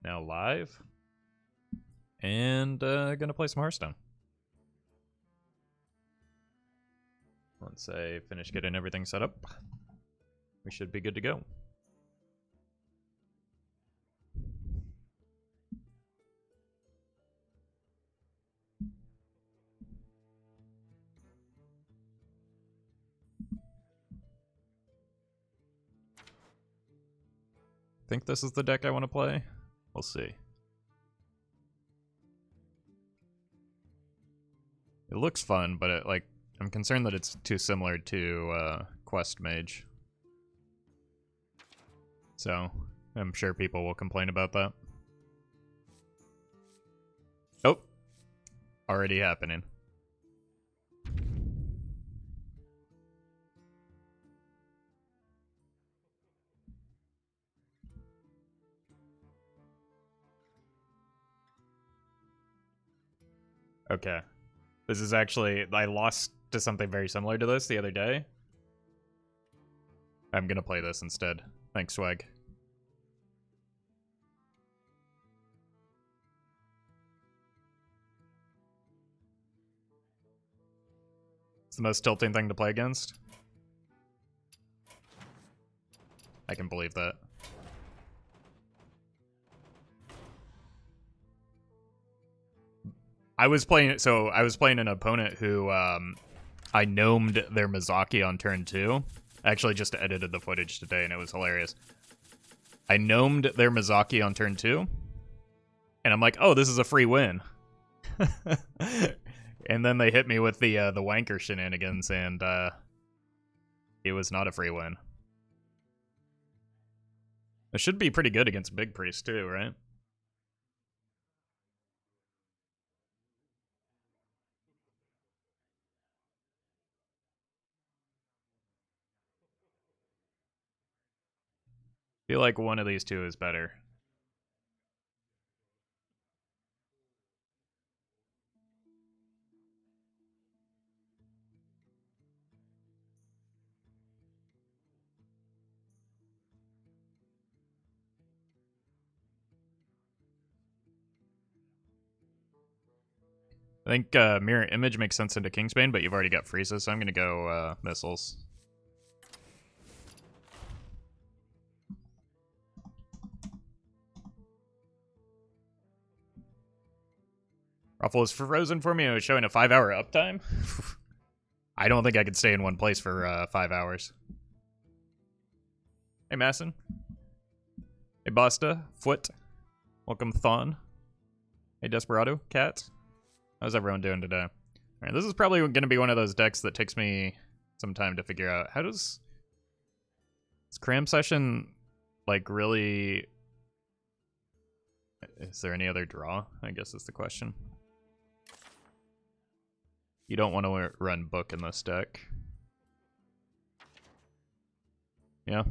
now live. And gonna play some Hearthstone. Once I finish getting everything set up, we should be good to go. Think this is the deck I want to play? We'll see. It looks fun, but I'm concerned that it's too similar to Quest Mage. So, I'm sure people will complain about that. Oh! Already happening. Okay. This is actually... I lost to something very similar to this the other day. I'm gonna play this instead. Thanks, Swag. It's the most tilting thing to play against. I can believe that. I was playing an opponent who I gnomed their Mizaki on turn 2. I actually just edited the footage today and it was hilarious. I gnomed their Mizaki on turn 2. And I'm like, oh, this is a free win. And then they hit me with the wanker shenanigans and it was not a free win. It should be pretty good against Big Priest too, right? Feel like one of these two is better. I think Mirror Image makes sense into Kingsbane, but you've already got freezes, so I'm going to go Missiles. Roffle is frozen for me. It was showing a 5-hour uptime. I don't think I could stay in one place for 5 hours. Hey, Masson. Hey, Basta. Foot. Welcome, Thon. Hey, Desperado. Cat. How's everyone doing today? All right, this is probably going to be one of those decks that takes me some time to figure out. How does Cram Session, like, really... Is there any other draw? I guess is the question. You don't want to run Book in this deck. Yeah.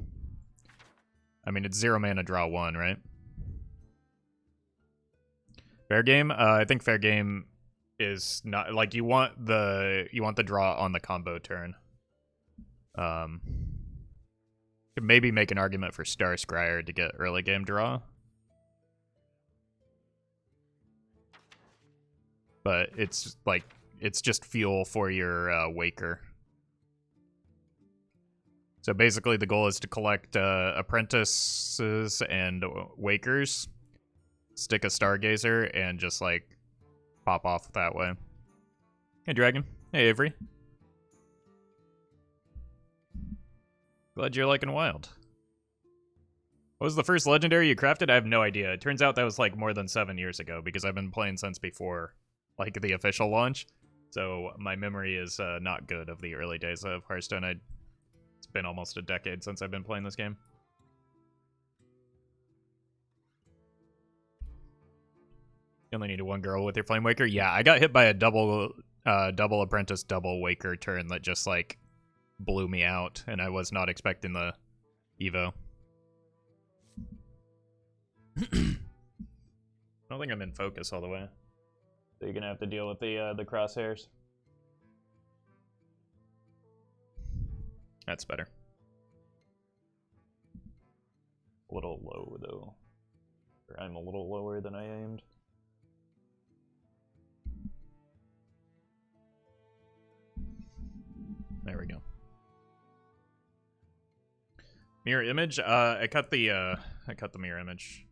I mean, it's 0 mana, draw 1, right? Fair game? I think fair game is not... Like, you want the draw on the combo turn. Could maybe make an argument for Star Scryer to get early game draw. But it's, like... It's just fuel for your Waker. So basically the goal is to collect Apprentices and Wakers, stick a Stargazer, and just, like, pop off that way. Hey, Dragon. Hey, Avery. Glad you're liking Wild. What was the first legendary you crafted? I have no idea. It turns out that was, like, more than 7 years ago, because I've been playing since before, like, the official launch. So my memory is not good of the early days of Hearthstone. It's been almost a decade since I've been playing this game. You only needed one girl with your Flame Waker? Yeah, I got hit by a double Apprentice, double Waker turn that just, like, blew me out, and I was not expecting the Evo. I don't think I'm in focus all the way. So you're gonna have to deal with the crosshairs. That's better. A little low though. I'm a little lower than I aimed. There we go. Mirror image? I cut the mirror image.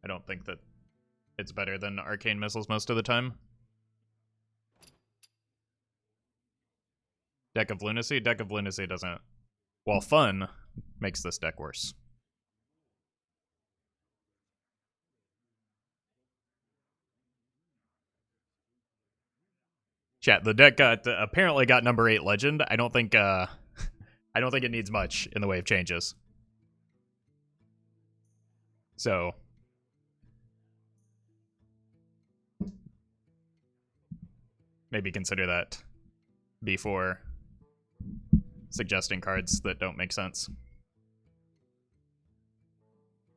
I don't think that it's better than arcane missiles most of the time. Deck of Lunacy? Deck of Lunacy doesn't, while fun, makes this deck worse. Chat, the deck apparently got number 8 legend. I don't think it needs much in the way of changes. So maybe consider that before suggesting cards that don't make sense.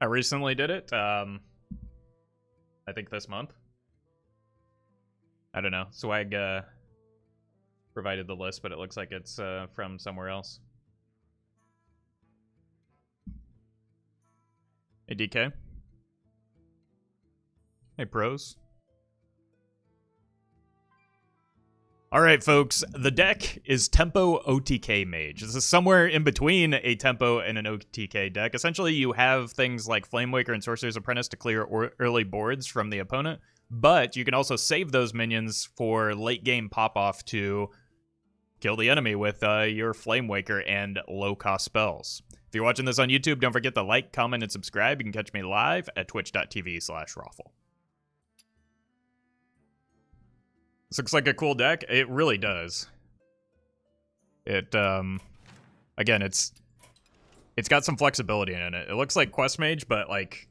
I recently did it, I think this month. I don't know. Swag provided the list, but it looks like it's from somewhere else. Hey, DK. Hey, pros. Alright, folks. The deck is Tempo OTK Mage. This is somewhere in between a Tempo and an OTK deck. Essentially, you have things like Flamewaker and Sorcerer's Apprentice to clear early boards from the opponent, but you can also save those minions for late-game pop-off to kill the enemy with your Flamewaker and low-cost spells. If you're watching this on YouTube, don't forget to like, comment, and subscribe. You can catch me live at twitch.tv/Roffle. This looks like a cool deck. It really does. It, again, it's got some flexibility in it. It looks like Quest Mage, but, like,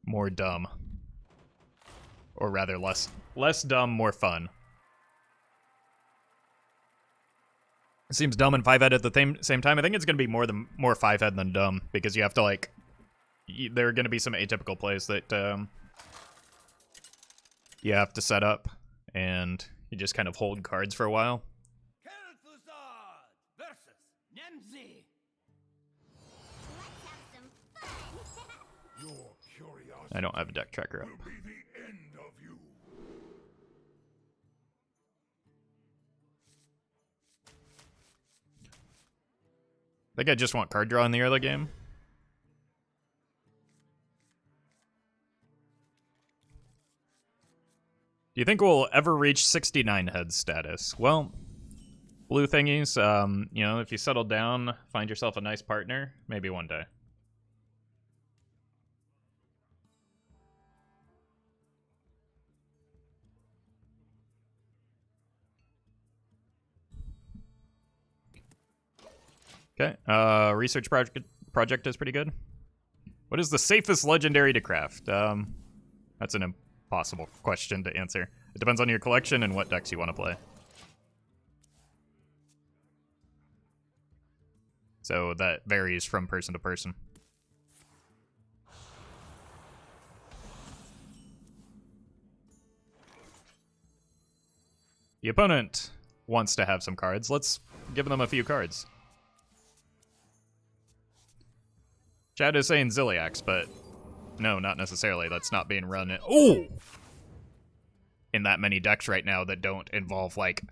more dumb. Or rather, less dumb, more fun. It seems dumb and 5-head at the same time. I think it's going to be more 5-head than dumb, because you have to, like, there are going to be some atypical plays that, you have to set up, and you just kind of hold cards for a while. I don't have a deck tracker up. I think I just want card draw in the early game. Do you think we'll ever reach 69 head status? Well, blue thingies, you know, if you settle down, find yourself a nice partner, maybe one day. Okay, research project is pretty good. What is the safest legendary to craft? That's an impossible question to answer. It depends on your collection and what decks you want to play. So that varies from person to person. The opponent wants to have some cards. Let's give them a few cards. Chad is saying Ziliax, but no, not necessarily. That's not being run in that many decks right now that don't involve, like,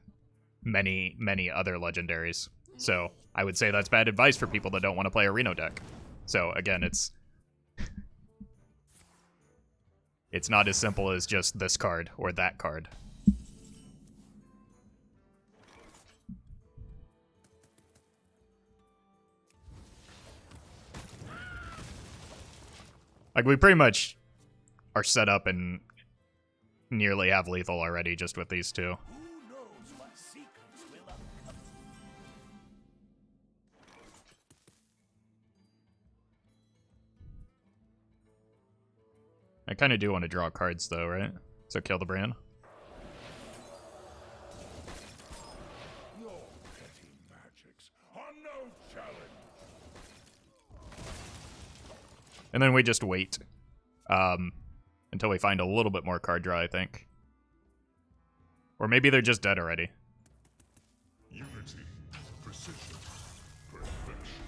many other legendaries. So I would say that's bad advice for people that don't want to play a Reno deck. So again, it's not as simple as just this card or that card. Like, we pretty much are set up and nearly have lethal already just with these two. I kind of do want to draw cards though, right? So kill the brand. Your petty magics are no challenge. And then we just wait until we find a little bit more card draw, I think. Or maybe they're just dead already. Unity, precision, perfection.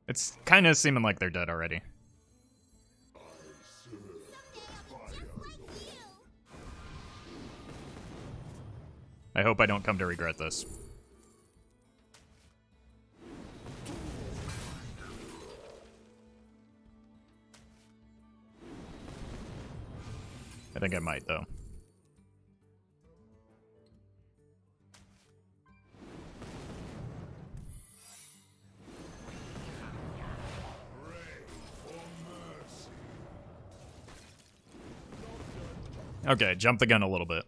It's kind of seeming like they're dead already. I hope I don't come to regret this. I think I might, though. Okay, jump the gun a little bit.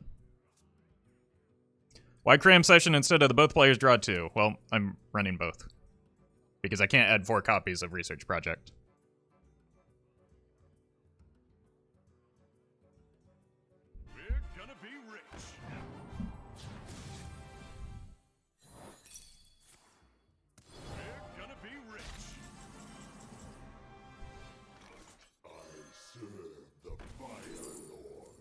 Why cram session instead of the both players draw 2? Well, I'm running both. Because I can't add 4 copies of Research Project. We're gonna be rich. We're gonna be rich. I serve the Fire Lord.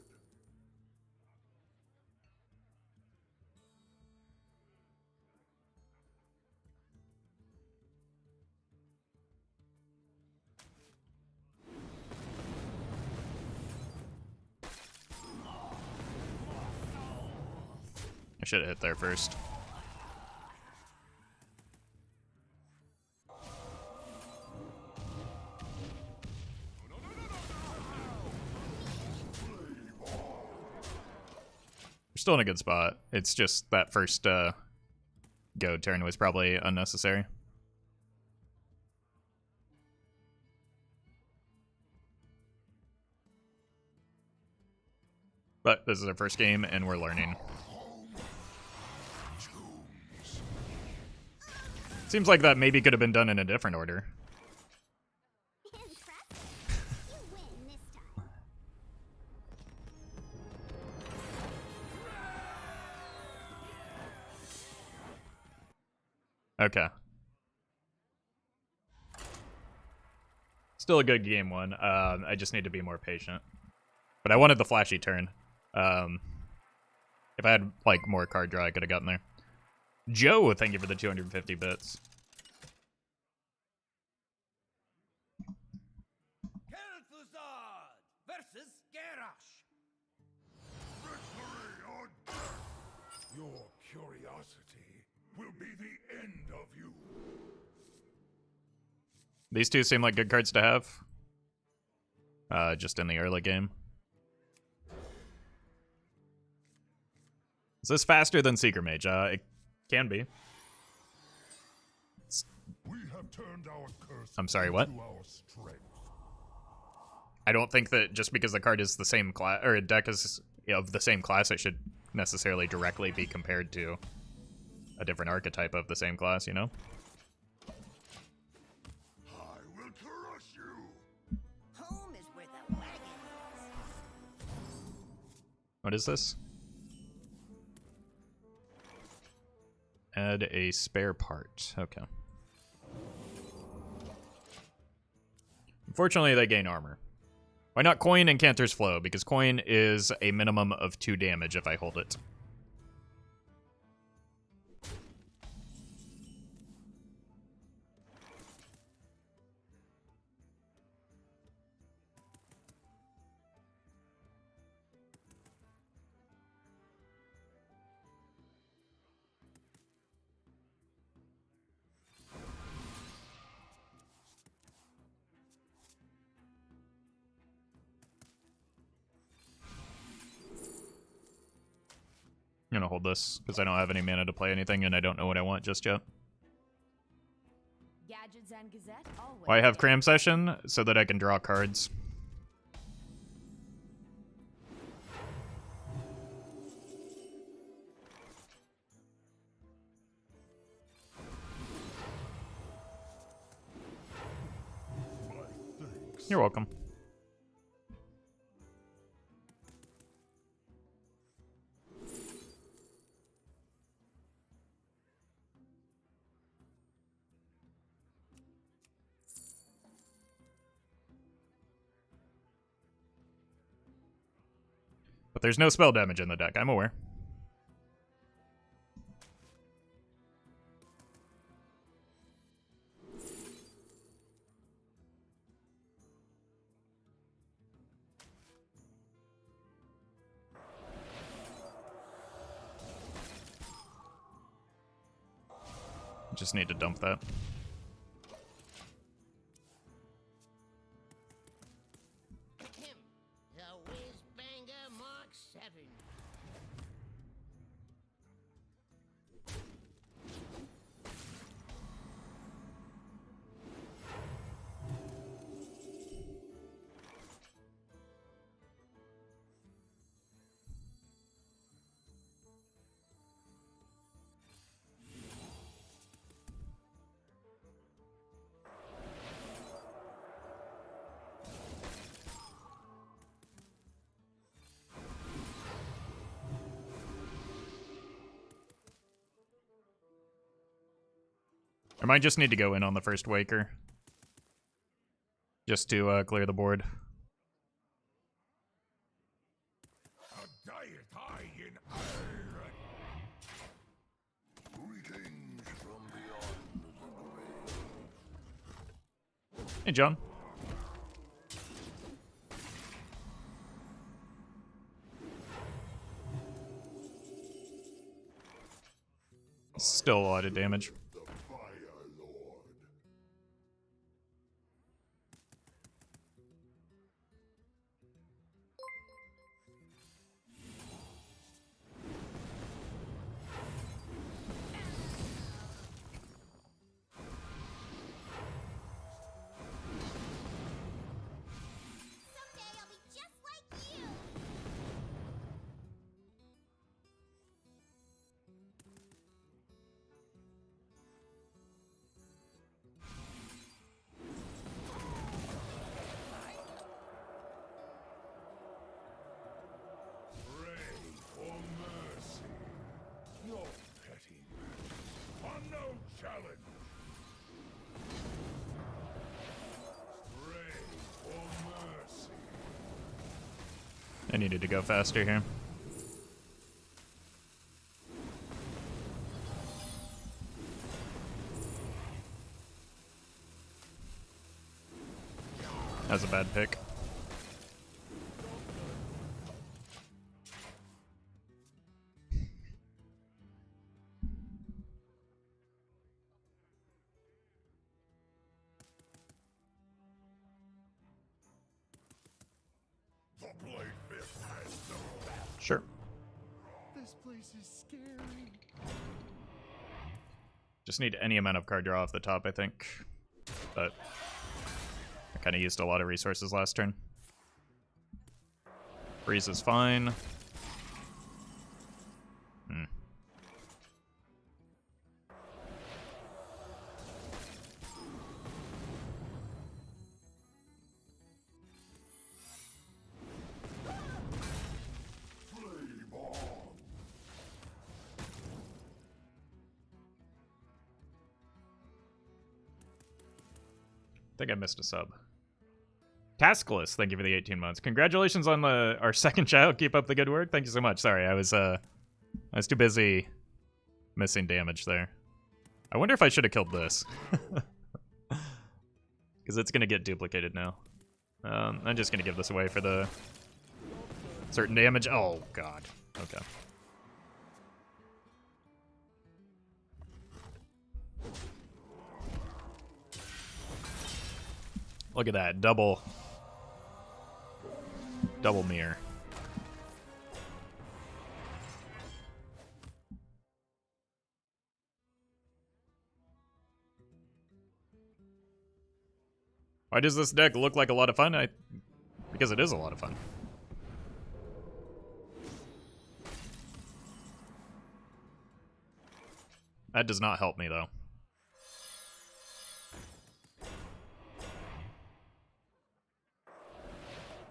I should have hit there first. We're still in a good spot. It's just that first go turn was probably unnecessary. But this is our first game, and we're learning. Seems like that maybe could have been done in a different order. Okay. Still a good game one. I just need to be more patient. But I wanted the flashy turn. If I had, like, more card draw, I could have gotten there. Joe, thank you for the 250 bits. Versus Garrosh. Victory or death. Your curiosity will be the end of you. These two seem like good cards to have. Just in the early game. Is this faster than Seeker Mage? It can be. We have turned our curse. I'm sorry, what? Into our strength. I don't think that just because the card is the same class, or a deck is of the same class, it should necessarily directly be compared to a different archetype of the same class, you know? I will crush you. Home is where the wagon is. What is this? Add a spare part. Okay. Unfortunately, they gain armor. Why not Coin and Cantor's Flow? Because Coin is a minimum of 2 damage if I hold it. I'm gonna hold this because I don't have any mana to play anything and I don't know what I want just yet. Gadgets and Gazette always. Why have Cram Session? So that I can draw cards. You're welcome. But there's no spell damage in the deck, I'm aware. Just need to dump that. The Whiz-Banger Mark 7. I might just need to go in on the first Waker. Just to clear the board. A diet high in iron. Greetings from beyond the grave. Hey, John. Still a lot of damage. The Fire Lord. Someday I'll be just like you. Pray for mercy. Your petty matches are no challenge. Pray for mercy. I needed to go faster here. That was a bad pick. The Blade Fist has no back. Sure. This place is scary. Just need any amount of card draw off the top, I think. But I kind of used a lot of resources last turn. Freeze is fine. Flame on. I think I missed a sub. Taskless, thank you for the 18 months. Congratulations on our second child. Keep up the good work. Thank you so much. Sorry, I was too busy missing damage there. I wonder if I should have killed this. Because it's going to get duplicated now. I'm just going to give this away for the certain damage. Oh, God. Okay. Look at that. Double mirror. Why does this deck look like a lot of fun? Because it is a lot of fun. That does not help me, though.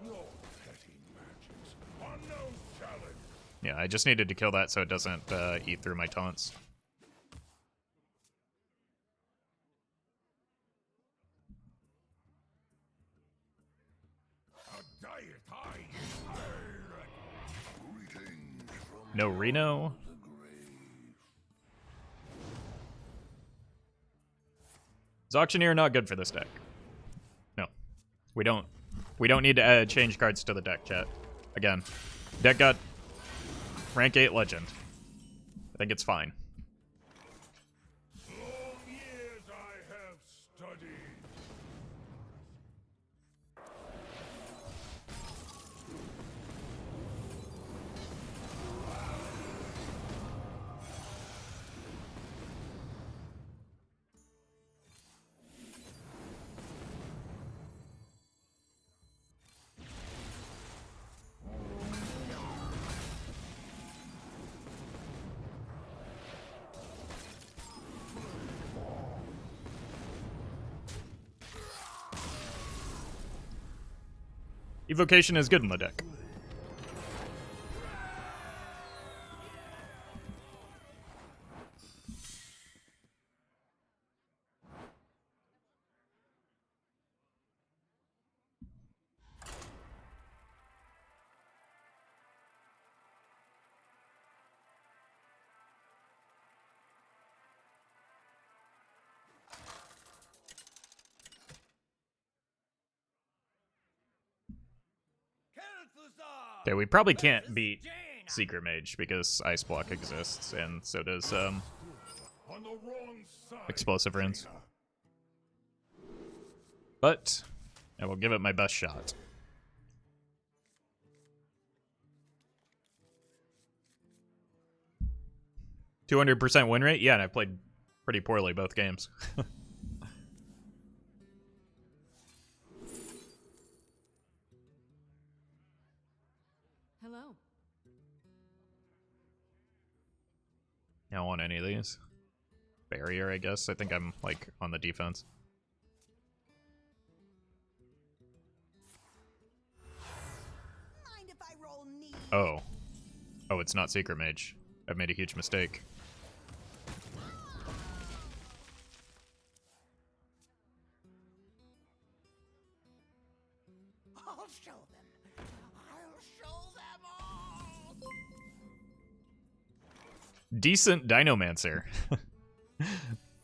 Your petty matches are no challenge. Yeah, I just needed to kill that so it doesn't eat through my taunts. A diet high in iron. Greetings from No Reno. the grave. Is Auctioneer not good for this deck? No. We don't need to change cards to the deck, chat. Again, deck got rank 8 legend. I think it's fine. Long Evocation is good in the deck. Okay, we probably can't beat Secret Mage because Ice Block exists, and so does On the wrong side, Explosive Runes. Jaina. But I will give it my best shot. %200 win rate? Yeah, and I played pretty poorly both games. Hello. I don't want any of these. Barrier, I guess. I think I'm, like, on the defense. Mind if I roll knee? Oh. Oh, it's not Secret Mage. I've made a huge mistake. I'll show them. I'll show them all. Decent Dinomancer.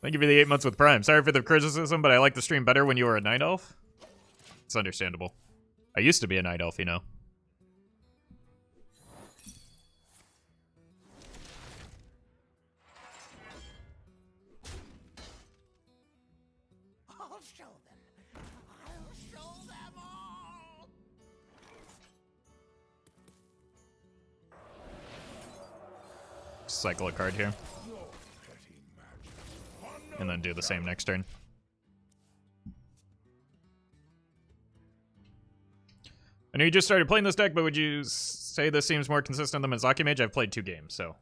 Thank you for the 8 months with Prime. Sorry for the criticism, but I like the stream better when you were a Night Elf. It's understandable. I used to be a Night Elf, you know. I'll show them. I'll show them all. Cycle a card here. And then do the same next turn. I know you just started playing this deck, but would you say this seems more consistent than Mizaki Mage? I've played 2 games, so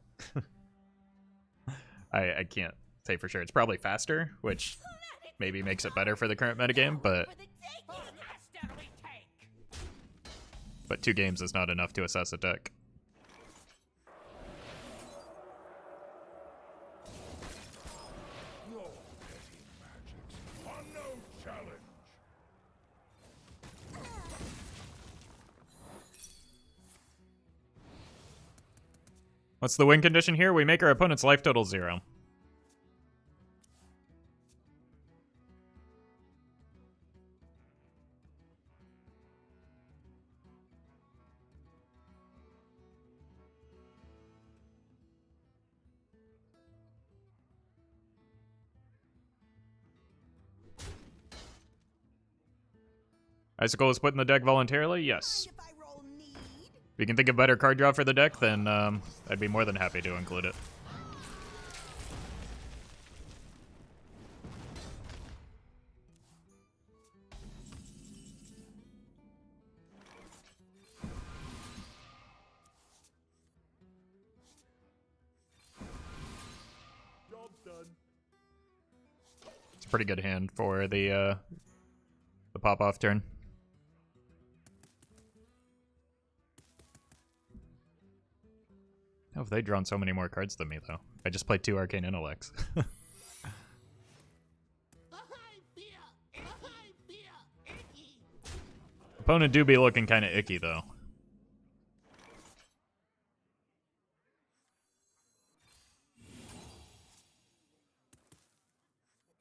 I can't say for sure. It's probably faster, which maybe makes it better for the current metagame, but 2 games is not enough to assess a deck. Your petty magics are no challenge. What's the win condition here? We make our opponent's life total 0. Icicle is put in the deck voluntarily? Yes. Mind if I roll need? If you can think of better card draw for the deck, then I'd be more than happy to include it. Job's done. It's a pretty good hand for the pop-off turn. How have they drawn so many more cards than me, though? I just played 2 Arcane Intellects. Opponent do be looking kind of icky, though.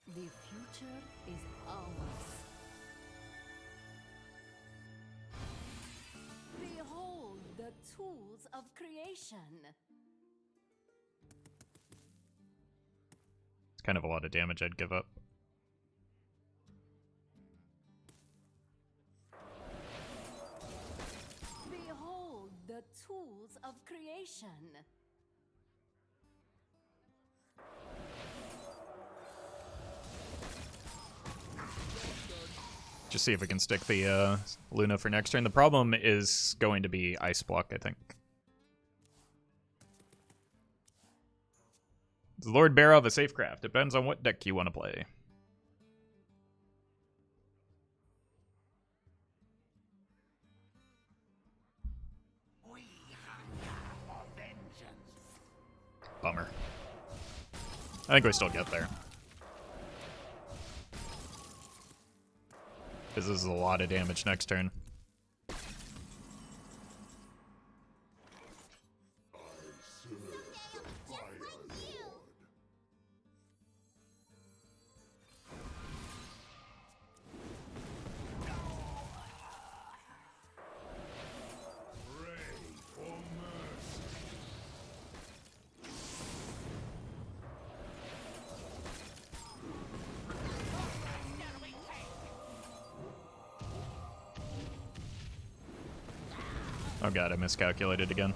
The future is ours. Behold the tools of creation. It's kind of a lot of damage I'd give up. Behold the tools of creation. Just see if we can stick the Luna for next turn. The problem is going to be Ice Block, I think. Is Lord Barov a safecraft? Depends on what deck you want to play. I think we still get there. Because this is a lot of damage next turn. Oh god, I miscalculated again.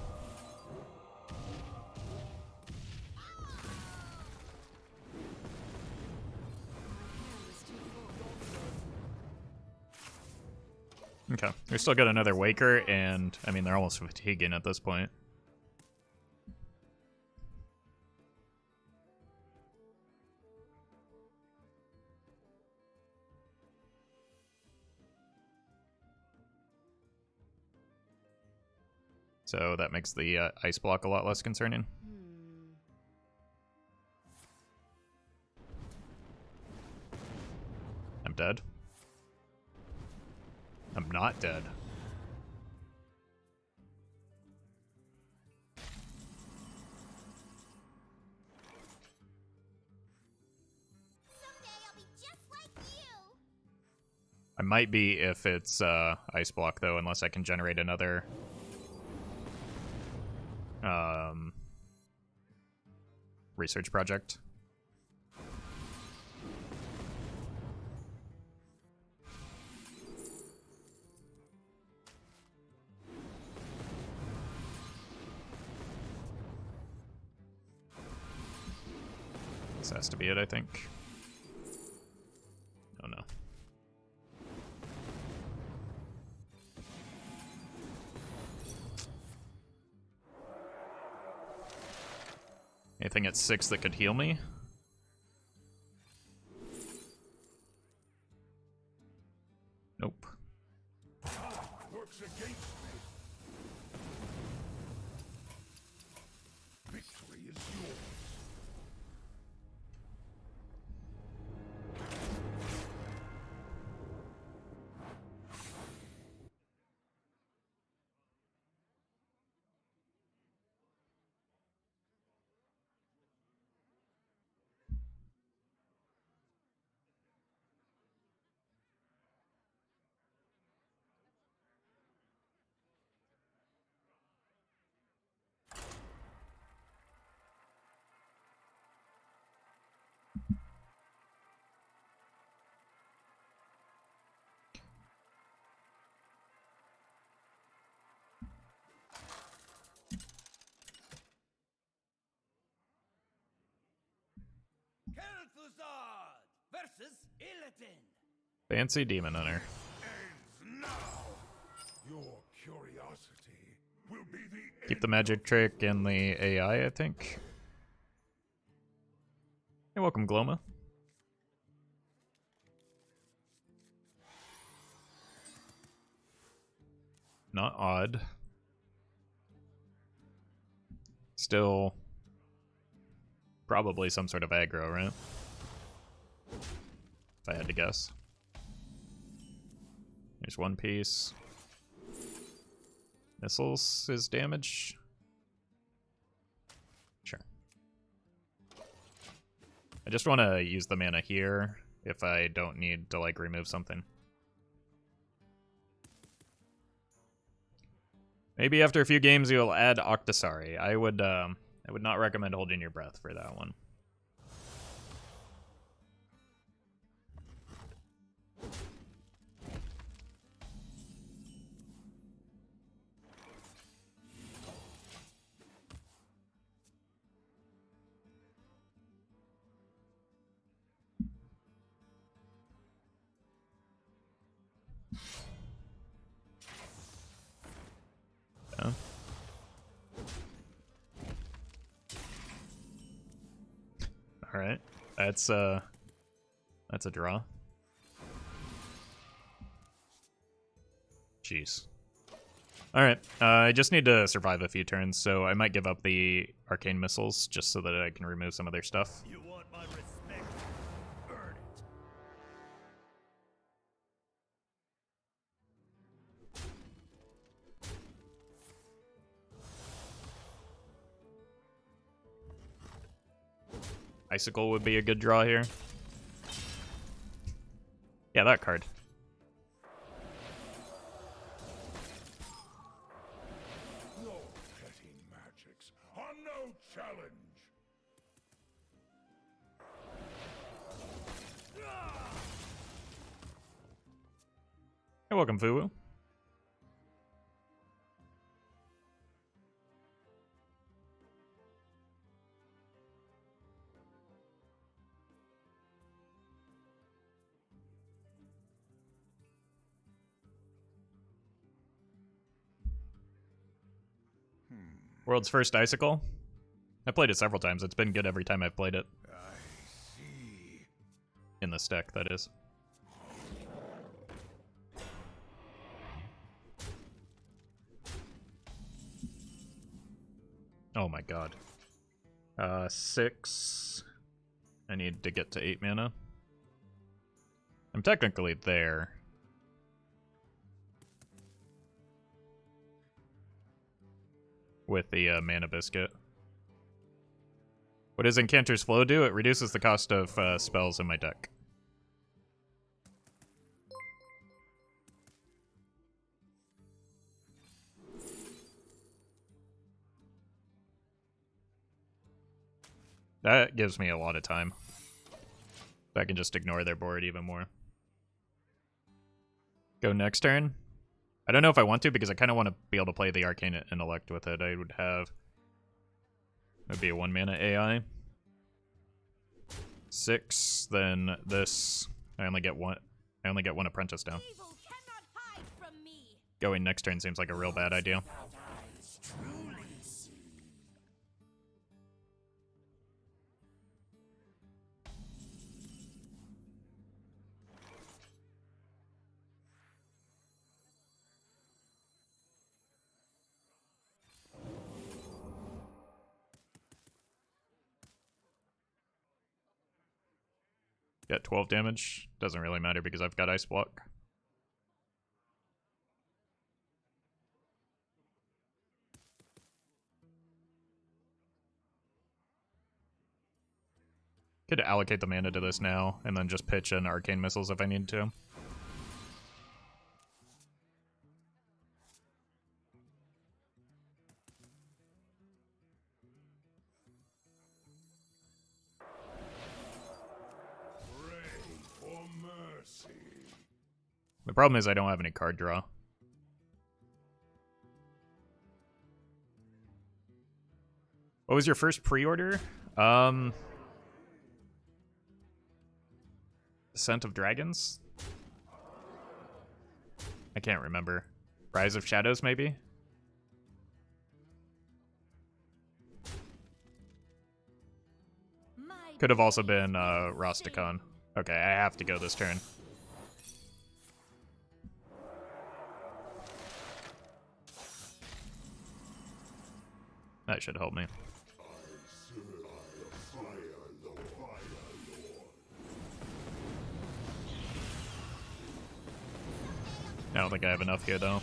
Okay, we still got another Waker, and I mean, they're almost fatiguing at this point. So that makes the ice block a lot less concerning. I'm dead. I'm not dead. Someday I'll be just like you. I might be if it's ice block though, unless I can generate another research project. This has to be it, I think. Oh no. Anything at 6 that could heal me? Nope. Works against me. Victory is yours. Versus Illidan. Fancy Demon Hunter. Ends now. Your curiosity will be the Keep the magic trick and the AI, I think. You're welcome, Gloma. Not odd. Still probably some sort of aggro, right? If I had to guess. There's one piece. Missiles is damage. Sure. I just want to use the mana here if I don't need to like remove something. Maybe after a few games you'll add Octosari. I would not recommend holding your breath for that one. Yeah. All right, that's a draw. Jeez. All right, I just need to survive a few turns, so I might give up the arcane missiles just so that I can remove some of their stuff. You want Icicle would be a good draw here. Yeah, that card. Your petty magics are no challenge. You're welcome, Fuwu. World's first Icicle. I played it several times. It's been good every time I've played it. I see. In this deck, that is. Oh my god. 6. I need to get to 8 mana. I'm technically there. With the Mana Biscuit. What does Incanter's Flow do? It reduces the cost of spells in my deck. That gives me a lot of time. I can just ignore their board even more. Go next turn. I don't know if I want to because I kind of want to be able to play the Arcane Intellect with it. I would have... It would be a 1 mana AI. 6, then this. I only get one apprentice down. Evil cannot hide from me. Going next turn seems like a real bad idea. Get 12 damage. Doesn't really matter because I've got Ice Block. Could allocate the mana to this now, and then just pitch an Arcane Missiles if I need to. Pray for mercy. The problem is I don't have any card draw. What was your first pre-order? Scent of Dragons? I can't remember. Rise of Shadows, maybe? Could have also been Rastakhan. Okay, I have to go this turn. That should help me. I don't think I have enough here, though.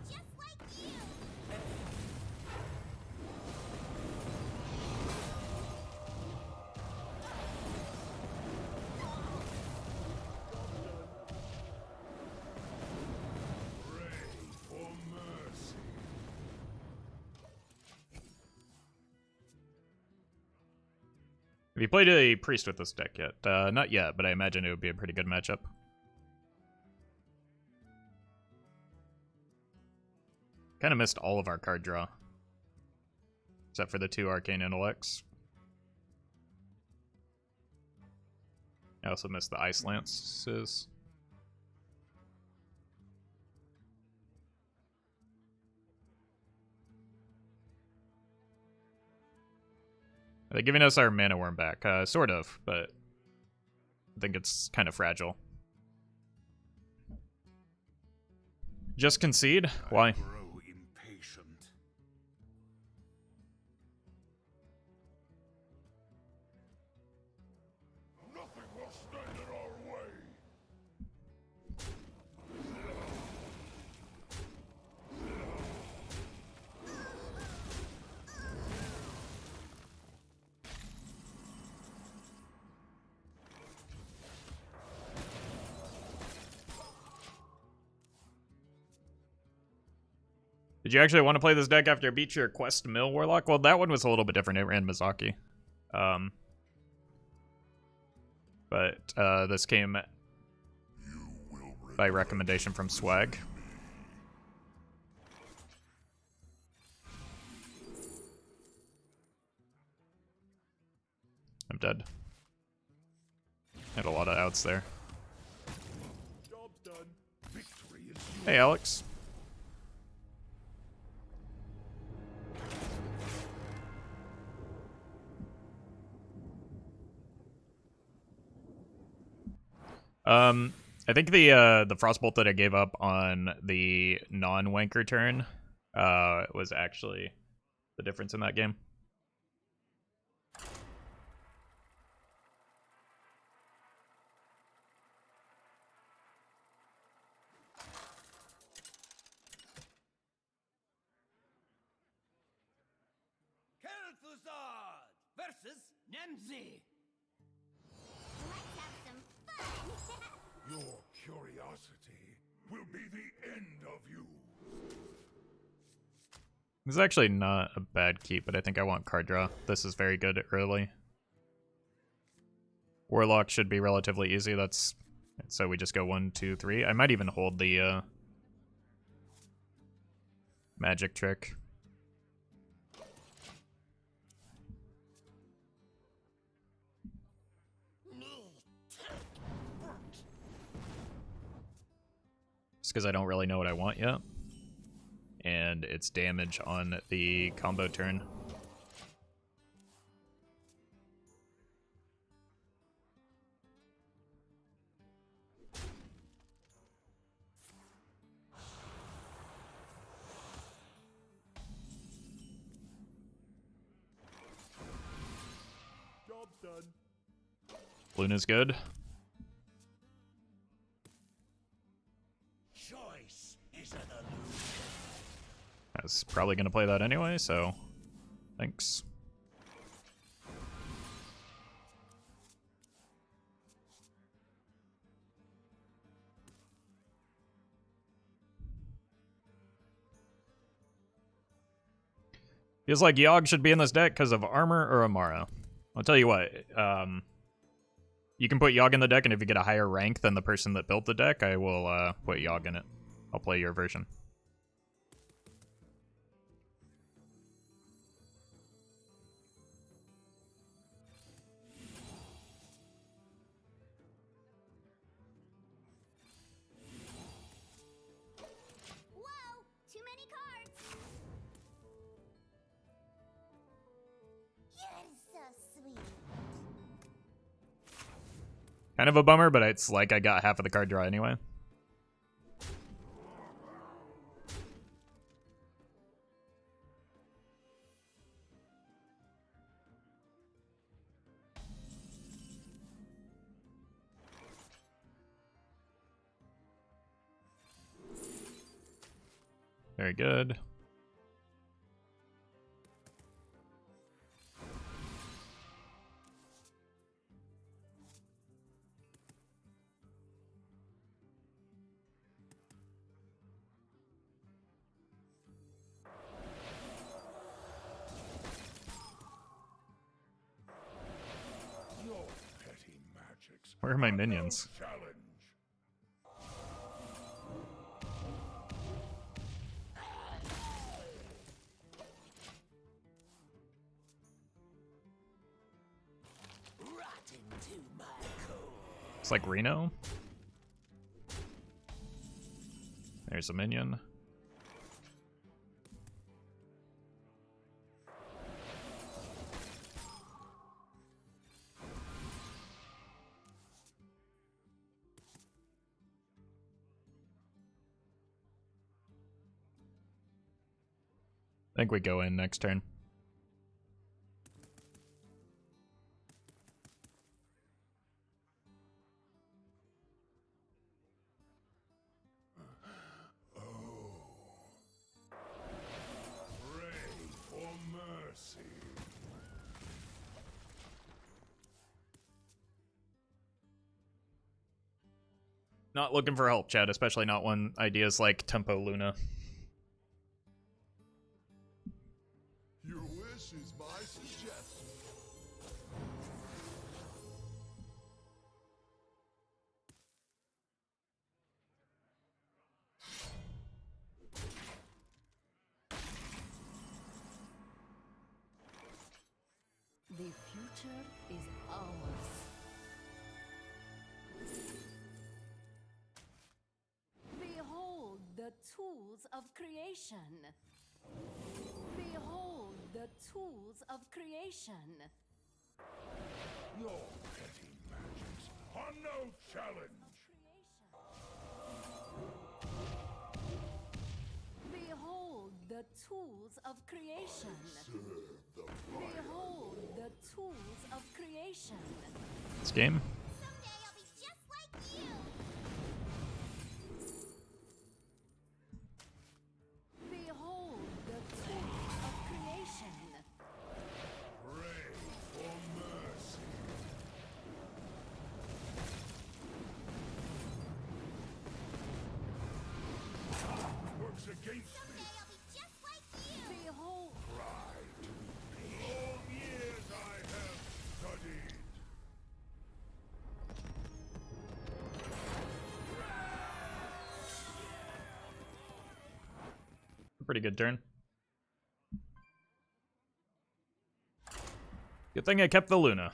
Just like you. Pray for mercy. Have you played a Priest with this deck yet? Not yet, but I imagine it would be a pretty good matchup. Kind of missed all of our card draw. Except for the 2 Arcane Intellects. I also missed the Ice Lances. Are they giving us our Mana Worm back? Sort of, but I think it's kind of fragile. Just concede? Why? I grow impatient. Nothing will stand in our way. Did you actually want to play this deck after you beat your Quest Mill Warlock? Well, that one was a little bit different. It ran Mizaki. But this came by recommendation from Swag. I'm dead. Had a lot of outs there. Job's done. Victory is Hey, Alex. I think the Frostbolt that I gave up on the non-wanker turn was actually the difference in that game. Kel'Thuzad versus Nemzi. Let's have some fun. your curiosity will be the end of you. This is actually not a bad keep, but I think I want card draw. This is very good early. Warlock should be relatively easy. That's so we just go 1, 2, 3. I might even hold the magic trick. Just because I don't really know what I want yet. And it's damage on the combo turn. Job's done. Luna's good. Choice is an illusion. I was probably going to play that anyway, so thanks. Feels like Yogg should be in this deck because of armor or Amara. I'll tell you what, you can put Yogg in the deck, and if you get a higher rank than the person that built the deck, I will put Yogg in it. I'll play your version. Whoa! Too many cards. You're so sweet. Kind of a bummer, but it's like I got half of the card draw anyway. Very good. Your petty magics. Where are my minions? Challenge. Rotten to my core. It's like Reno. There's a minion. I think we go in next turn. Pray for mercy. Not looking for help, Chad, especially not when ideas like Tempo Luna. tools of creation. Behold the tools of creation. Your petty magics are no challenge. Behold the tools of creation. Behold the tools of creation. This game. Someday I'll be just like you. Behold the tools of creation. Pray for mercy. Works against me. Someday I'll be just like you. Behold. Long years I have studied. Pretty good turn. Good thing I kept the Luna.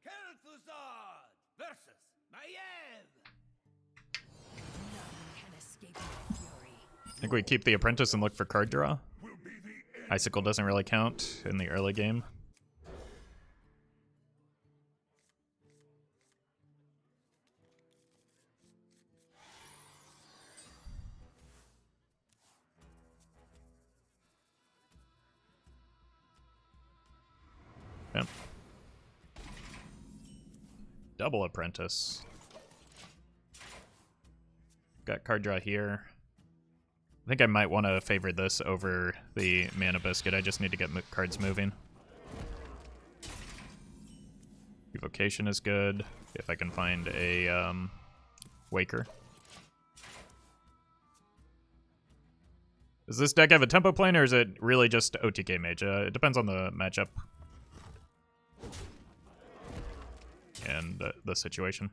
Kel'Thuzad versus Maiev. I think we keep the Apprentice and look for card draw. Will be the end. Icicle doesn't really count in the early game. Yep. Double Apprentice. Got card draw here. I think I might want to favor this over the Mana Biscuit. I just need to get cards moving. Evocation is good. If I can find a Waker. Does this deck have a tempo plane, or is it really just OTK Mage? It depends on the matchup. And the situation.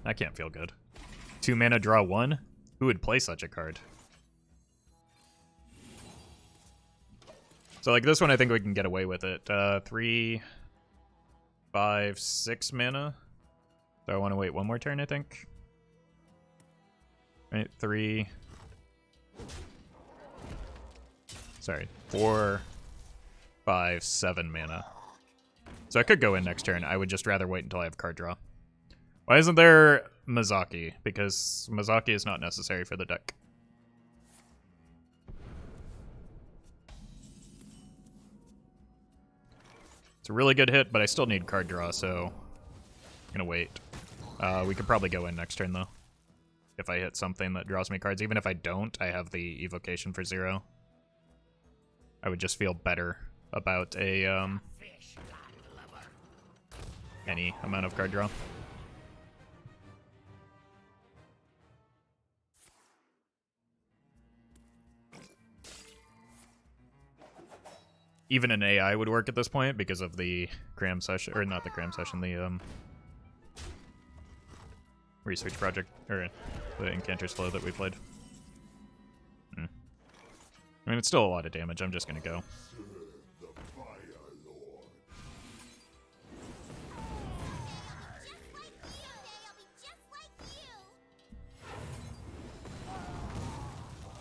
That can't feel good. 2 mana, draw 1? Who would play such a card? So like this one, I think we can get away with it. 3, 5, 6 mana. So I want to wait one more turn, I think. Right, 3. Sorry, 4, 5, 7 mana. So I could go in next turn. I would just rather wait until I have card draw. Why isn't there Mizaki? Because Mizaki is not necessary for the deck. It's a really good hit, but I still need card draw, so I'm gonna wait. We could probably go in next turn, though. If I hit something that draws me cards. Even if I don't, I have the evocation for 0. I would just feel better about a any amount of card draw. Even an AI would work at this point because of the cram session, or not the cram session, the research project, or the Incanter's Flow that we played. I mean, it's still a lot of damage. I'm just gonna go.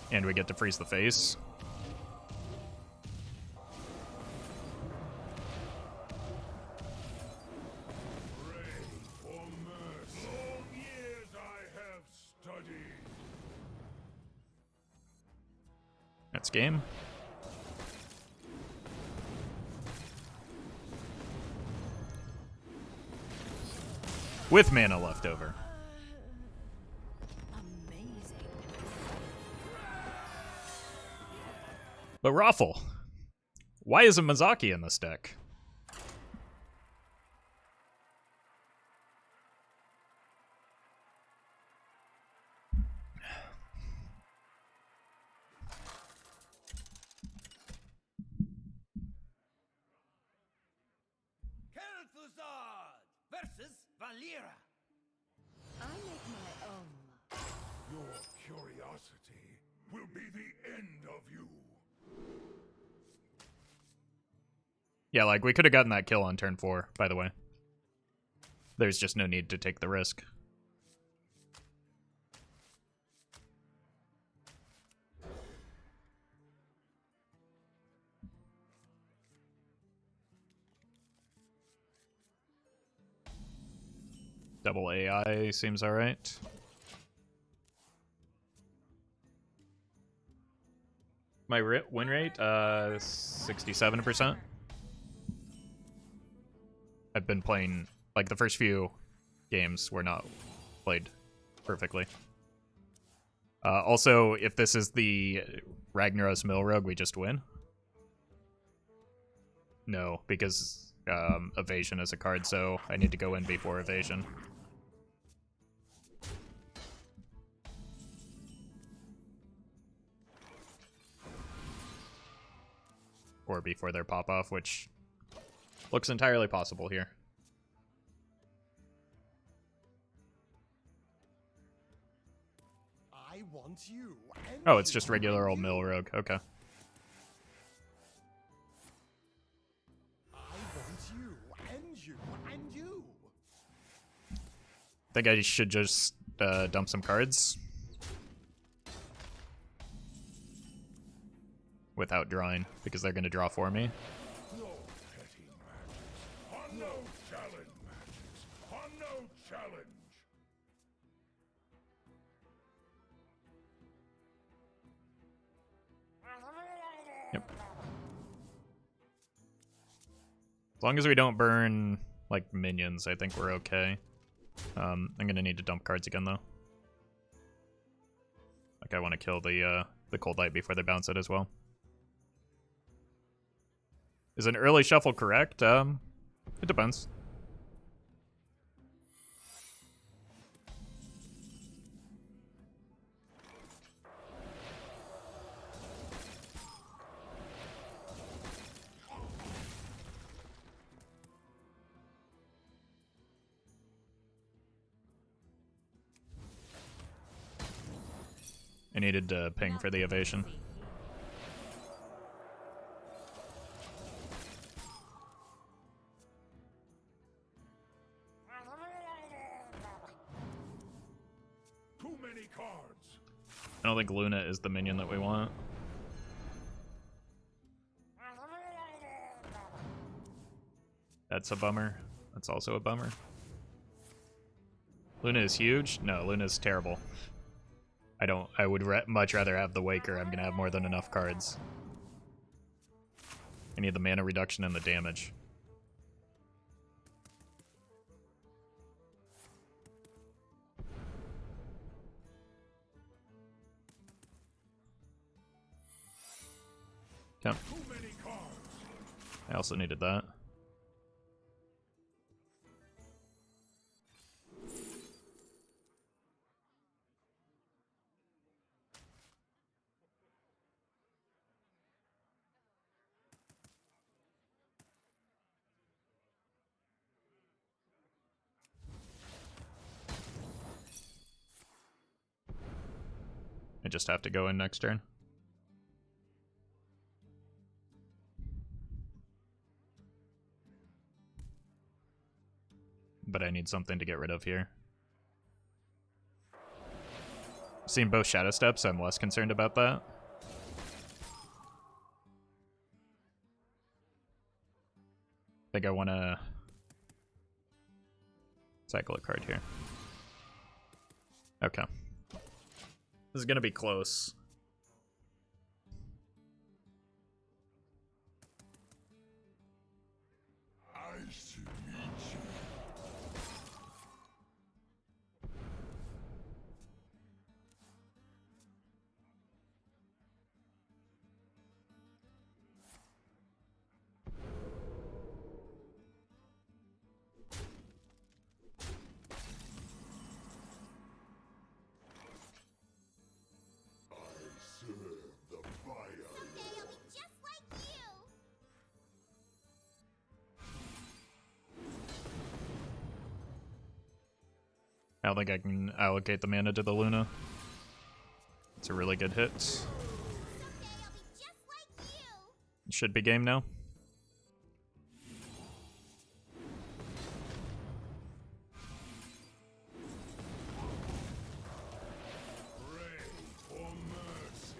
And we get to freeze the face. That's game. With mana left over. Amazing. But Roffle, why isn't Mizaki in this deck? Kel'Thuzad versus Valera. I make my own will be the end of you. Yeah, like, we could have gotten that kill on turn 4, by the way. There's just no need to take the risk. Double AI seems alright. My win rate, 67%. I've been playing, like, the first few games were not played perfectly. Also, if this is the Ragnaros Mill Rogue, we just win? No, because evasion is a card, so I need to go in before evasion. Or before their pop-off, which looks entirely possible here. I want you. And Oh, it's you, just regular and old you. Mill Rogue. Okay. I want you. And you. And you. Think I should just dump some cards without drawing, because they're going to draw for me. No petty matches. On no challenge matches. On no challenge. Yep. As long as we don't burn, like, minions, I think we're okay. I'm going to need to dump cards again, though. Like, I want to kill the Cold Light before they bounce it as well. Is an early shuffle correct? It depends. I needed to ping for the evasion. Too many cards. I don't think Luna is the minion that we want. That's a bummer. That's also a bummer. Luna is huge? No, Luna's terrible. I would much rather have the Waker. I'm gonna have more than enough cards. I need the mana reduction and the damage. Okay. Too many cards. I also needed that. I just have to go in next turn. But I need something to get rid of here. Seeing both Shadow Steps, I'm less concerned about that. I think I want to cycle a card here. Okay. This is going to be close. Nice to meet you. Serve the fire. Someday I'll be just like you. I don't think I can allocate the mana to the Luna. It's a really good hit. Someday I'll be just like you. Should be game now. Pray for mercy.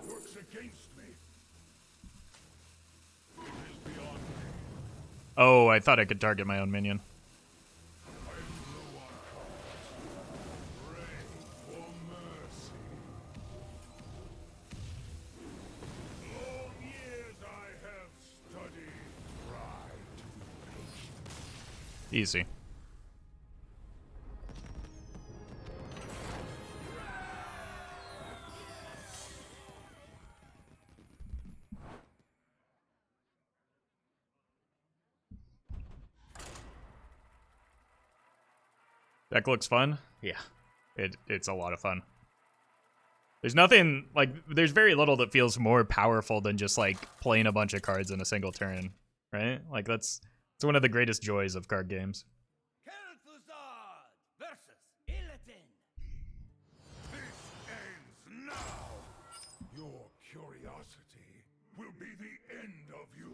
Works against me. It is beyond me. Oh, I thought I could target my own minion. I am low on cards. Pray for mercy. Long years I have studied pride. Easy. Deck looks fun. Yeah, it's a lot of fun. There's nothing like there's very little that feels more powerful than just like playing a bunch of cards in a single turn, right? Like it's one of the greatest joys of card games. Kel'Thuzad versus Illidan. This ends now. Your curiosity will be the end of you.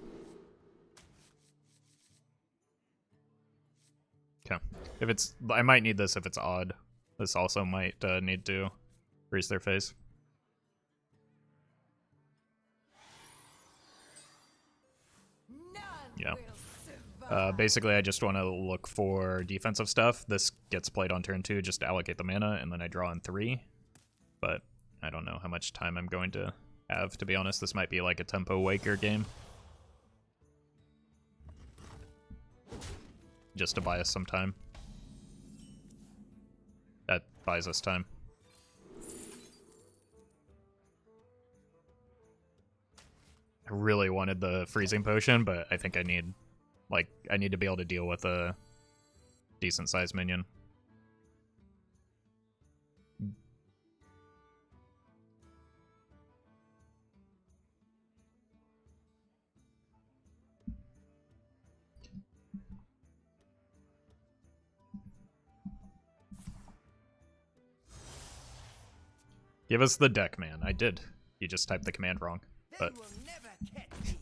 Okay. If it's, I might need this if it's odd. This also might need to raise their face. None Yeah. will survive. Basically, I just want to look for defensive stuff. This gets played on turn 2 just to allocate the mana, and then I draw in 3. But I don't know how much time I'm going to have, to be honest. This might be like a tempo waker game. Just to buy us some time. That buys us time. I really wanted the freezing potion, but I think I need to be able to deal with a decent sized minion. Give us the deck, man. I did. You just typed the command wrong. They But will never catch me.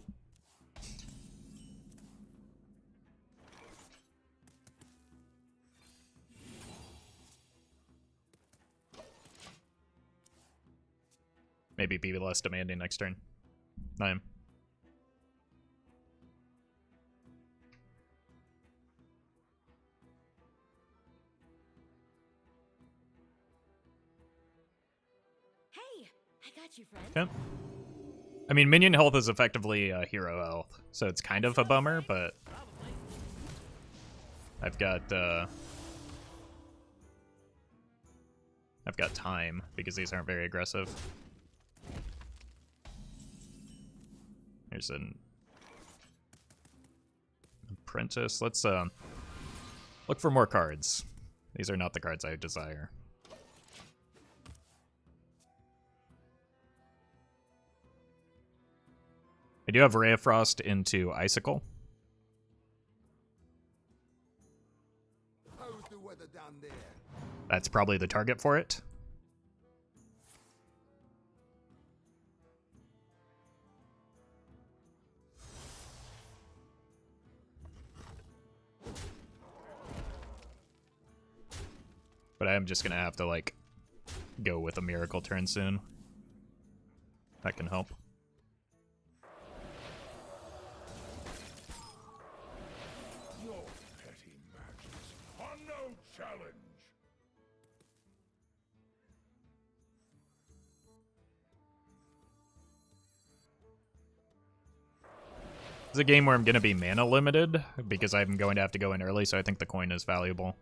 maybe be less demanding next turn. I am. Hey, I got you, friend. Okay. I mean, minion health is effectively hero health, so it's kind of a bummer, but I've got time because these aren't very aggressive. Here's an apprentice. Let's look for more cards. These are not the cards I desire. I do have Ray of Frost into Icicle. How's the weather down there? That's probably the target for it. But I am just gonna have to, like, go with a miracle turn soon. That can help. Your petty matches are no challenge. It's a game where I'm gonna be mana limited because I'm going to have to go in early, so I think the coin is valuable.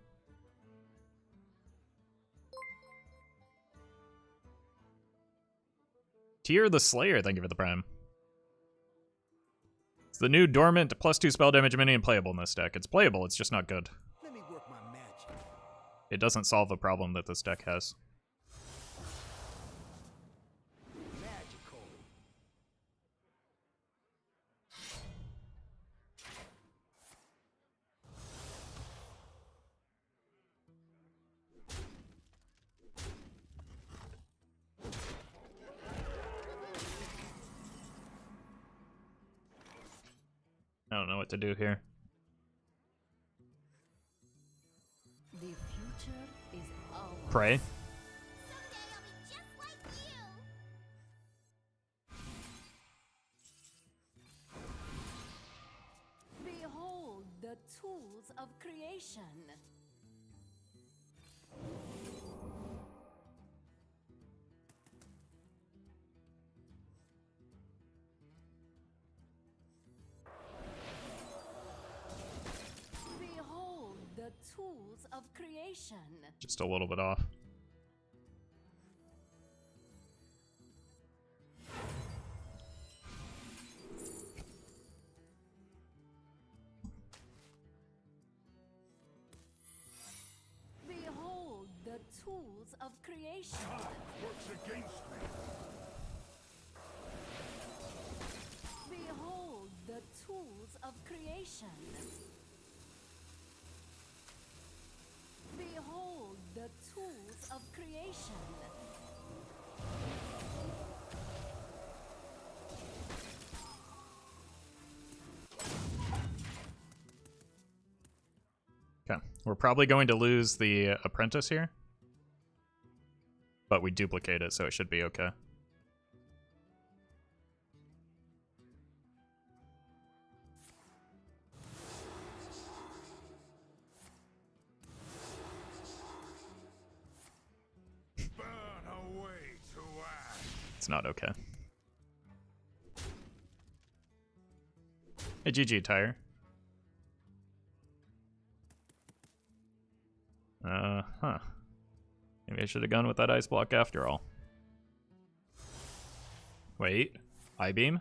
Tyr the Slayer, thank you for the prime. It's the new dormant +2 spell damage minion playable in this deck. It's playable, it's just not good. Let me work my magic. It doesn't solve a problem that this deck has. Magical. I don't know what to do here. The future is ours. Pray. Someday I'll be just like you. Behold the tools of creation. Behold the tools of creation. Just a little bit off. Behold the tools of creation. Works against me. Behold the tools of creation. Behold the tools of creation. Okay. We're probably going to lose the apprentice here. But we duplicate it, so it should be okay. Burn away to ash. It's not okay. Hey, GG, Tire. Huh. Maybe I should have gone with that ice block after all. Wait. I-beam?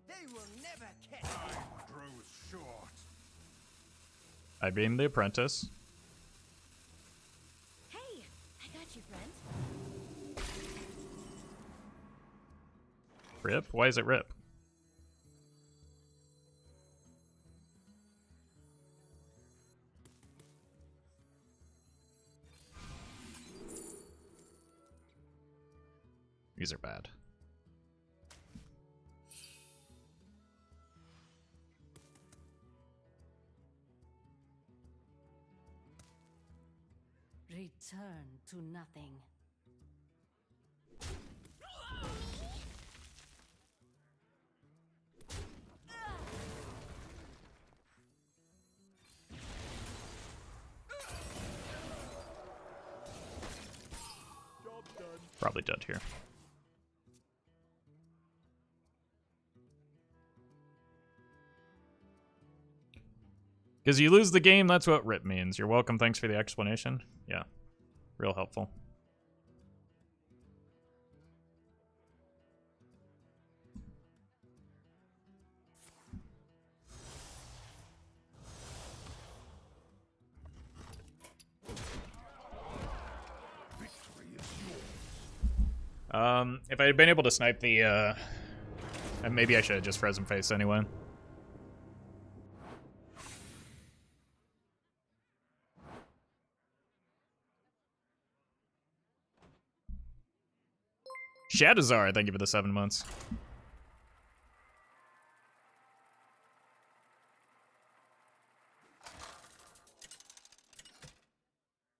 They will never catch. Time grows short. I-beam the apprentice. Hey, I got you, friend. Rip? Why is it rip? These are bad. Return to nothing. Job done. Probably dead here. Because you lose the game, that's what rip means. You're welcome, thanks for the explanation. Yeah, real helpful. Victory is yours. If I had been able to snipe the, maybe I should have just frozen face anyway. Shadowzar, thank you for the 7 months.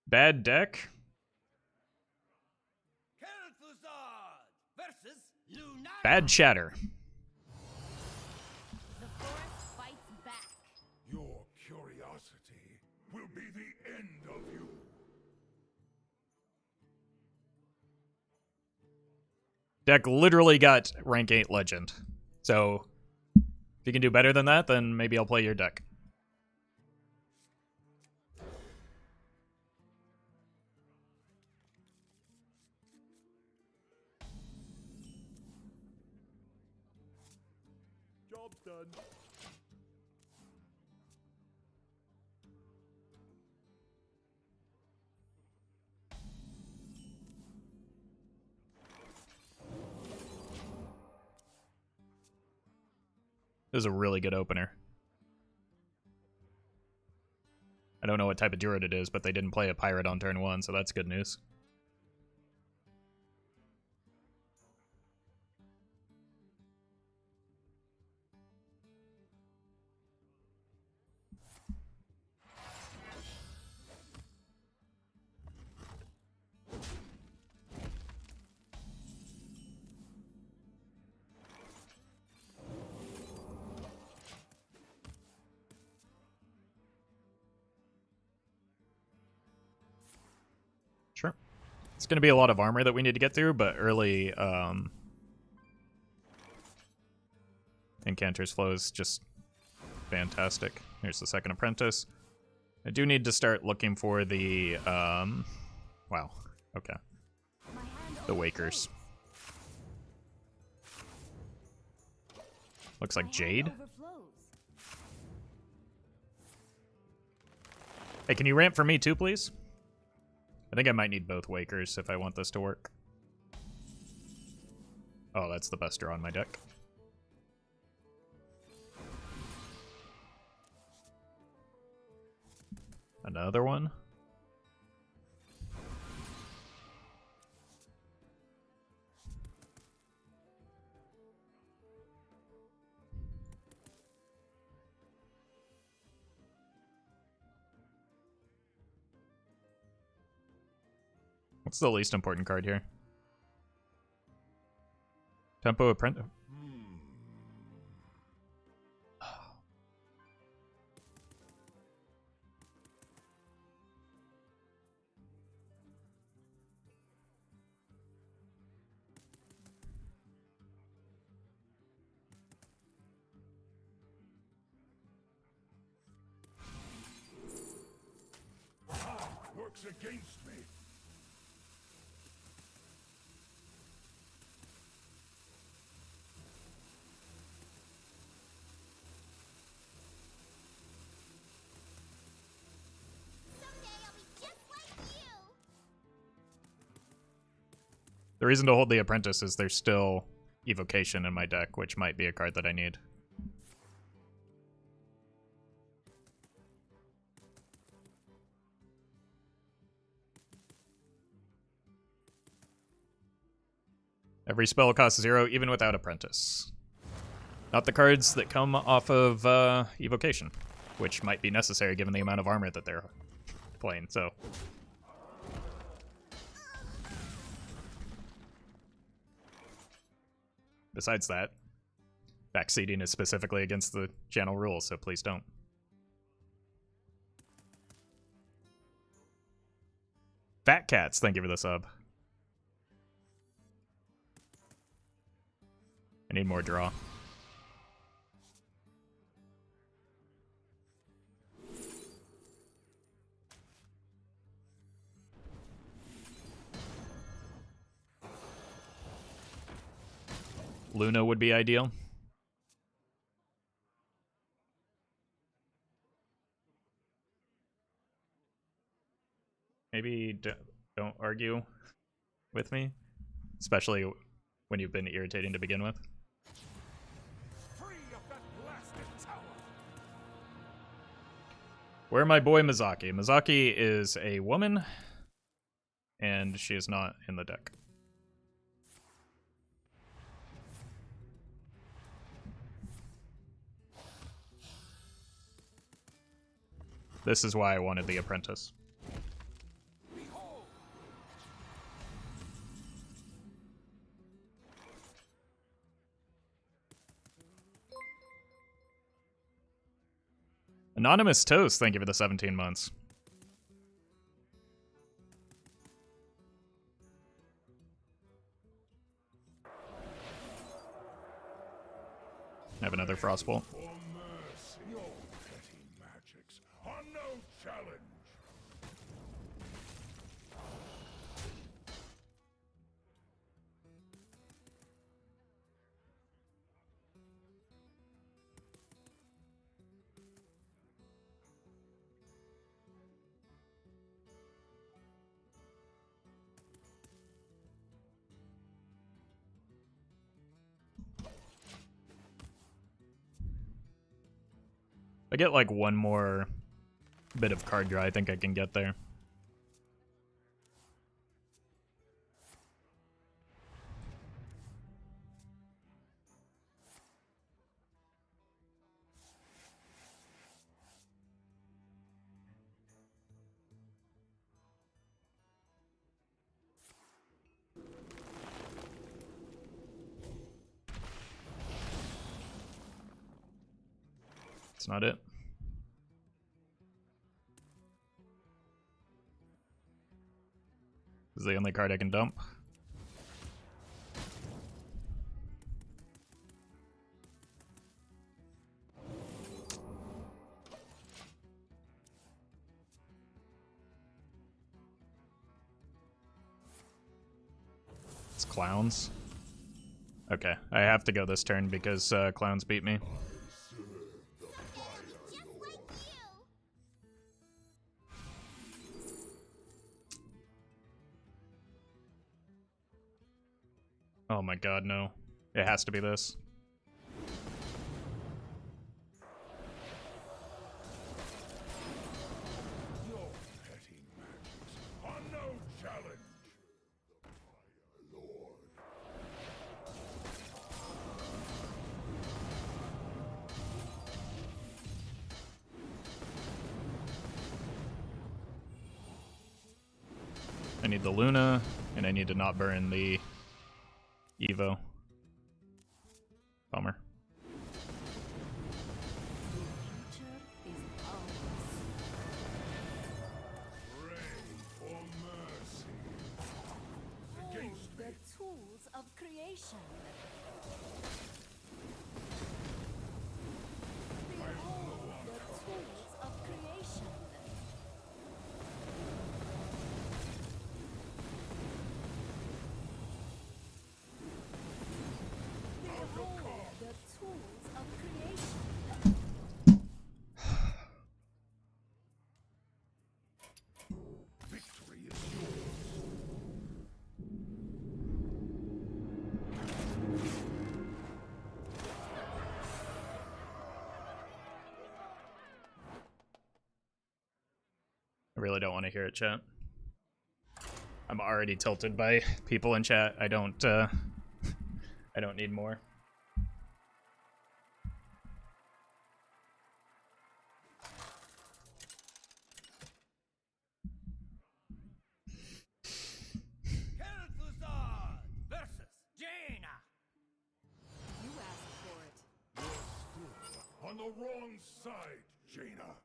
Bad deck? Versus Lunar. Bad chatter. The forest fights back. Your curiosity will be the end of you. Deck literally got rank 8 legend. So If you can do better than that, then maybe I'll play your deck. Job's done. This is a really good opener. I don't know what type of druid it is, but they didn't play a pirate on turn 1, so that's good news. Sure. It's going to be a lot of armor that we need to get through, but early Incanter's Flow is just fantastic. Here's the second apprentice. I do need to start looking for the, wow, okay. The Wakers. Looks like Jade. Hey, can you ramp for me too, please? I think I might need both Wakers if I want this to work. Oh, that's the best draw on my deck. Another one. What's the least important card here? Tempo Apprentice. Works against me. Someday I'll be just like you. The reason to hold the Apprentice is there's still Evocation in my deck, which might be a card that I need. Every spell costs 0, even without Apprentice. Not the cards that come off of Evocation, which might be necessary given the amount of armor that they're playing, so... Besides that, backseating is specifically against the channel rules, so please don't. Fat Cats, thank you for the sub. I need more draw. Luna would be ideal. Maybe don't argue with me, especially when you've been irritating to begin with. Free of that blasted tower. Where my boy Mizaki? Mizaki is a woman, and she is not in the deck. This is why I wanted the Apprentice. Behold. Anonymous Toast, thank you for the 17 months. I have another another Frostbolt. For mercy, your petty magics are no challenge. I get like one more bit of card draw, I think I can get there. That's not it. This is the only card I can dump. It's clowns. Okay, I have to go this turn because clowns beat me. Oh my god, no. It has to be this. Your petty magics are no challenge. Lord. I need the Luna, and I need to not burn the Evo. Bummer. Future is ours. Pray for mercy. Hold the tools of creation. Behold the tools of creation. Behold the tools of creation. Victory is yours. I really don't want to hear it, chat. I'm already tilted by people in chat. I don't need more. Kel'Thuzad versus Jaina. You asked for it. You're still on the wrong side, Jaina.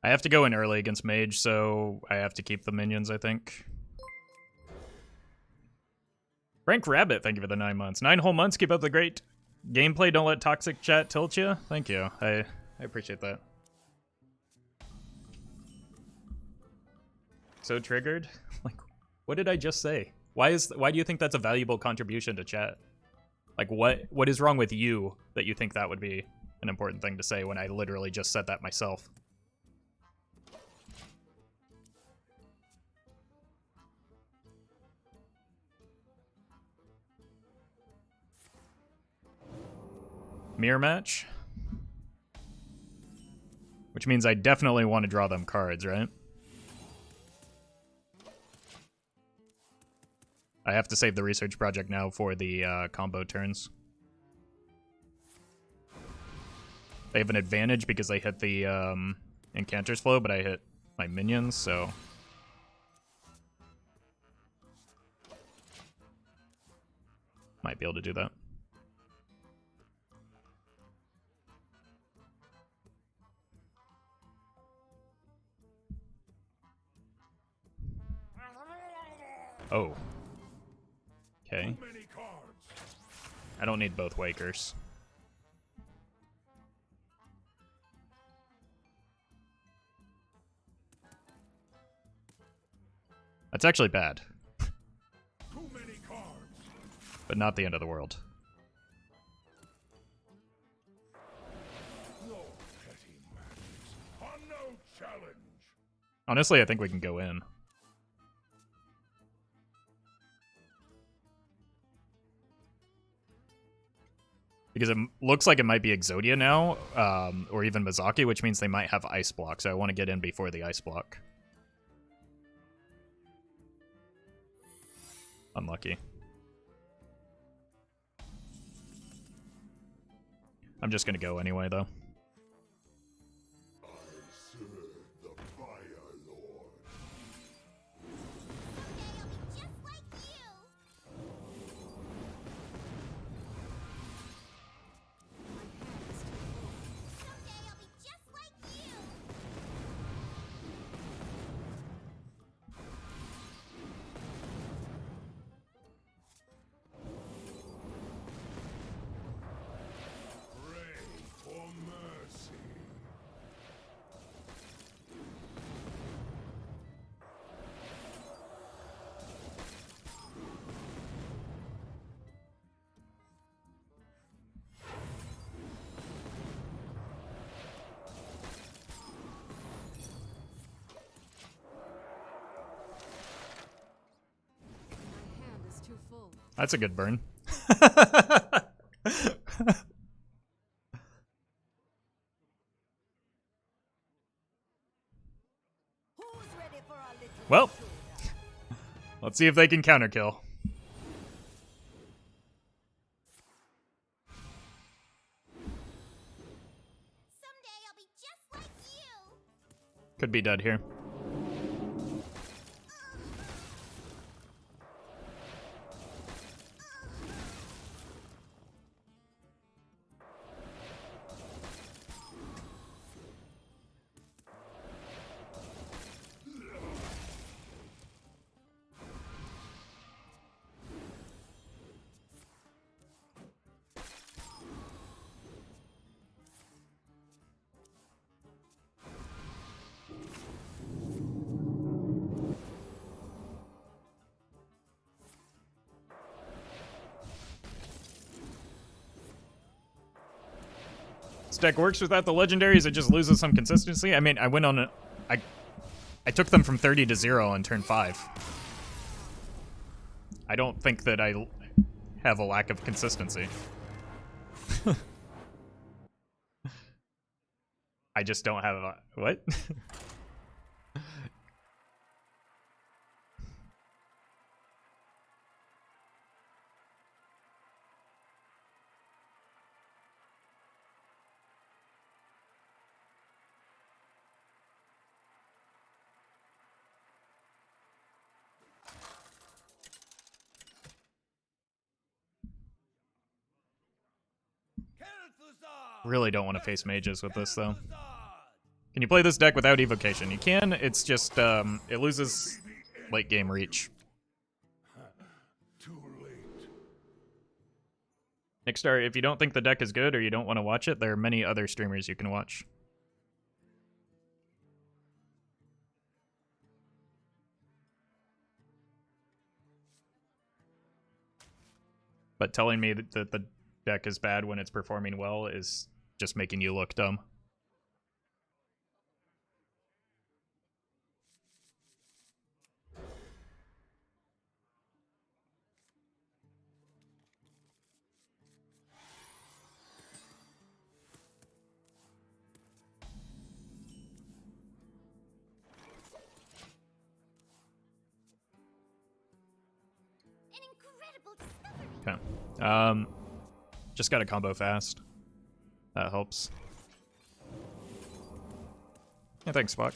I have to go in early against Mage, so I have to keep the minions, I think. Frank Rabbit, thank you for the 9 months. 9 whole months, keep up the great gameplay. Don't let toxic chat tilt you. Thank you. I appreciate that. So triggered? Like, what did I just say? Why do you think that's a valuable contribution to chat? Like, what is wrong with you that you think that would be an important thing to say when I literally just said that myself? Mirror match? Which means I definitely want to draw them cards, right? I have to save the research project now for the combo turns. They have an advantage because I hit the Incanter's Flow, but I hit my minions, so... might be able to do that. Oh. fine. Many cards. I don't need both Wakers. That's actually bad, Too many cards. but not the end of the world. No petty matters. On no challenge. Honestly, I think we can go in. Because it looks like it might be Exodia now, or even Mizaki, which means they might have Ice Block, so I want to get in before the Ice Block. Unlucky. I'm just gonna go anyway, though. I serve the Fire Lord. Just like you. Someday I'll be just like you. Pray for mercy. My hand is too full. That's a good burn. Who's ready for a little Well, showdown? let's see if they can counter kill. Someday I'll be just like you. Could be dead here. This deck works without the legendaries, it just loses some consistency. I mean, I went on a... I took them from 30 to 0 on turn 5. I don't think that I have a lack of consistency. I just don't have a... What? Really don't want to face mages with this, though. Can you play this deck without evocation? You can, it's just, it loses late game reach. Too late. Nickstar, if you don't think the deck is good or you don't want to watch it, there are many other streamers you can watch. But telling me that the deck is bad when it's performing well is just making you look dumb. An incredible discovery. Okay. Just got a combo fast. That helps. Yeah, thanks, Spock.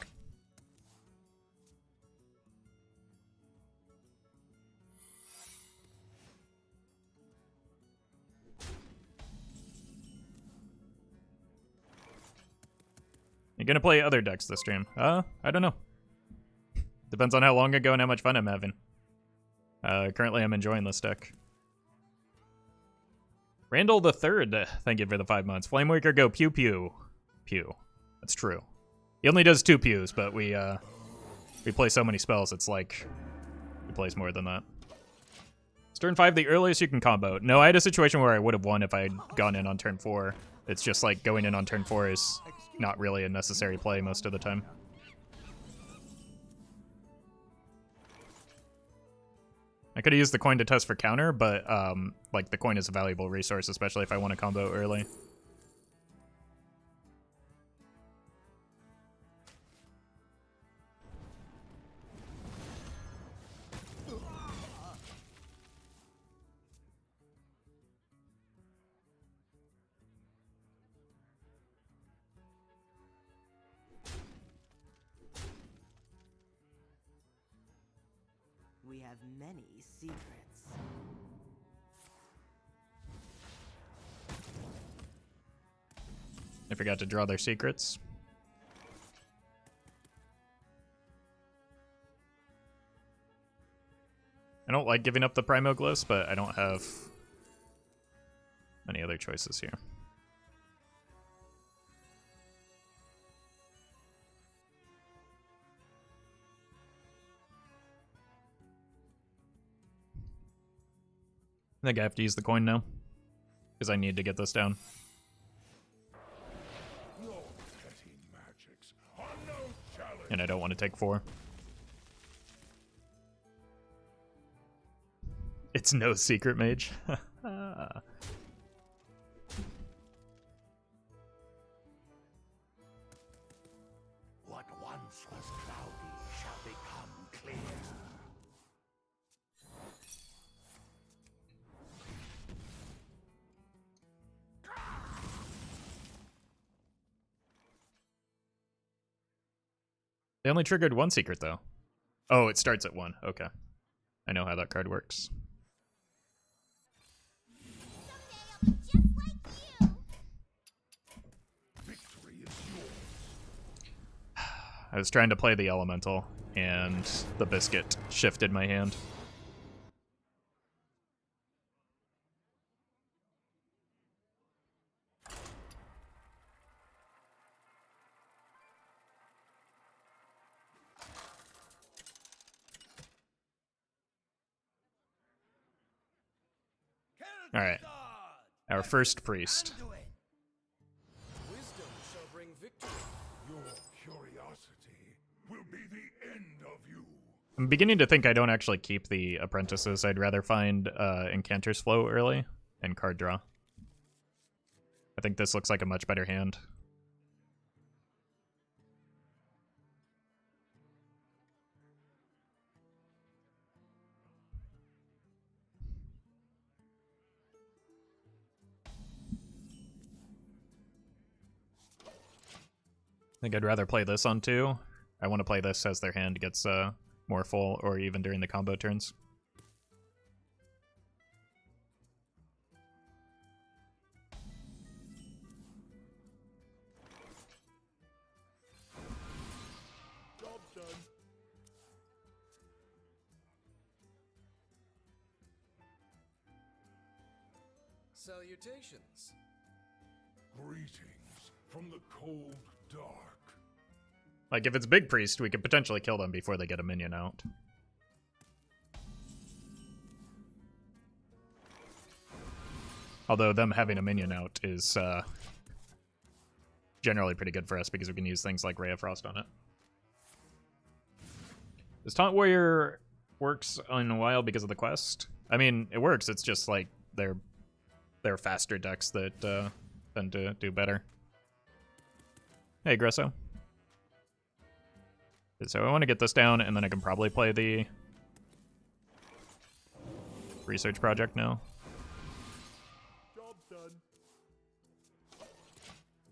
You gonna play other decks this stream? I don't know. Depends on how long ago and how much fun I'm having. Currently I'm enjoying this deck. Randall the Third, thank you for the 5 months. Flamewaker go pew pew. Pew. That's true. He only does 2 pews, but we play so many spells, it's like he plays more than that. It's turn 5 the earliest you can combo. No, I had a situation where I would have won if I had gone in on turn 4. It's just like going in on turn 4 is not really a necessary play most of the time. I could have used the coin to test for counter, but like the coin is a valuable resource, especially if I want to combo early. We have many secrets. I forgot to draw their secrets. I don't like giving up the Primoglyphs, but I don't have any other choices here. I think I have to use the coin now, because I need to get this down. Your petty magics are no challenge. And I don't want to take 4. It's no secret mage. What once was cloudy shall become clear. They only triggered 1 secret, though. Oh, it starts at 1. Okay. I know how that card works. Victory is yours. I was trying to play the elemental, and the biscuit shifted my hand. All right, our first priest. Wisdom shall bring victory. Your curiosity will be the end of you. I'm beginning to think I don't actually keep the apprentices. I'd rather find Incanter's Flow early and card draw. I think this looks like a much better hand. I think I'd rather play this on 2. I want to play this as their hand gets more full, or even during the combo turns. Job done. Salutations. Greetings from the cold dark. Like, if it's Big Priest, we could potentially kill them before they get a minion out. Although them having a minion out is generally pretty good for us because we can use things like Ray of Frost on it. Does Taunt Warrior works in a while because of the quest? I mean, it works, it's just like they're faster decks that tend to do better. Hey, Gresso. So I want to get this down, and then I can probably play the research project now. Job done.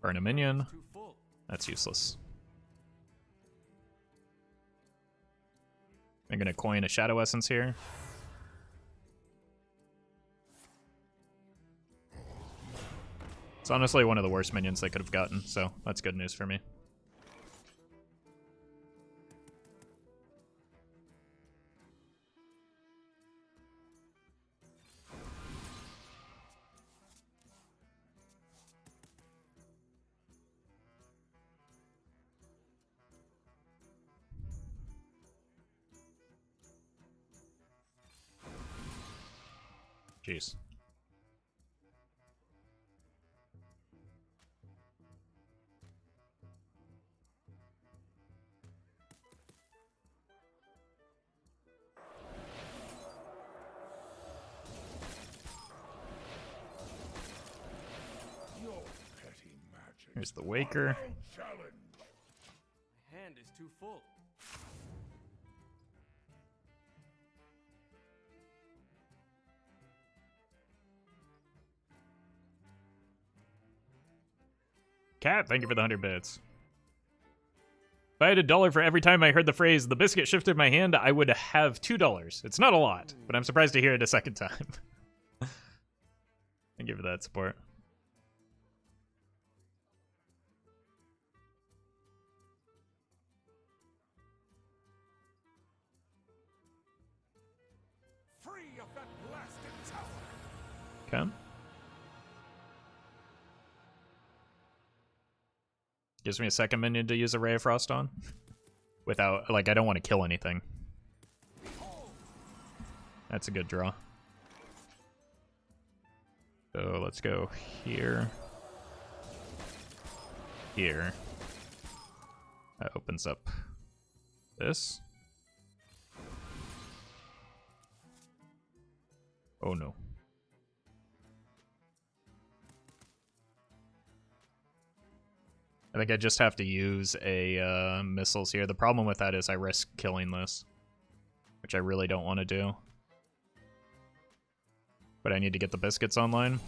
Burn a minion. Too full. That's useless. I'm gonna coin a Shadow Essence here. It's honestly one of the worst minions they could have gotten, so that's good news for me. Jeez. Your petty magic. Here's the Waker. Challenge. My hand is too full. Cat, thank you for the 100 bits. If I had $1 for every time I heard the phrase, the biscuit shifted my hand, I would have $2. It's not a lot, but I'm surprised to hear it a second time. Thank you for that support. Free of that blasted tower. Okay. Gives me a second minion to use a Ray of Frost on. Without, like, I don't want to kill anything. That's a good draw. So let's go here. Here. That opens up this. Oh no. I think I just have to use a missiles here. The problem with that is I risk killing this, which I really don't want to do. But I need to get the biscuits online.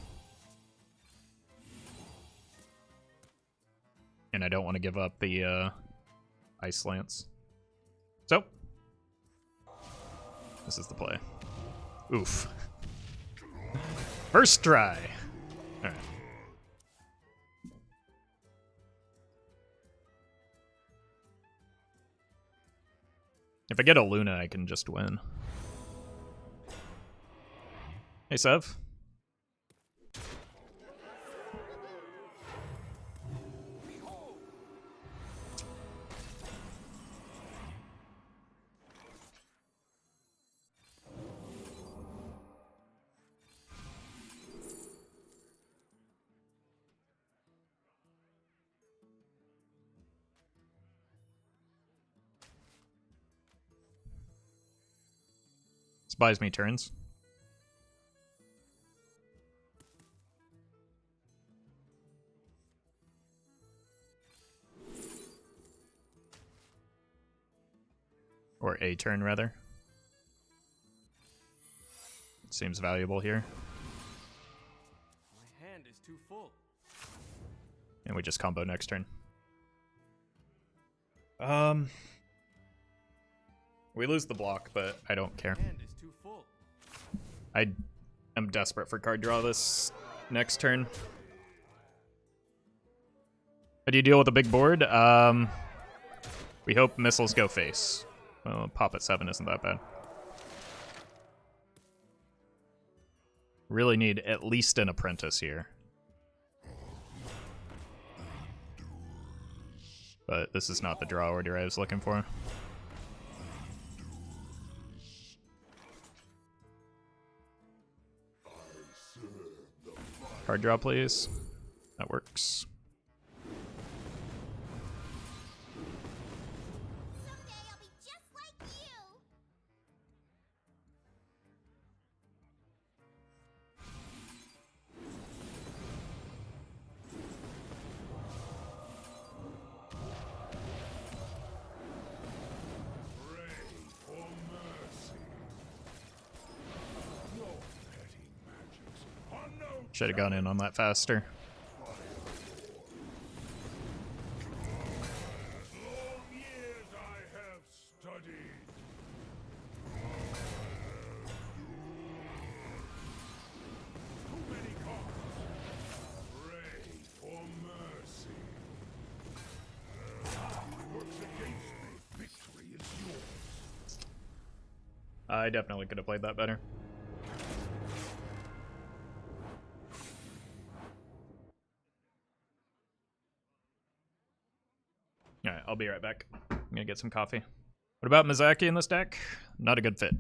And I don't want to give up the ice lance. So, this is the play. Oof. First try. All right. If I get a Luna, I can just win. Hey, Sev. This buys me turns. Or a turn, rather. It seems valuable here. My hand is too full. And we just combo next turn. We lose the block, but I don't care. Hand is too full. I am desperate for card draw this next turn. How do you deal with a big board? We hope missiles go face. Well, pop at 7 isn't that bad. Really need at least an apprentice here. But this is not the draw order I was looking for. Card draw, please. That works. Someday I'll be just like you. Pray for mercy. Your petty magics are no Should have gone in on that faster. long years I have studied. Too many cards. Pray for mercy. Works against me. Victory is yours. I definitely could have played that better. Alright, I'll be right back. I'm gonna get some coffee. What about Mizaki in this deck? Not a good fit.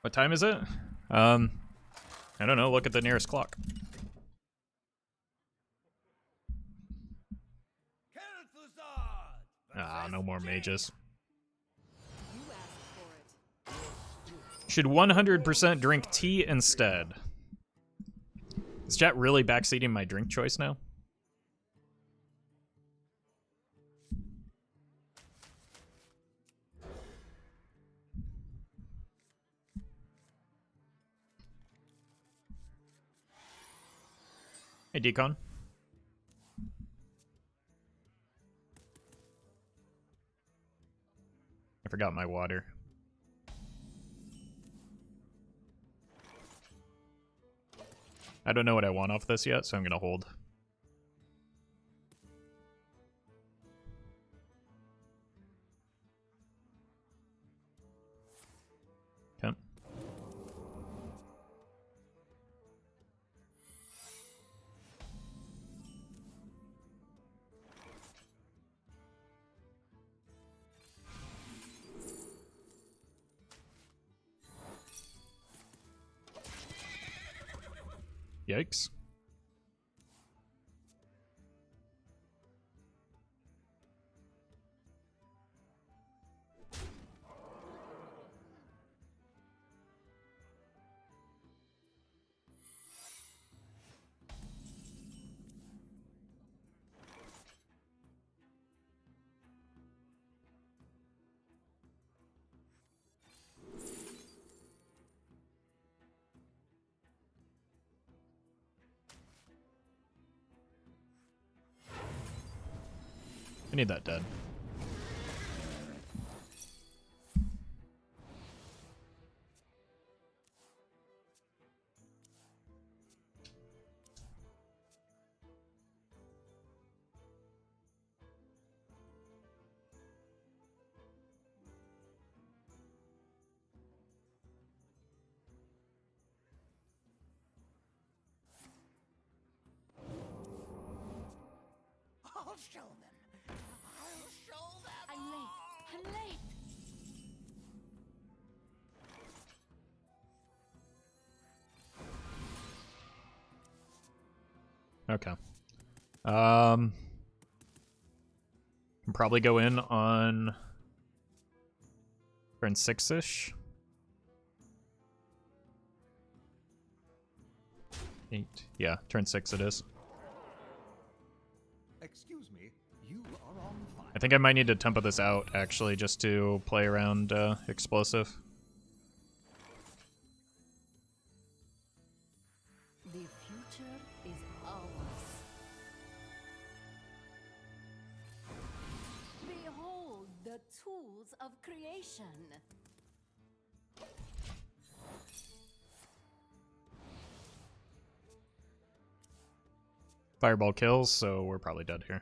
What time is it? I don't know. Look at the nearest clock. Ah, no more mages. You asked for it. Should 100% drink tea instead? Is chat really backseating my drink choice now? Hey, Decon. I forgot my water. I don't know what I want off this yet, so I'm gonna hold. Okay. Yikes. I need that dead. I'll show them. I'll show them. I'm late. I'm late. Okay. Can probably go in on turn 6-ish. 8. Yeah, turn 6 it is. Excuse me, you are on fire. I think I might need to tempo this out, actually, just to play around explosive. The future is ours. Behold the tools of creation. Fireball kills, so we're probably dead here.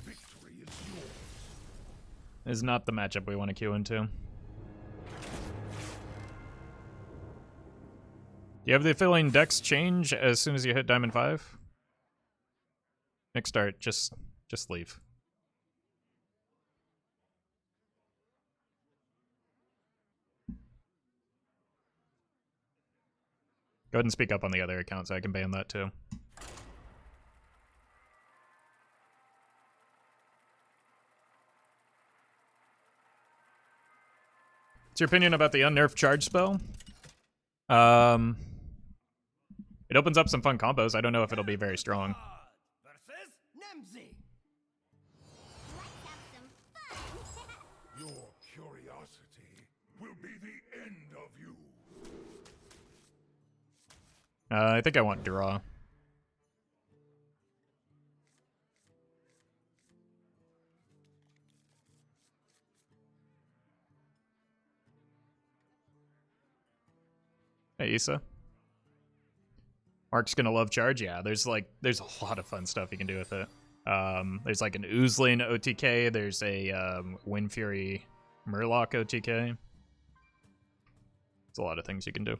Victory is yours. Is not the matchup we want to queue into. Do you have the feeling decks change as soon as you hit Diamond 5? Next start, just leave. Go ahead and speak up on the other account so I can ban that too. What's your opinion about the unnerfed charge spell? It opens up some fun combos. I don't know if it'll be very strong. Versus Nemzi. Let's have some fun. Your curiosity will be the end of you. I think I want draw. Hey, Issa. Mark's gonna love charge. Yeah, there's a lot of fun stuff you can do with it. There's like an Oozling OTK. There's a Wind Fury Murloc OTK. There's a lot of things you can do.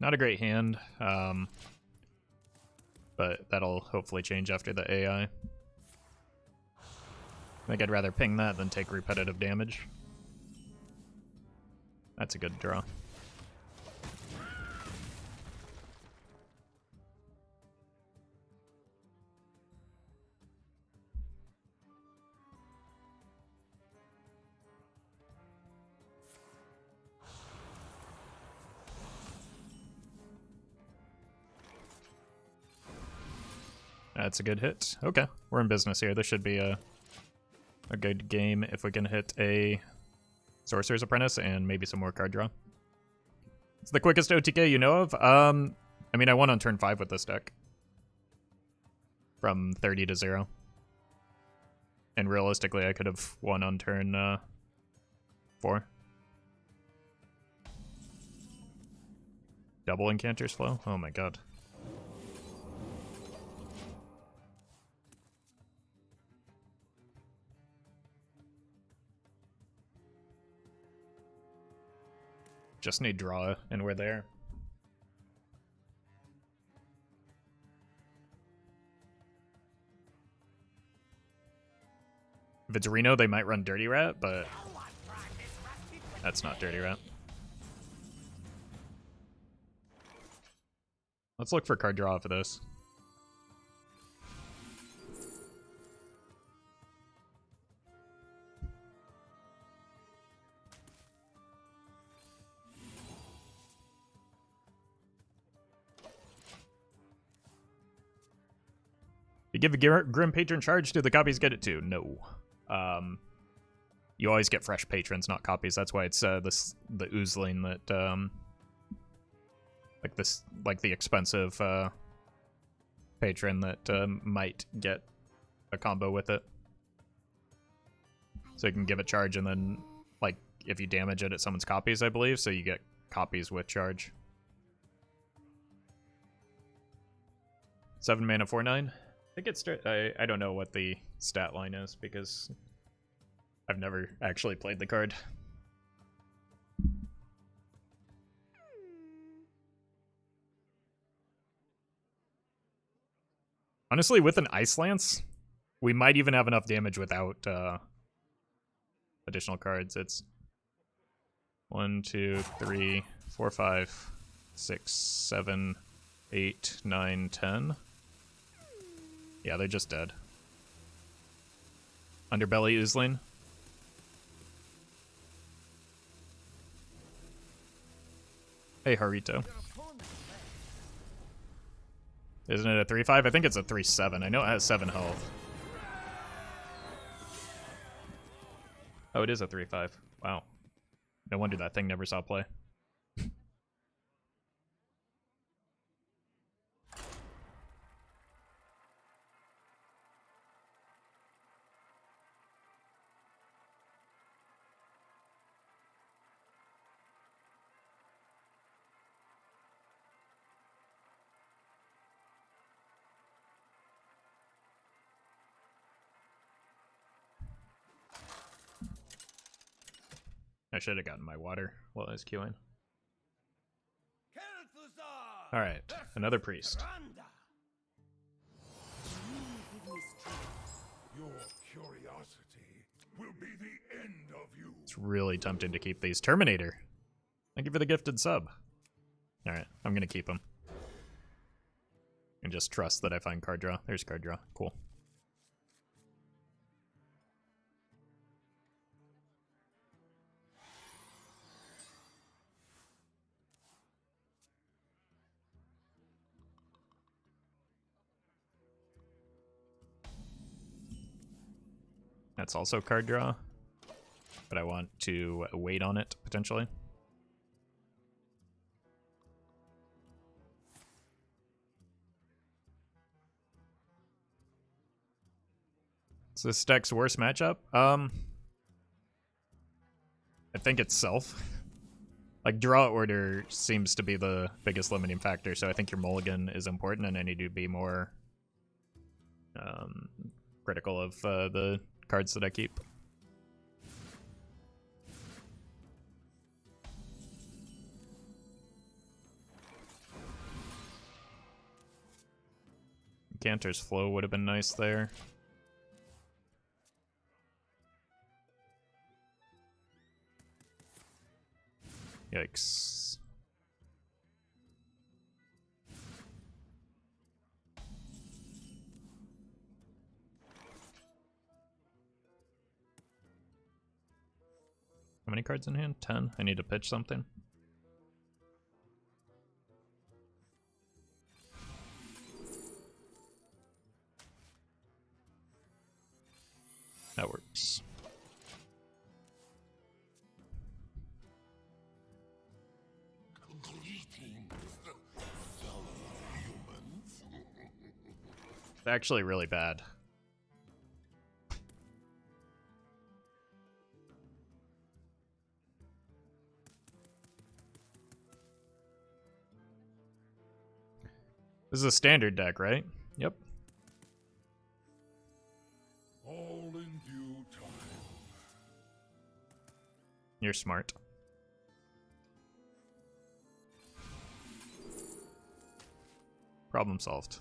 Not a great hand, but that'll hopefully change after the AI. I think I'd rather ping that than take repetitive damage. That's a good draw. That's a good hit. Okay, we're in business here. This should be a good game if we can hit a Sorcerer's Apprentice and maybe some more card draw. It's the quickest OTK you know of? I mean, I won on turn 5 with this deck. From 30 to 0. And realistically, I could have won on turn 4. Double Incanter's Flow? Oh my god. Just need draw, and we're there. If it's Reno, they might run Dirty Rat, but that's not Dirty Rat. Let's look for card draw for this. You give a Grim Patron charge, do the copies get it too? No. You always get fresh patrons, not copies. That's why it's the oozling that like the expensive patron that might get a combo with it. So you can give it charge, and then like if you damage it, someone's copies, I believe. So you get copies with charge. 7 mana 4/9. I think it's I don't know what the stat line is because I've never actually played the card. Honestly, with an Ice Lance, we might even have enough damage without additional cards. It's 1, 2, 3, 4, 5, 6, 7, 8, 9, 10. Yeah, they're just dead. Underbelly Oozling. Hey, Harito. Isn't it a 3/5? I think it's a 3/7. I know it has 7 health. Oh, it is a 3/5. Wow. No wonder that thing never saw play. I should have gotten my water while I was queuing. Alright, another priest. Your curiosity will be the end of you. It's really tempting to keep these. Terminator. Thank you for the gifted sub. Alright, I'm gonna keep them. And just trust that I find card draw. There's card draw. Cool. That's also card draw, but I want to wait on it, potentially. Is this deck's worst matchup? I think it's Self. Like, draw order seems to be the biggest limiting factor, so I think your mulligan is important, and I need to be more critical of the cards that I keep. Cantor's Flow would have been nice there. Yikes. How many cards in hand? 10. I need to pitch something. That works. It's actually really bad. This is a standard deck, right? Yep. All in due time. You're smart. Problem solved.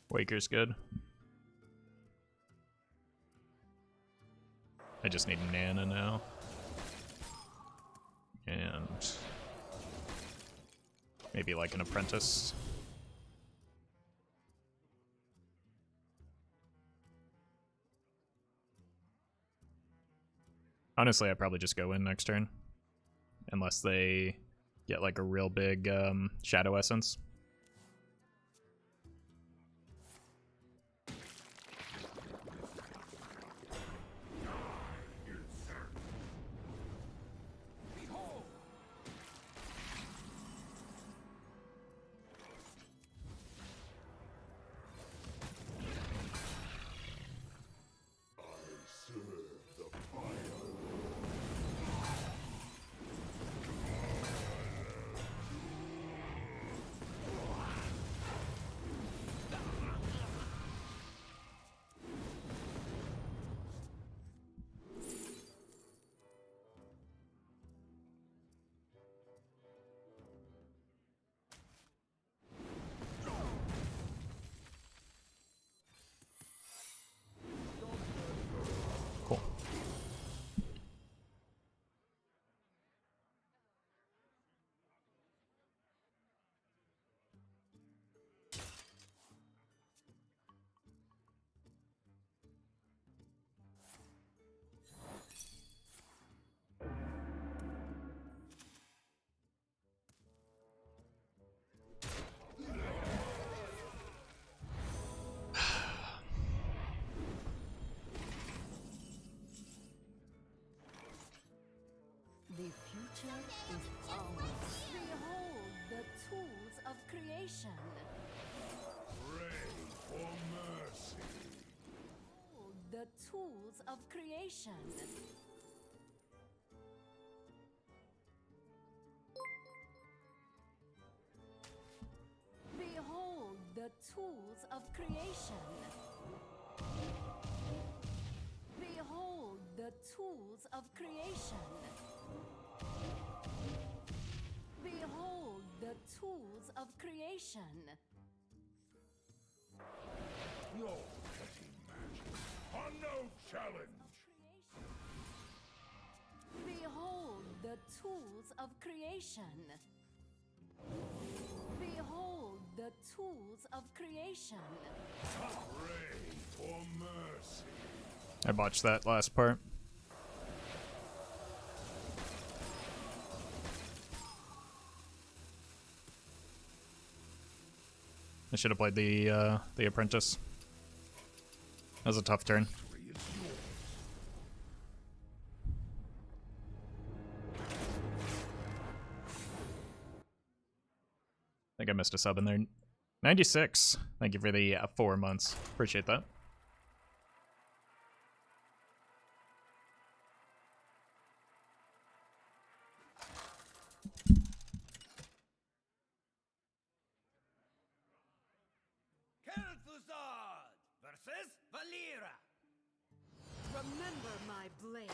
Waker's good. I just need Nana now. And maybe like an Apprentice. Honestly, I'd probably just go in next turn. Unless they get like a real big Shadow Essence. Cool. The future is ours. Behold the tools of creation. Pray for mercy. Behold the tools of creation. Behold the tools of creation. Behold the tools of creation. Behold the tools of creation. Your petty magic are no challenge. Behold the tools of creation. Behold the tools of creation. Pray for mercy. I botched that last part. I should have played the Apprentice. That was a tough turn. Victory is yours. think I missed a sub in there. 96. Thank you for the 4 months. Appreciate that. Kel'Thuzad versus Valera. Remember my blade.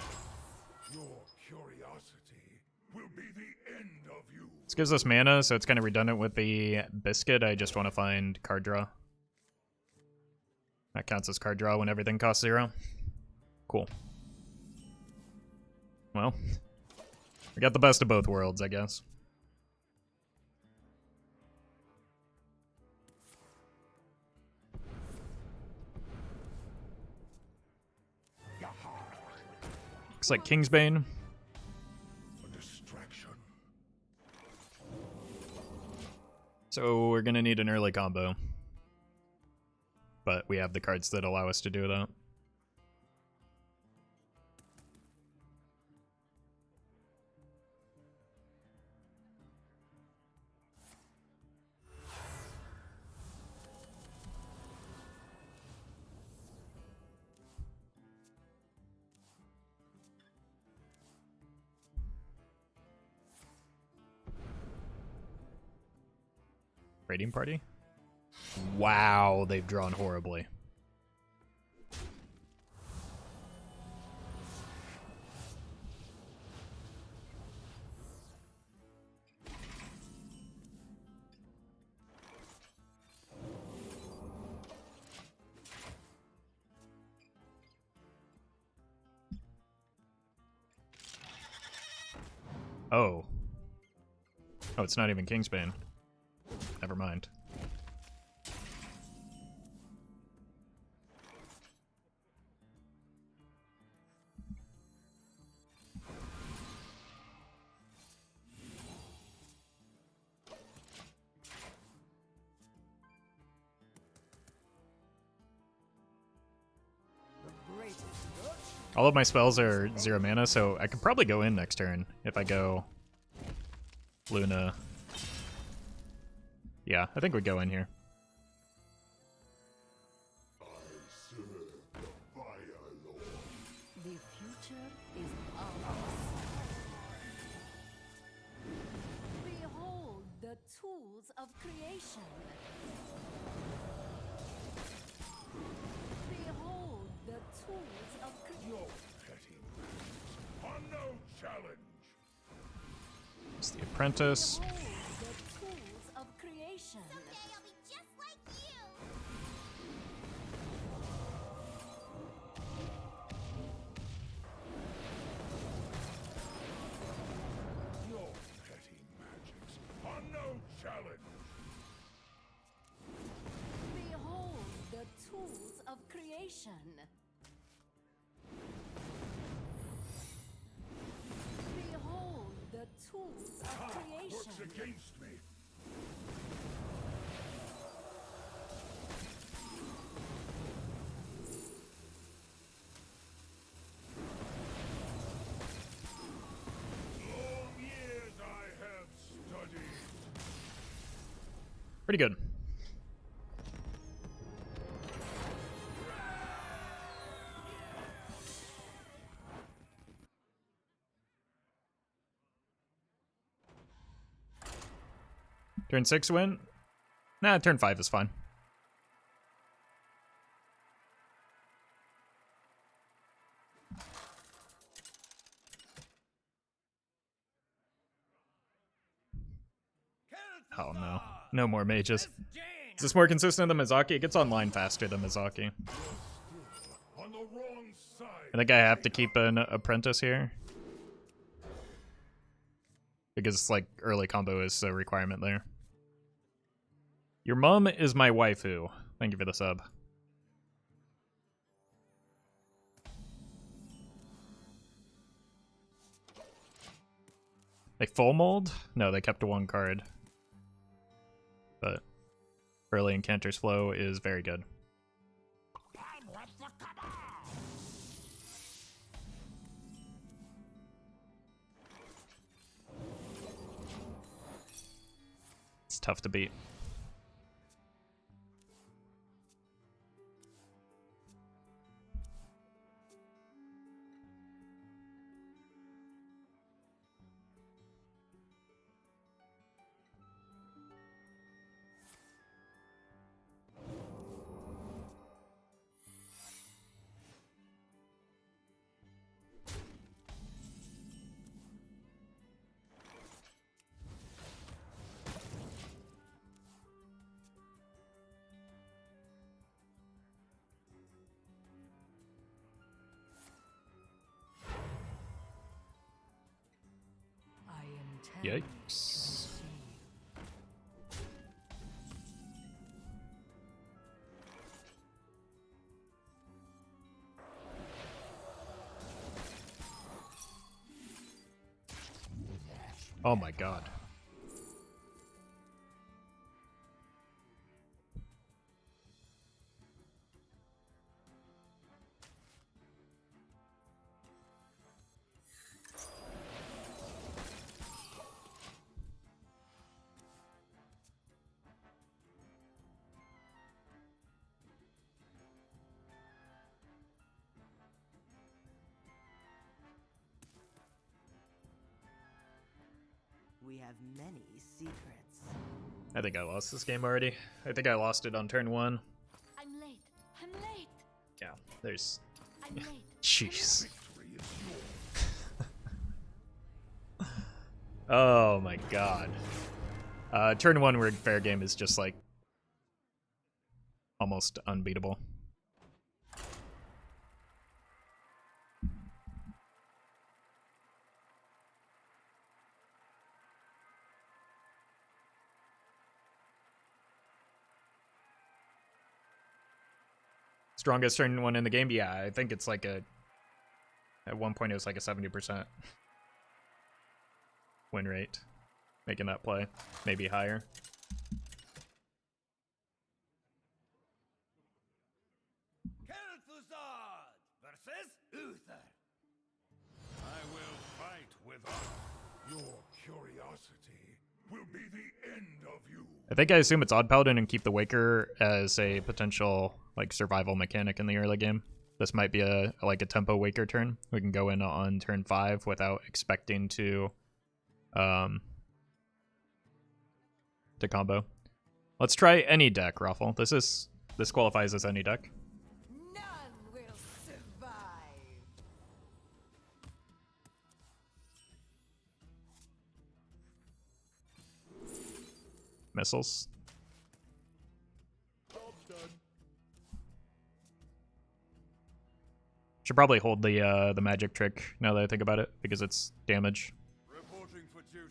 Your curiosity will be the end of you. This gives us mana, so it's kind of redundant with the biscuit. I just want to find card draw. That counts as card draw when everything costs 0. Cool. Well, we got the best of both worlds, I guess. Looks like Kingsbane. A distraction. So we're gonna need an early combo. But we have the cards that allow us to do that. Raiding party? Wow, they've drawn horribly. Oh. Oh, it's not even Kingsbane. Never mind. All of my spells are 0 mana, so I could probably go in next turn if I go Luna. Yeah, I think we go in here. The future is ours. Behold the tools of creation. Behold the tools of Your creation. petty are no challenge. It's the apprentice. Behold the tools of creation. Someday I'll be just like you. Your petty magics are no challenge. Behold the tools of creation. Behold the tools of Works creation. against me. Long years I have studied. Pretty good. Turn 6 win? Nah, turn 5 is fine. Oh no. No more mages. Is this more consistent than Mizaki? It gets online faster than Mizaki. On the wrong side. I think I have to keep an apprentice here. Because, like, early combo is a requirement there. Your mom is my waifu. Thank you for the sub. They full mold? No, they kept 1 card. But early encounters flow is very good. tough to beat. I intend Yikes. Oh my god. We have many secrets. I think I lost this game already. I think I lost it on turn 1. I'm late. I'm late. Yeah, there's... I'm late. Jeez. Victory is yours. Oh my god. Turn 1 where fair game is just like almost unbeatable. Strongest turn 1 in the game? Yeah, I think it's like a... At one point it was like a 70% win rate. Making that play. Maybe higher. Kel'Thuzad versus Uther. I will fight with honor. Your curiosity will be the end of you. I think I assume it's Odd Paladin and keep the Waker as a potential like survival mechanic in the early game. This might be a like a tempo Waker turn. We can go in on turn 5 without expecting to combo. Let's try any deck, Roffle. This qualifies as any deck. None will survive. Missiles. Job's done. Should probably hold the magic trick now that I think about it, because it's damage. Reporting for duty.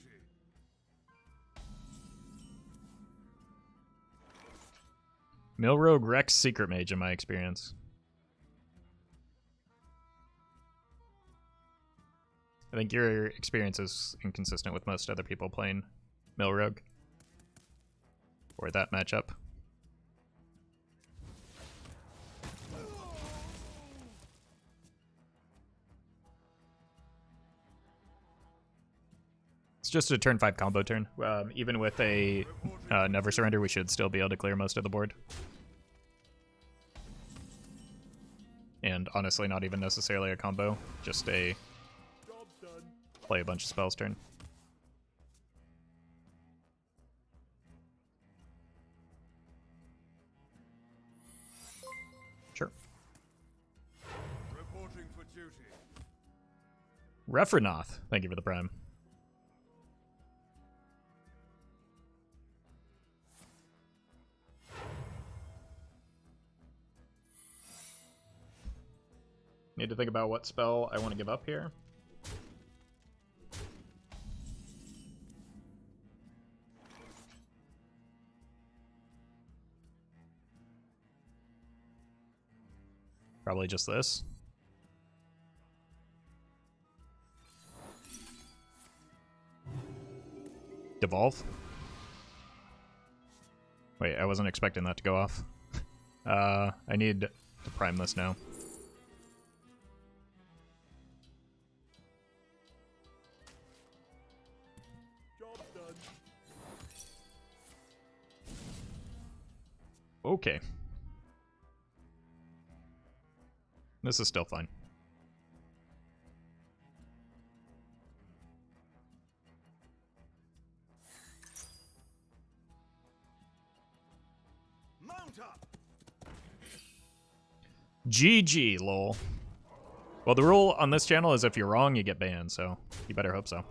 Milrogue Rex Secret Mage in my experience. I think your experience is inconsistent with most other people playing Milrogue. Or that matchup. It's just a turn 5 combo turn. Even with a Never Surrender, we should still be able to clear most of the board. And honestly, not even necessarily a combo, just a Job's done. play a bunch of spells turn. Sure. Reporting for duty. Refrenoth, thank you for the prime. Need to think about what spell I want to give up here. Probably just this. Devolve. Wait, I wasn't expecting that to go off. I need to prime this now. Job's done. Okay. This is still fine. Mount up. GG, lol. Well, the rule on this channel is if you're wrong, you get banned, so you better hope so.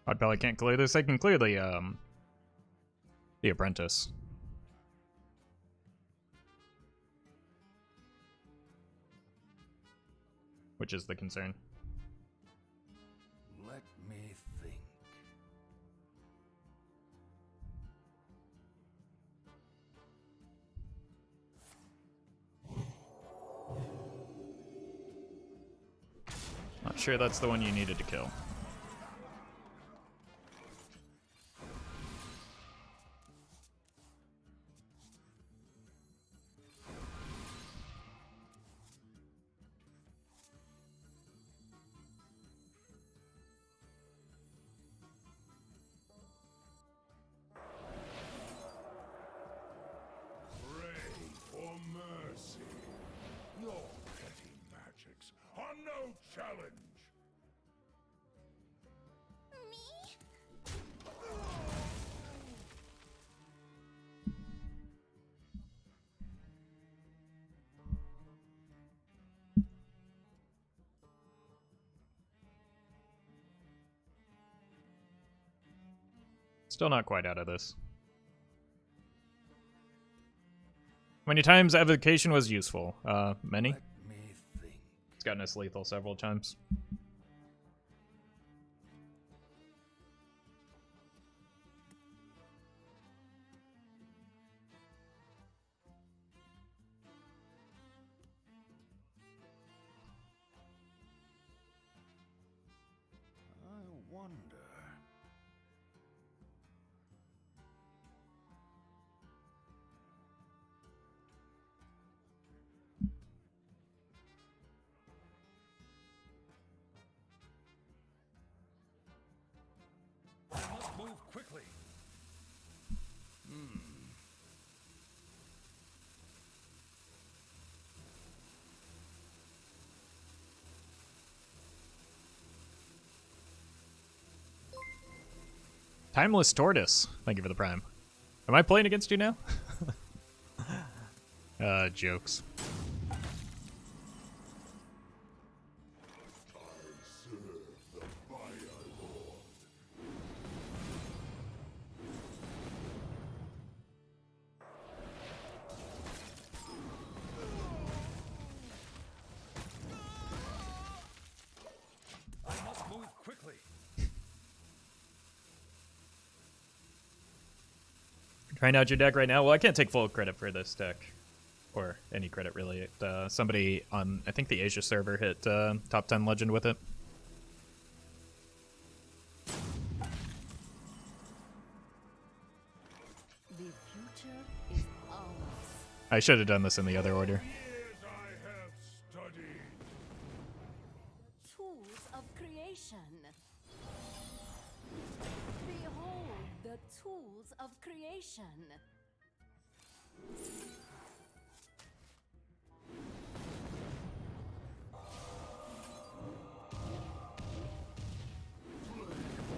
I probably can't clear this. I can clear the apprentice. Which is the concern. Let me think. Not sure that's the one you needed to kill. Pray for mercy. Your petty magics are no challenge. Still not quite out of this. How many times evocation was useful? Many? Let me think. It's gotten us lethal several times. I wonder. I must move quickly. Timeless Tortoise. Thank you for the prime. Am I playing against you now? Jokes. I must move quickly. Trying out your deck right now? Well, I can't take full credit for this deck. Or any credit, really. Somebody on, I think the Asia server hit top 10 legend with it. The future is ours. I should have done this in the other order. Years I have studied. Tools of creation. Behold the tools of creation.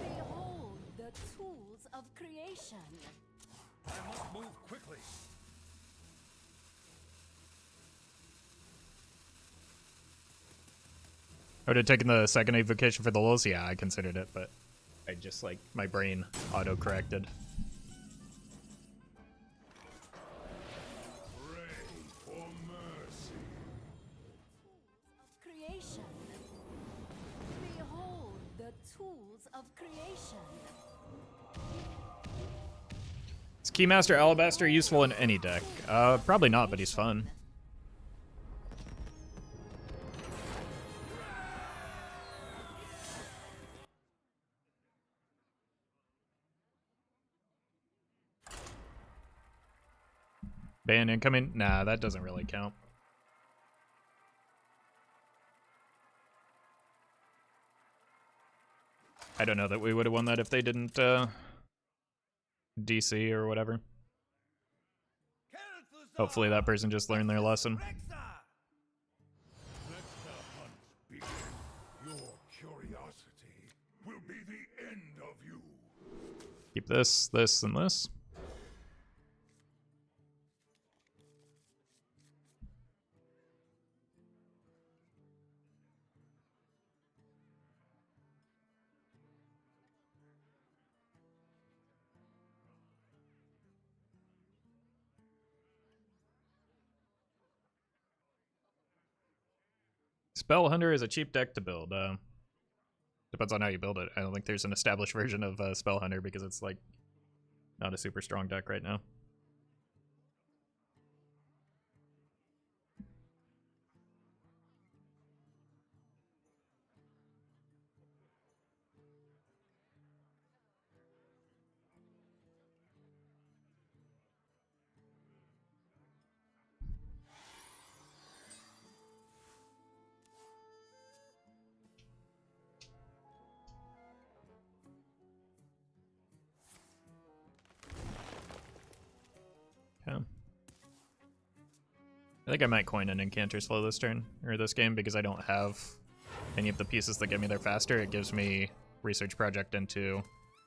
Behold the tools of creation. I must move quickly. I would have taken the second evocation for the lulz. Yeah, I considered it, but I just like my brain auto-corrected. Pray for mercy. Creation. Behold the tools of creation. Is Keymaster Alabaster useful in any deck? Probably not, but he's fun. Ban incoming? Nah, that doesn't really count. I don't know that we would have won that if they didn't DC or whatever. Hopefully that person just learned their lesson. Let the hunt begin. Your curiosity will be the end of you. Keep this, this, and this. Spell Hunter is a cheap deck to build. Depends on how you build it. I don't think there's an established version of Spell Hunter because it's like not a super strong deck right now. Okay. I think I might coin an Incanter Slow this turn, or this game, because I don't have any of the pieces that get me there faster. It gives me Research Project into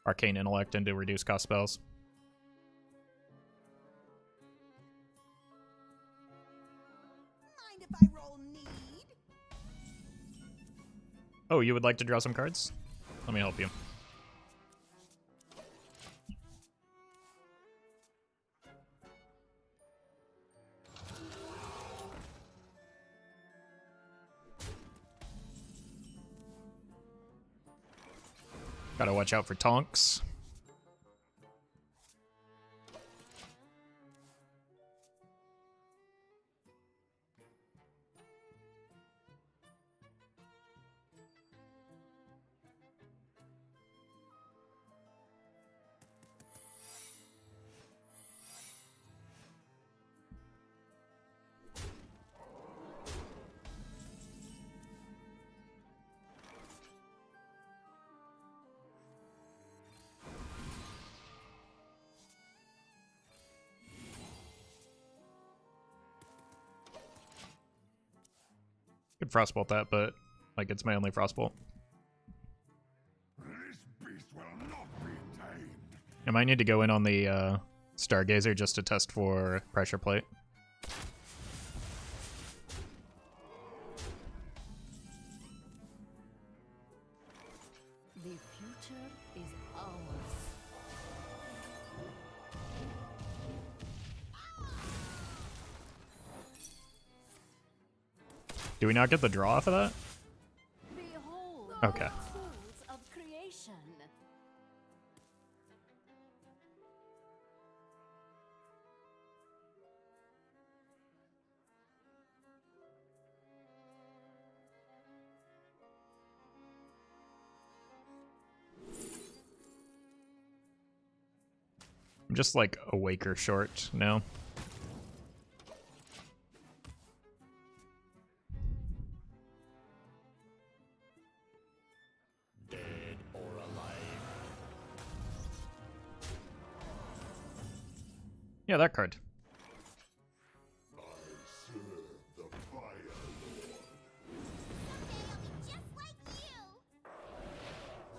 Arcane Intellect into reduce cost spells. Mind if I roll need? Oh, you would like to draw some cards? Let me help you. Gotta watch out for Tonks. Could Frostbolt that, but like it's my only Frostbolt. This beast will not be tamed. I might need to go in on the Stargazer just to test for Pressure Plate. The future is ours. Do we not get the draw off of that? Behold Okay. the tools of creation. I'm just like awake or short now. Dead or alive. Yeah, that card. I serve the Fire Lord. Just like you!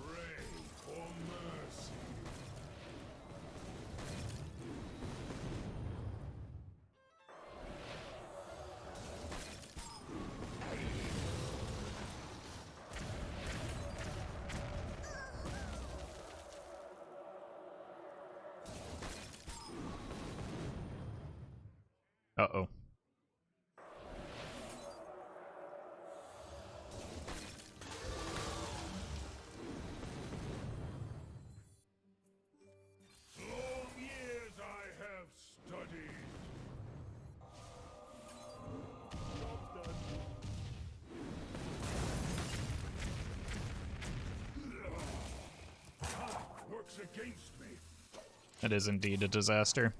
Pray for mercy. Uh-oh. Long years I have studied. Works against me. It is indeed a disaster.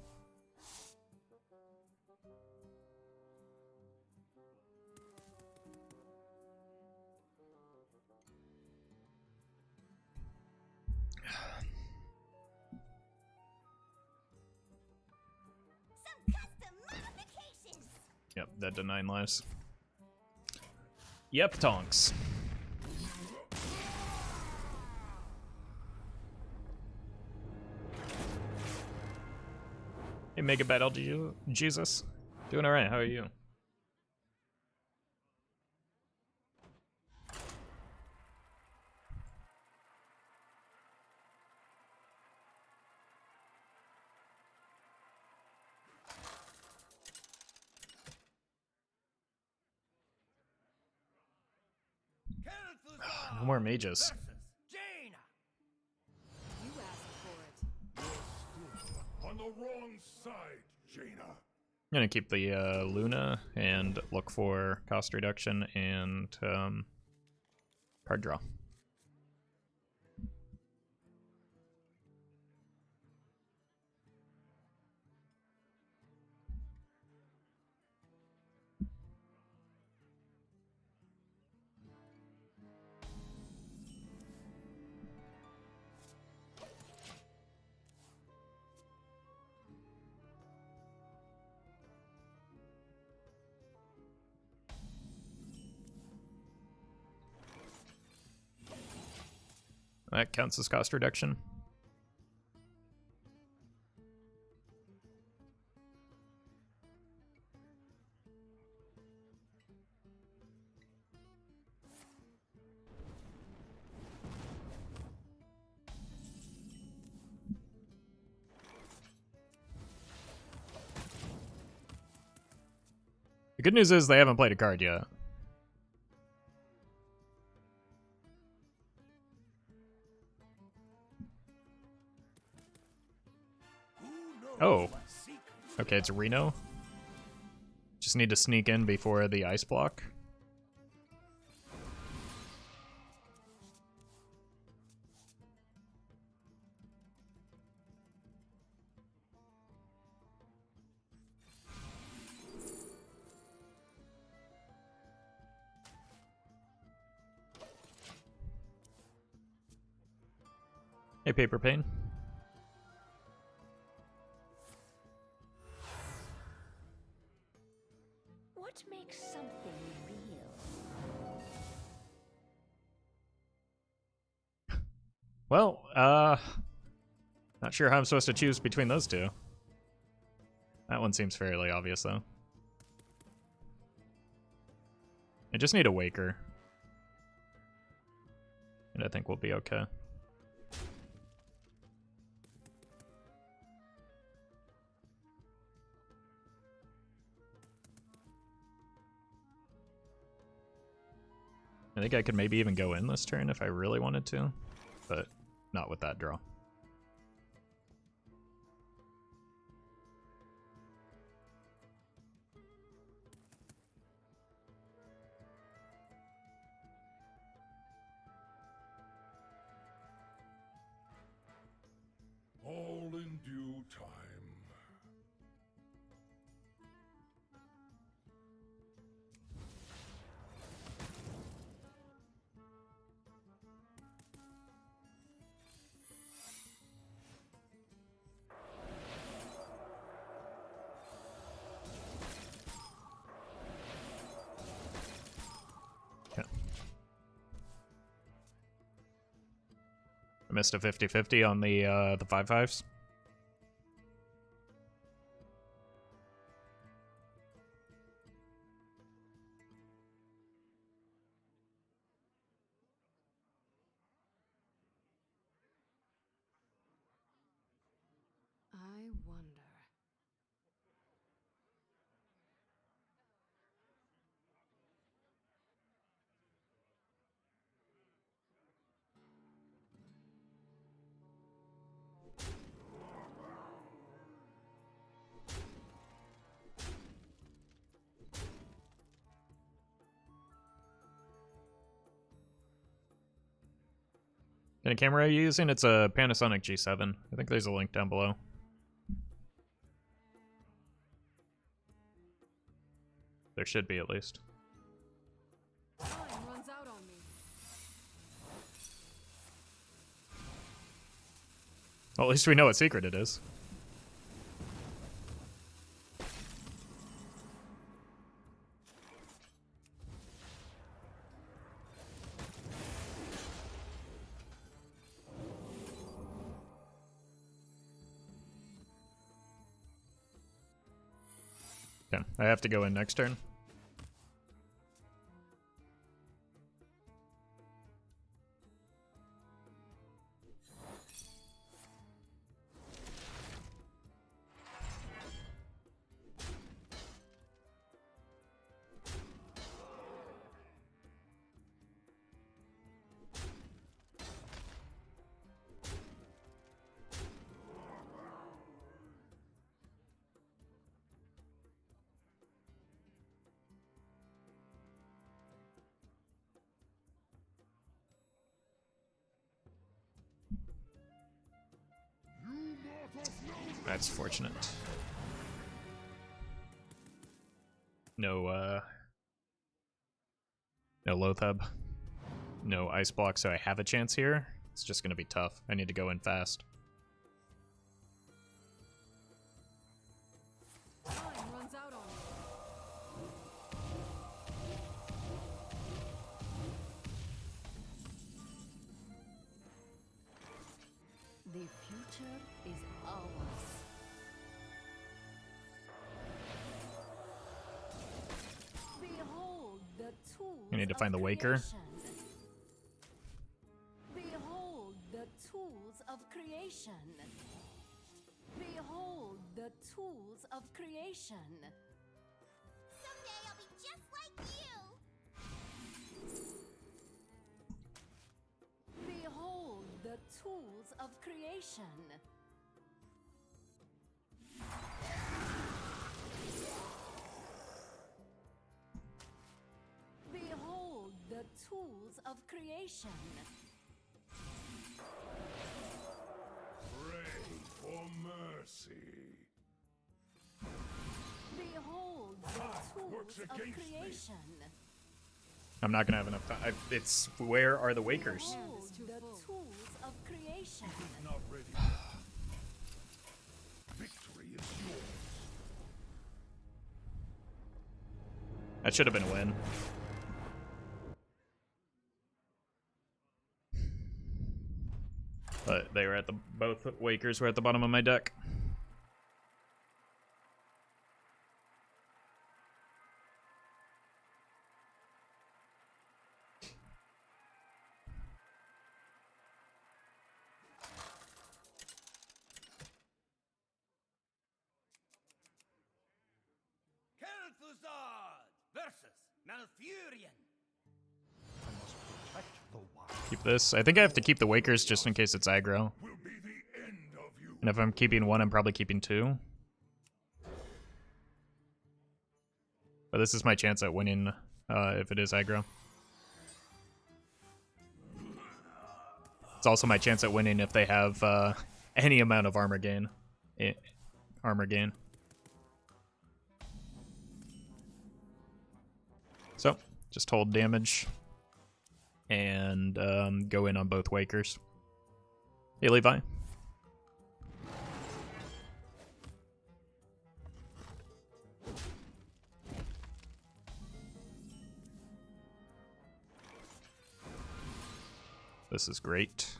Some custom modifications. Yep, dead to 9 lives. Yep, tonks. Hey, Mega Battle Jesus. Doing alright, how are you? No more mages. You asked for it. On the wrong side, Jaina. I'm gonna keep the Luna and look for cost reduction and card draw. That counts as cost reduction. The good news is they haven't played a card yet. Oh. Okay, it's Reno. Just need to sneak in before the ice block. Hey, Paper Pain. What makes something real? Well, not sure how I'm supposed to choose between those two. That one seems fairly obvious, though. I just need a Waker. And I think we'll be okay. I think I could maybe even go in this turn if I really wanted to, but not with that draw. All in due time. Okay. I missed a 50-50 on the 5/5s. I wonder. Kind of camera are you using? It's a Panasonic G7. I think there's a link down below. There should be, at least. Time runs out on me. Well, at least we know what secret it is. Okay, I have to go in next turn. That's fortunate. No Loatheb. No ice block, so I have a chance here. It's just gonna be tough. I need to go in fast. Time runs out on me. The future is ours. Behold the tools I need to of find the Waker. creation. Behold the tools of creation. Behold the tools of creation. Someday I'll be just like you. Behold the tools of creation. Behold the tools of creation. Pray for mercy. Behold the works tools of against me. creation. I'm not gonna have enough time. It's where are the Wakers? Behold the tools of creation. Not ready. Victory is yours. That should have been a win. But they were at the both Wakers were at the bottom of my deck. Kel'Thuzad versus Malfurion. I must protect the wild. Keep this. I think I have to keep the Wakers just in case it's aggro. Will be the end of you. And if I'm keeping one, I'm probably keeping two. But this is my chance at winning if it is aggro. It's also my chance at winning if they have any amount of armor gain. Armor gain. So, just hold damage. And go in on both Wakers. Hey, Levi. This is great.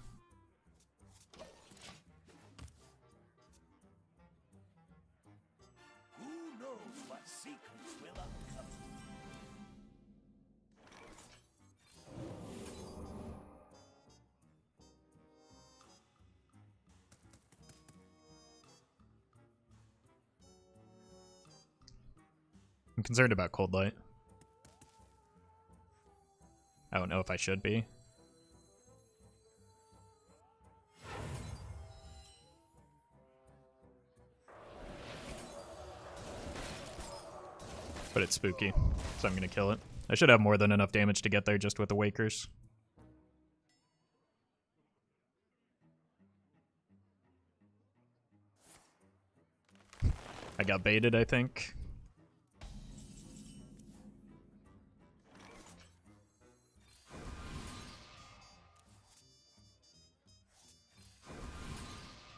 Who knows what secrets will uncover? I'm concerned about Cold Light. I don't know if I should be. But it's spooky, so I'm gonna kill it. I should have more than enough damage to get there just with the Wakers. I got baited, I think.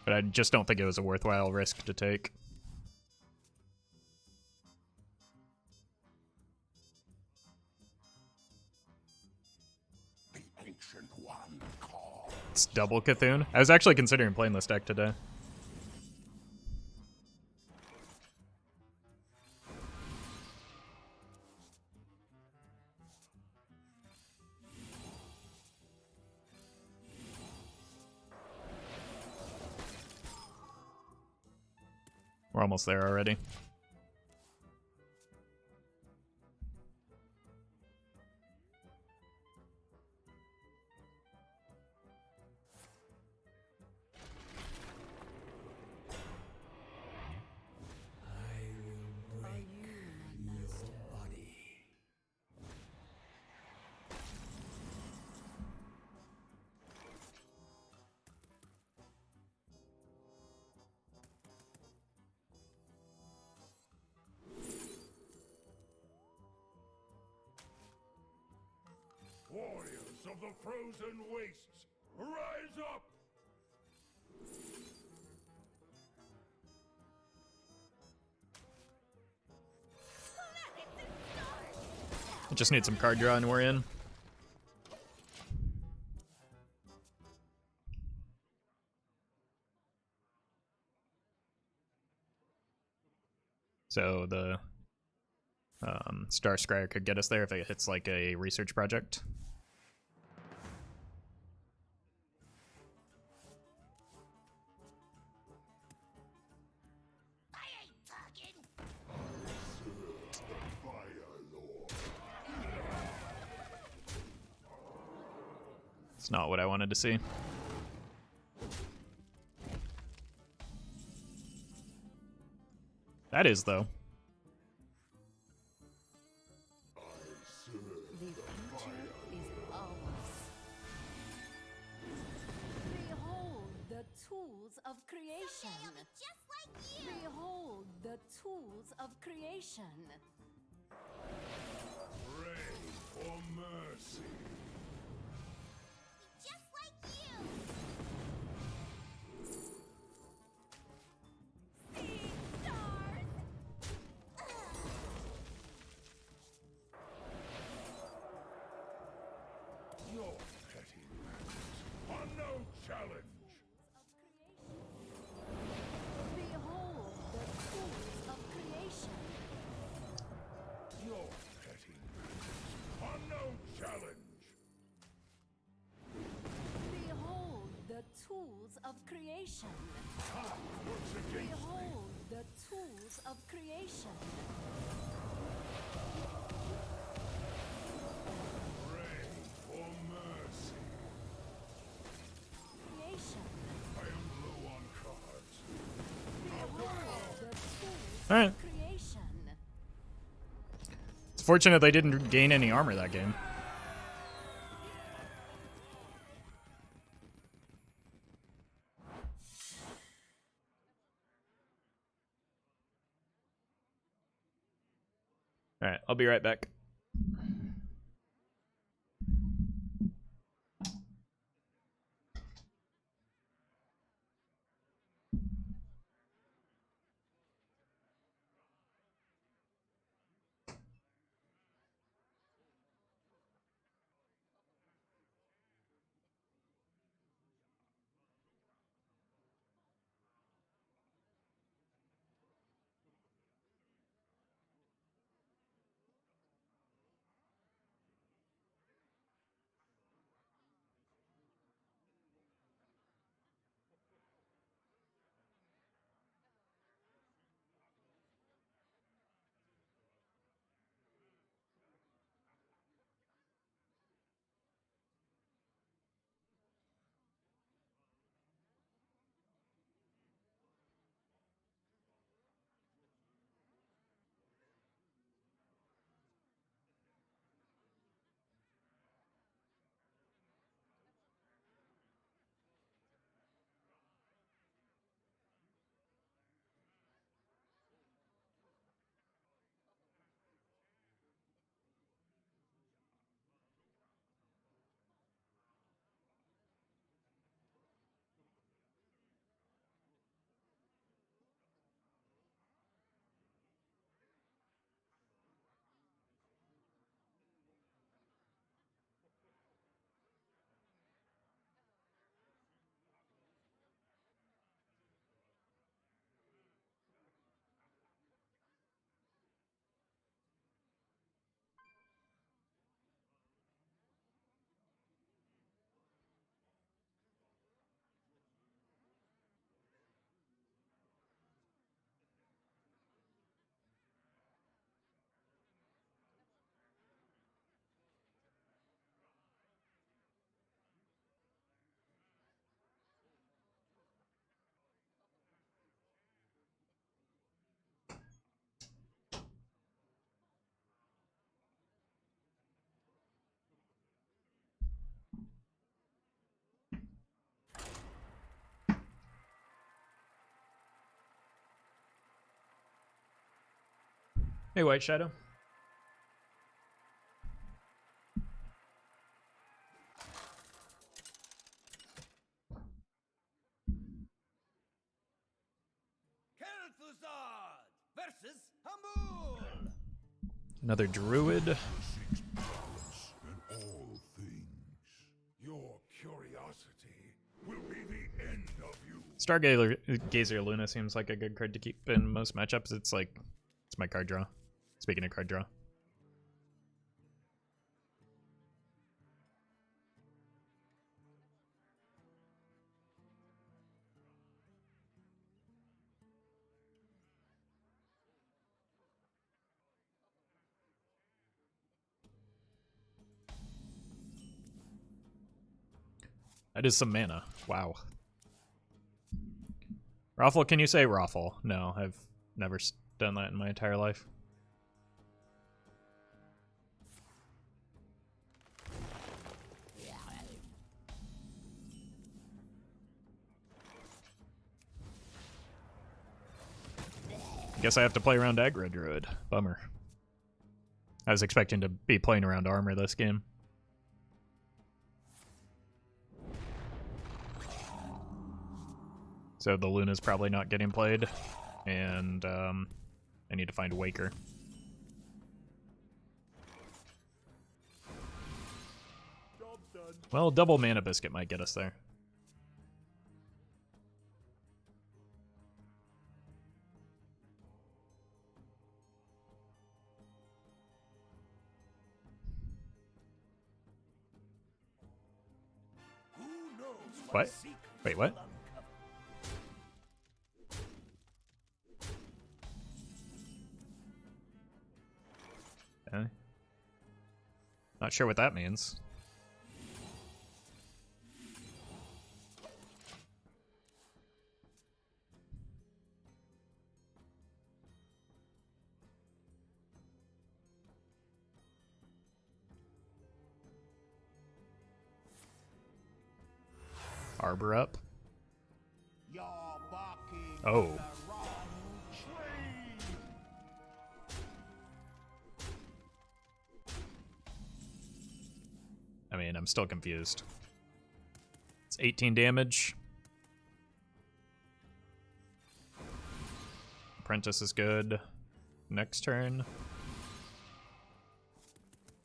But I just don't think it was a worthwhile risk to take. The Ancient One calls. It's double Cthulhu. I was actually considering playing this deck today. We're almost there already. Warriors of the frozen wastes, rise up! I just need some card draw and we're in. So the Star Scryer could get us there if it hits like a research project. I ain't talking. It's not what I wanted to see. That is, though. The future is ours. Behold the tools of creation. Just like you. Behold the tools of creation. Pray for mercy. Just like you. See stars. Your petty matters are no challenge. Behold the tools of creation. Your petty matters are no challenge. Behold the tools of creation. Time works against me. Behold the tools of creation. Pray for mercy. Creation. I am low on cards. Behold the tools All right. of creation. It's fortunate they didn't gain any armor that game. All right, I'll be right back. Hey, White Shadow. Kel'Thuzad versus Hamul. Another druid. Seeks balance in all things. Your curiosity will be the end of you. Stargazer Luna seems like a good card to keep in most matchups. It's like, it's my card draw. Speaking of card draw. That is some mana. Wow. Roffle, can you say Roffle? No, I've never done that in my entire life. Guess I have to play around aggro druid. Bummer. I was expecting to be playing around armor this game. So the Luna's probably not getting played, and I need to find Waker. Job done. Well, double Mana Biscuit might get us there. Who knows What? secrets Wait, what? will uncover? Okay. Not sure what that means. Arbor up. You're barking Oh. up the wrong tree. I mean, I'm still confused. It's 18 damage. Apprentice is good. Next turn.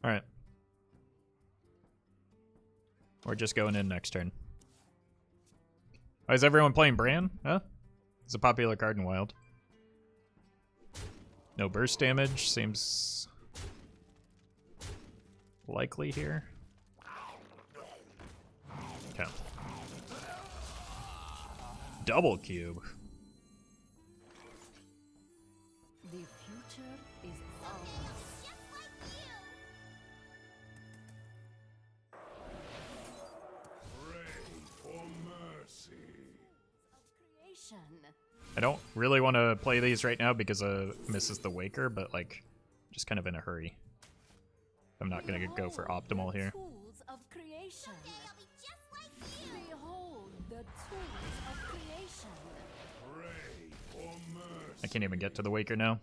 Alright. We're just going in next turn. Why is everyone playing Bran? Huh? It's a popular card in Wild. No burst damage. Seems likely here. Okay. Double cube. The future is ours. Pray for mercy. Creation. I don't really want to play these right now because misses the Waker, but like, just kind of in a hurry. I'm not gonna go for optimal here. Tools of creation. Behold the tools of creation. Pray for mercy. I can't even get to the Waker now,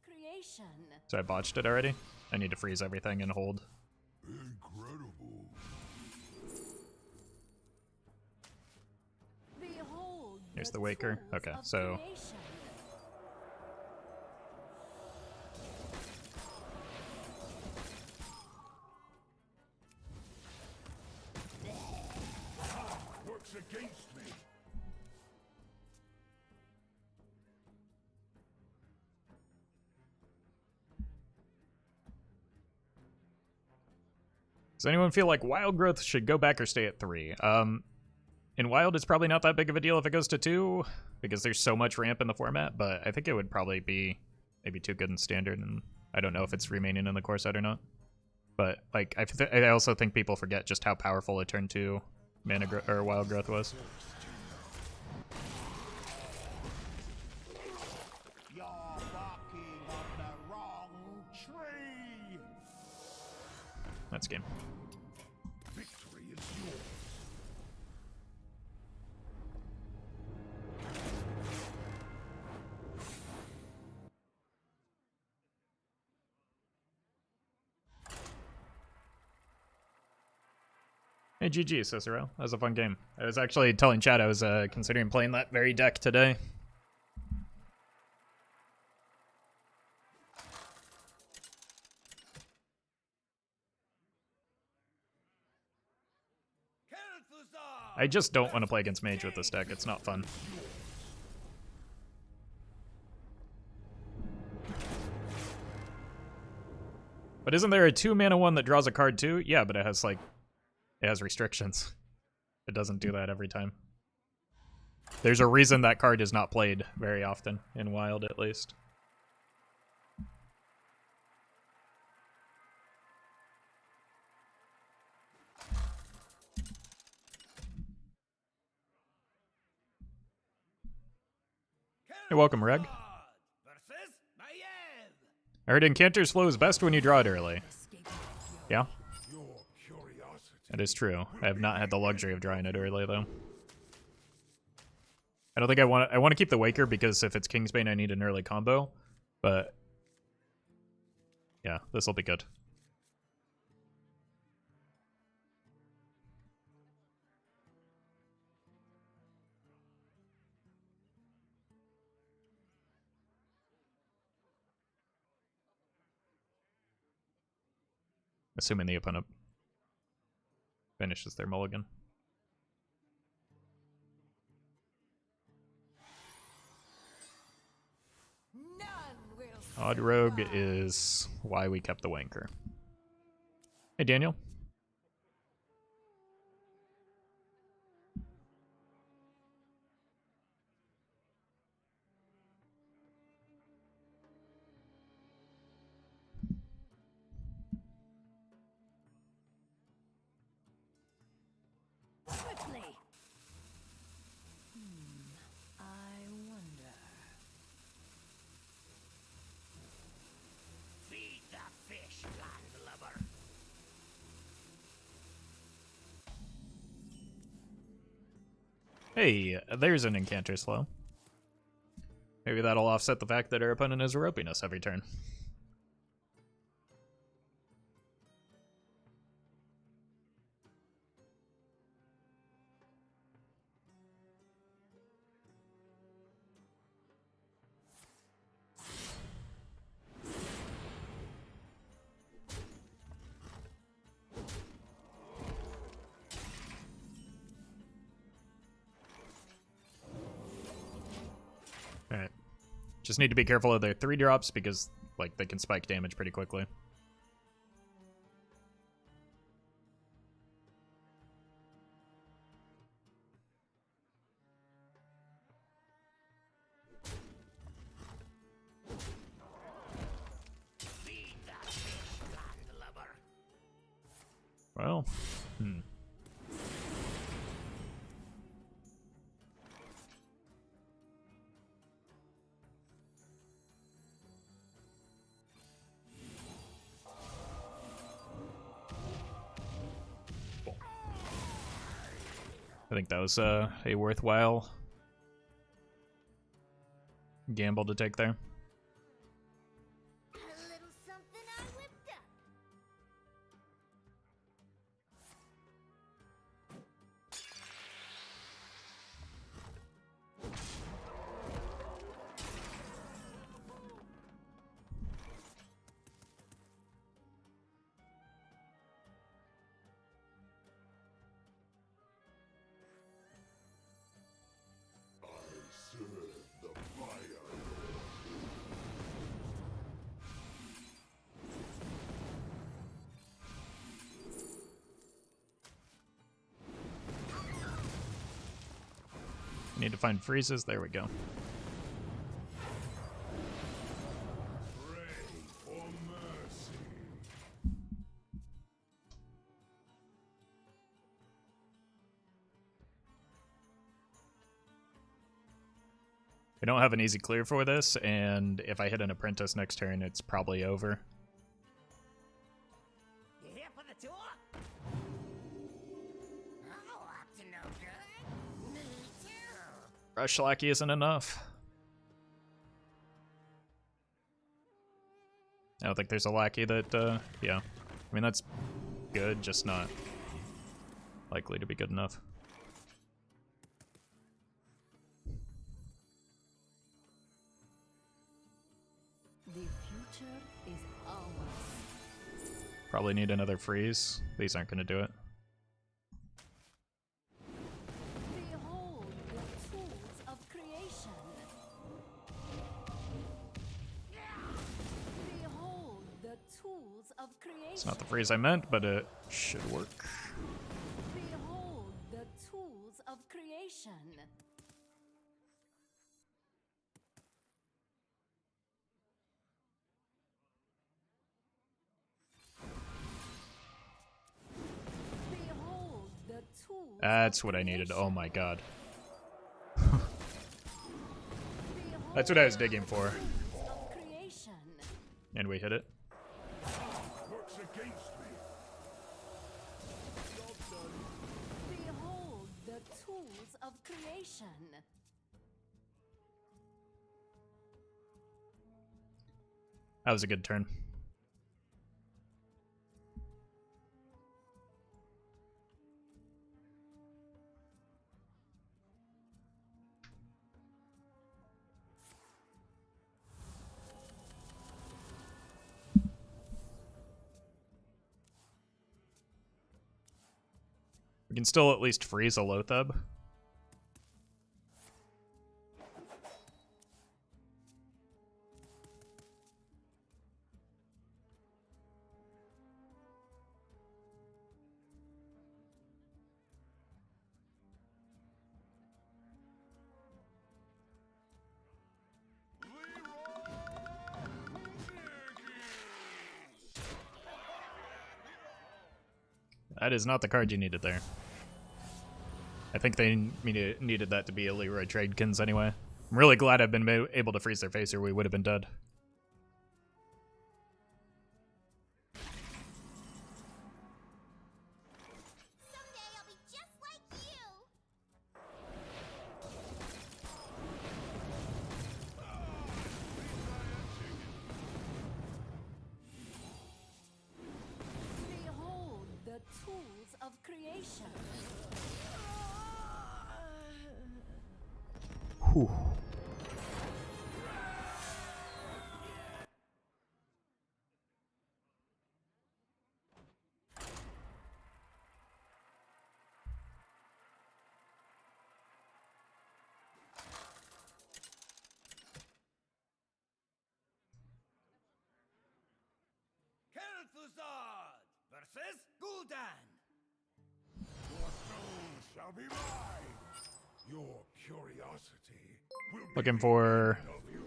Creation. so I botched it already. I need to freeze everything and hold. Incredible. Behold Here's the Waker. tools Okay, of so creation. Works against me. does anyone feel like Wild Growth should go back or stay at 3? In Wild, it's probably not that big of a deal if it goes to 2, because there's so much ramp in the format, but I think it would probably be maybe too good in Standard, and I don't know if it's remaining in the core set or not. But, like, I also think people forget just how powerful a turn 2 or Wild Growth was. You're barking up the wrong tree. That's game. Victory is yours. Hey, GG, Cicero. That was a fun game. I was actually telling Chad I was considering playing that very deck today. I just don't want to play against Mage with this deck. It's not fun. But isn't there a 2-mana one that draws a card too? Yeah, but it has like, it has restrictions. It doesn't do that every time. There's a reason that card is not played very often, in Wild at least. You're welcome, Reg. I heard Incanter's flow is best when you draw it early. Yeah? That is true. I have not had the luxury of drawing it early, though. I don't think I want to keep the Waker because if it's Kingsbane, I need an early combo. But yeah, this will be good. Assuming the opponent finishes their mulligan. Odd Rogue is why we kept the Wanker. Hey, Daniel. Quickly. I wonder. Feed the fish, landlubber. Hey, there's an Incanter slow. Maybe that'll offset the fact that our opponent is roping us every turn. Alright. Just need to be careful of their 3-drops because, like, they can spike damage pretty quickly. Feed the fish, landlubber. Well, I think that was a worthwhile gamble to take there. A little something I whipped up. Need to find freezes. There we go. Pray for mercy. I don't have an easy clear for this, and if I hit an apprentice next turn, it's probably over. You here for the tour? Oh, up to no good? Me too. Rush Lackey isn't enough. I don't think there's a Lackey that, yeah. I mean, that's good, just not likely to be good enough. The future is ours. Probably need another freeze. These aren't going to do it. Behold the tools of creation. Behold the tools of creation. It's not the freeze I meant, but it should work. Behold the tools of creation. Behold the tools. That's what I needed. Oh my god. That's what I was digging for. Of creation. And we hit it. Works against me. Behold the tools of creation. That was a good turn. We can still at least freeze a Lotheb. That is not the card you needed there. I think they needed that to be a Leroy Tradekins anyway. I'm really glad I've been able to freeze their face or we would have been dead. Someday I'll be just like you. Behold the tools of creation. Whew. Kel'Thuzad versus Gul'dan. Your soul shall be mine. Your curiosity will be Looking the for end of you.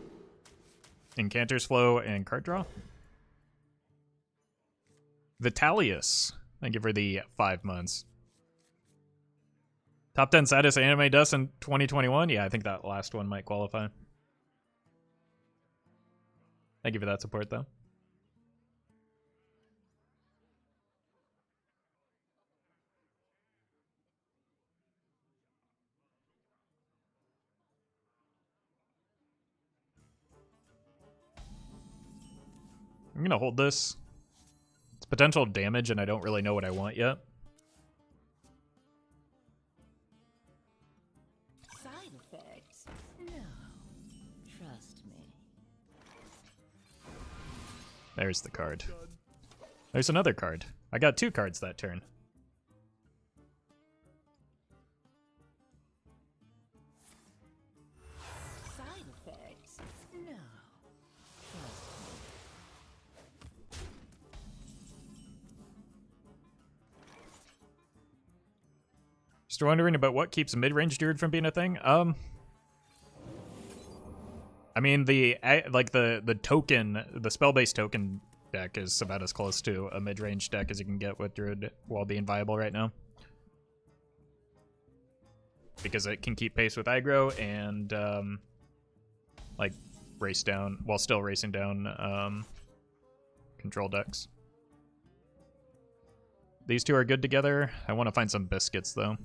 Incanter's Flow and card draw. Vitalius. Thank you for the 5 months. Top 10 saddest anime deaths in 2021? Yeah, I think that last one might qualify. Thank you for that support, though. I'm gonna hold this. It's potential damage, and I don't really know what I want yet. Side effects? No. Trust me. There's the card. There's another card. I got 2 cards that turn. Side effects? No. Just wondering about what keeps mid-range Druid from being a thing. I mean the token, the spell-based token deck is about as close to a mid-range deck as you can get with Druid while being viable right now. Because it can keep pace with aggro and like race down while still racing down control decks. These two are good together. I want to find some biscuits though.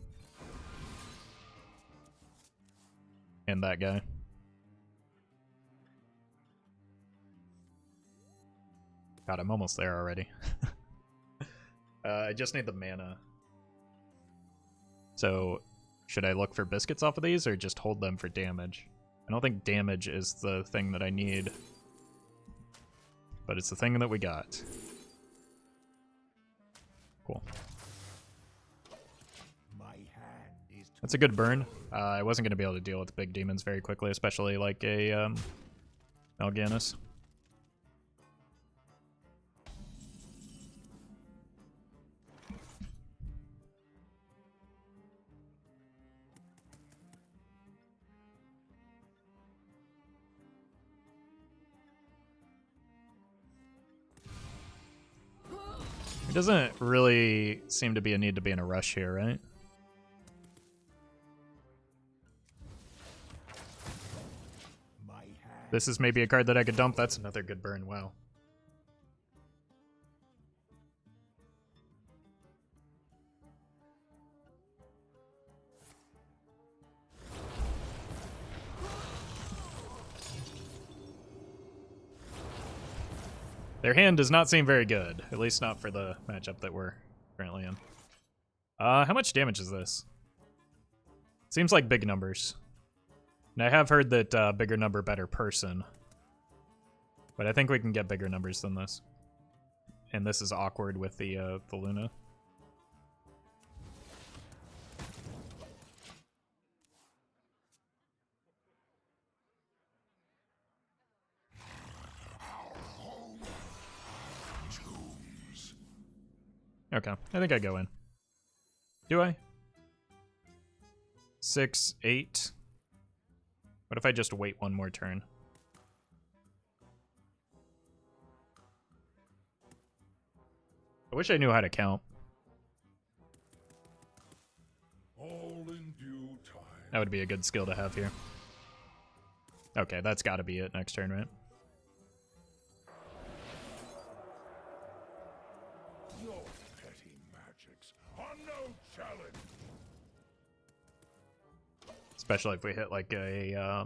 And that guy. God, I'm almost there already. I just need the mana. So, should I look for biscuits off of these or just hold them for damage? I don't think damage is the thing that I need, but it's the thing that we got. Cool. That's a good burn. I wasn't going to be able to deal with big demons very quickly, especially like a Mal'Ganis. It doesn't really seem to be a need to be in a rush here, right? This is maybe a card that I could dump. That's another good burn. Wow. Their hand does not seem very good, at least not for the matchup that we're currently in. How much damage is this? Seems like big numbers. And I have heard that bigger number, better person. But I think we can get bigger numbers than this. And this is awkward with the Luna. Okay, I think I go in. Do I? 6, 8. What if I just wait one more turn? I wish I knew how to count. All in due time. That would be a good skill to have here. Okay, that's got to be it next turn, right? Your petty magics are no challenge. Especially if we hit like a, I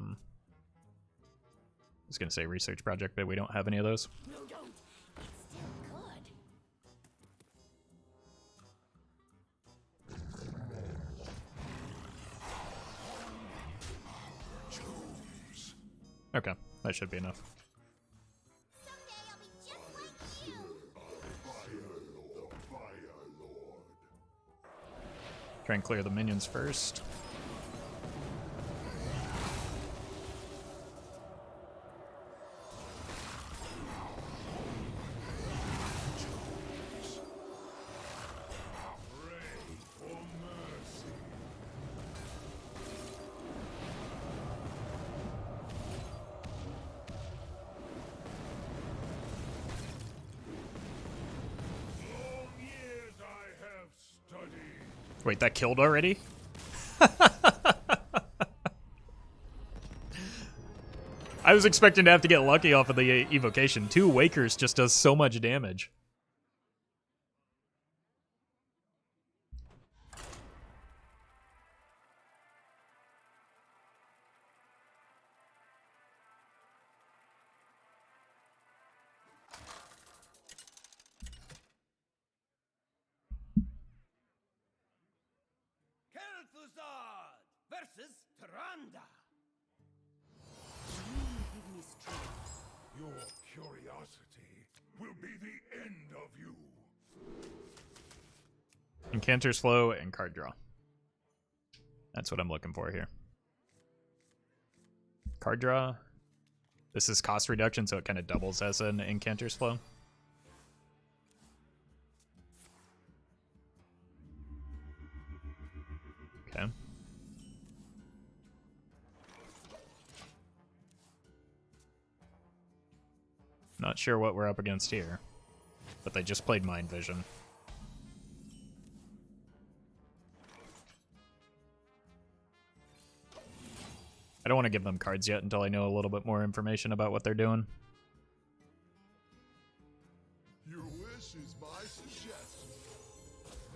was gonna say research project, but we don't have any of those. No, don't. It's still good. Okay, that should be enough. Someday I'll be just like you. Try and clear the minions first. Long years I have studied. Wait, that killed already? I was expecting to have to get lucky off of the evocation. 2 Wakers just does so much damage. Kel'Thuzad versus Tyrande. Give me strength. Your curiosity will be the end of you. Incanter's Flow and card draw. That's what I'm looking for here. Card draw. This is cost reduction, so it kind of doubles as an Incanter's Flow. Okay. Not sure what we're up against here, but they just played Mind Vision. I don't want to give them cards yet until I know a little bit more information about what they're doing. Your wish is my suggestion.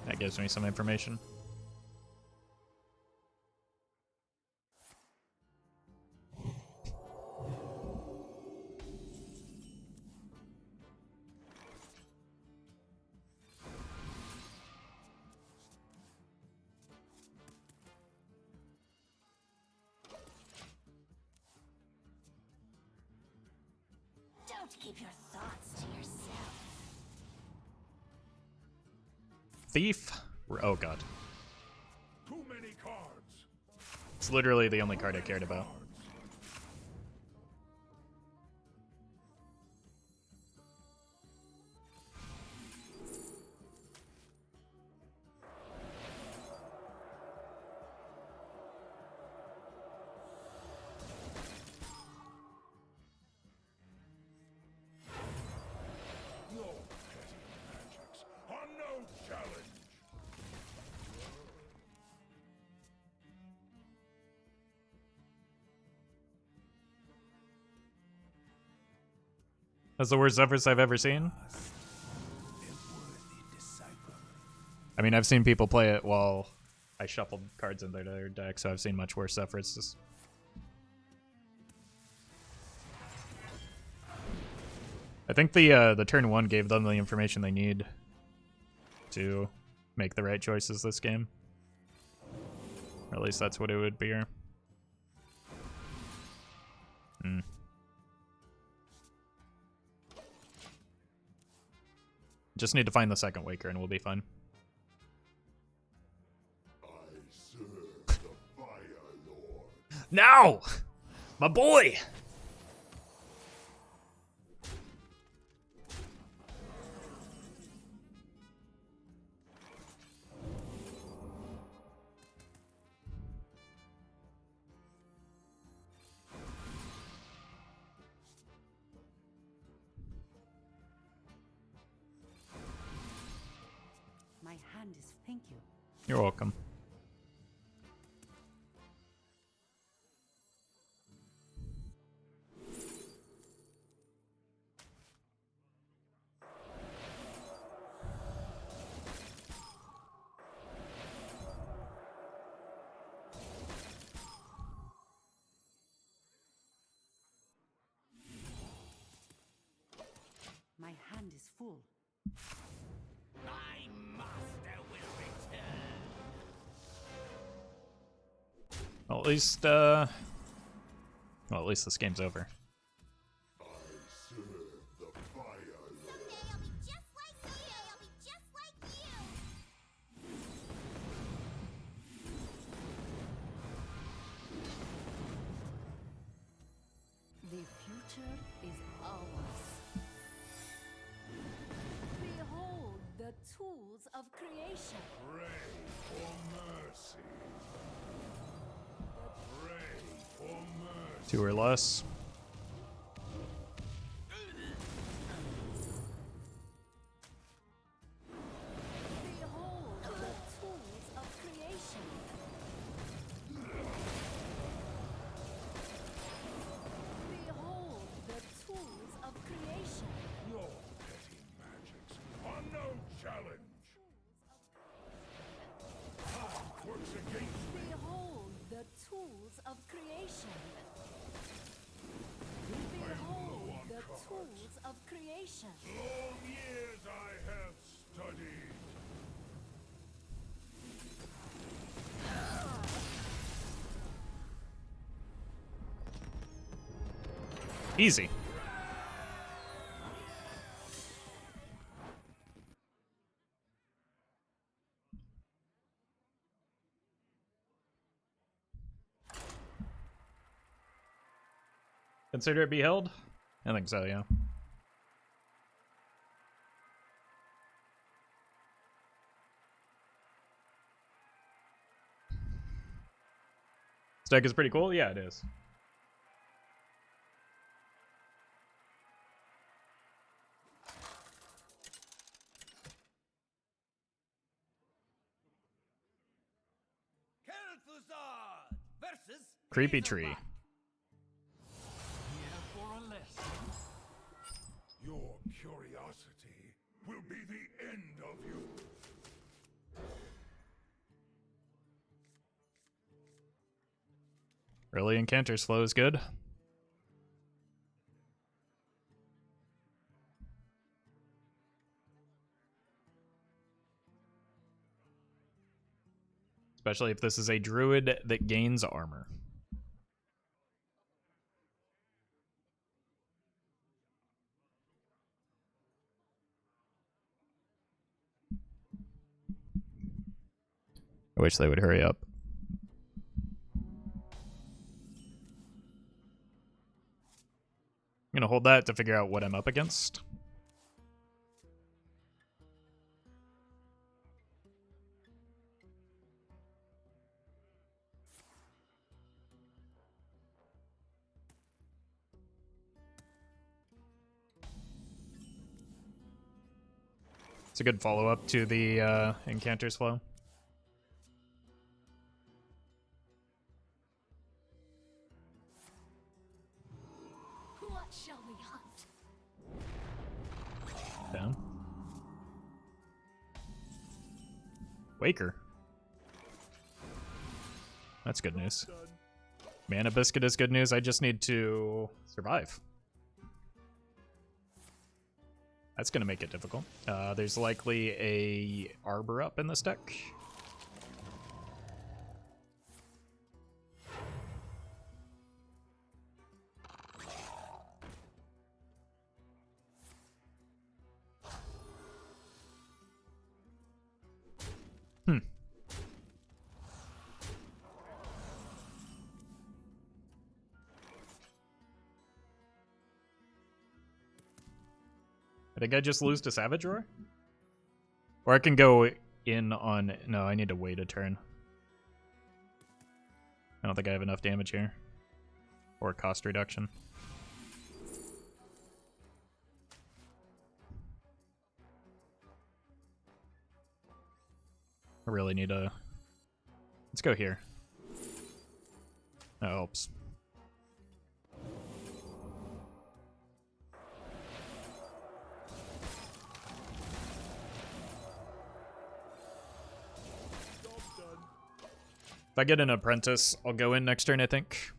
That gives me some information. Don't keep your thoughts to yourself. Thief? Oh god. Too many cards. It's literally the only card I cared about. Your petty magics are no challenge. That's the worst Zephyrs I've ever seen. I mean, I've seen people play it while I shuffled cards into their deck, so I've seen much worse Zephyrs. I think the turn 1 gave them the information they need to make the right choices this game. Or at least that's what it would appear. Just need to find the second Waker and we'll be fine. I serve the Fire Lord. Now! My boy! My hand is thank you. You're welcome. My hand is full. My master will return. Well, at least this game's over. I serve the Fire Lord. Someday I'll be just like you. I'll be just like you. The future is ours. Behold the tools of creation. Pray for mercy. Pray for mercy. 2 or less. Behold the tools of creation. Behold the tools of creation. Your petty magics are no challenge. Time works against me. Behold the tools of creation. Behold the tools of creation. Long years I have studied. Easy. Consider it be held? I think so, yeah. This deck is pretty cool? Yeah, it is. Kel'Thuzad versus Creepy tree. Hazelnut. Here for a lesson. Your curiosity will be the end of you. Early encounter slow is good. Especially if this is a druid that gains armor. I wish they would hurry up. I'm gonna hold that to figure out what I'm up against. It's a good follow-up to the Incanter's Flow. What shall we hunt? Down. Waker. That's good news. Mana Biscuit is good news. I just need to survive. That's gonna make it difficult. There's likely a Arbor up in this deck. I think I just lose to Savage Roar? Or I can go in on... No, I need to wait a turn. I don't think I have enough damage here. Or cost reduction. I really need a... Let's go here. That helps. If I get an Apprentice, I'll go in next turn, I think.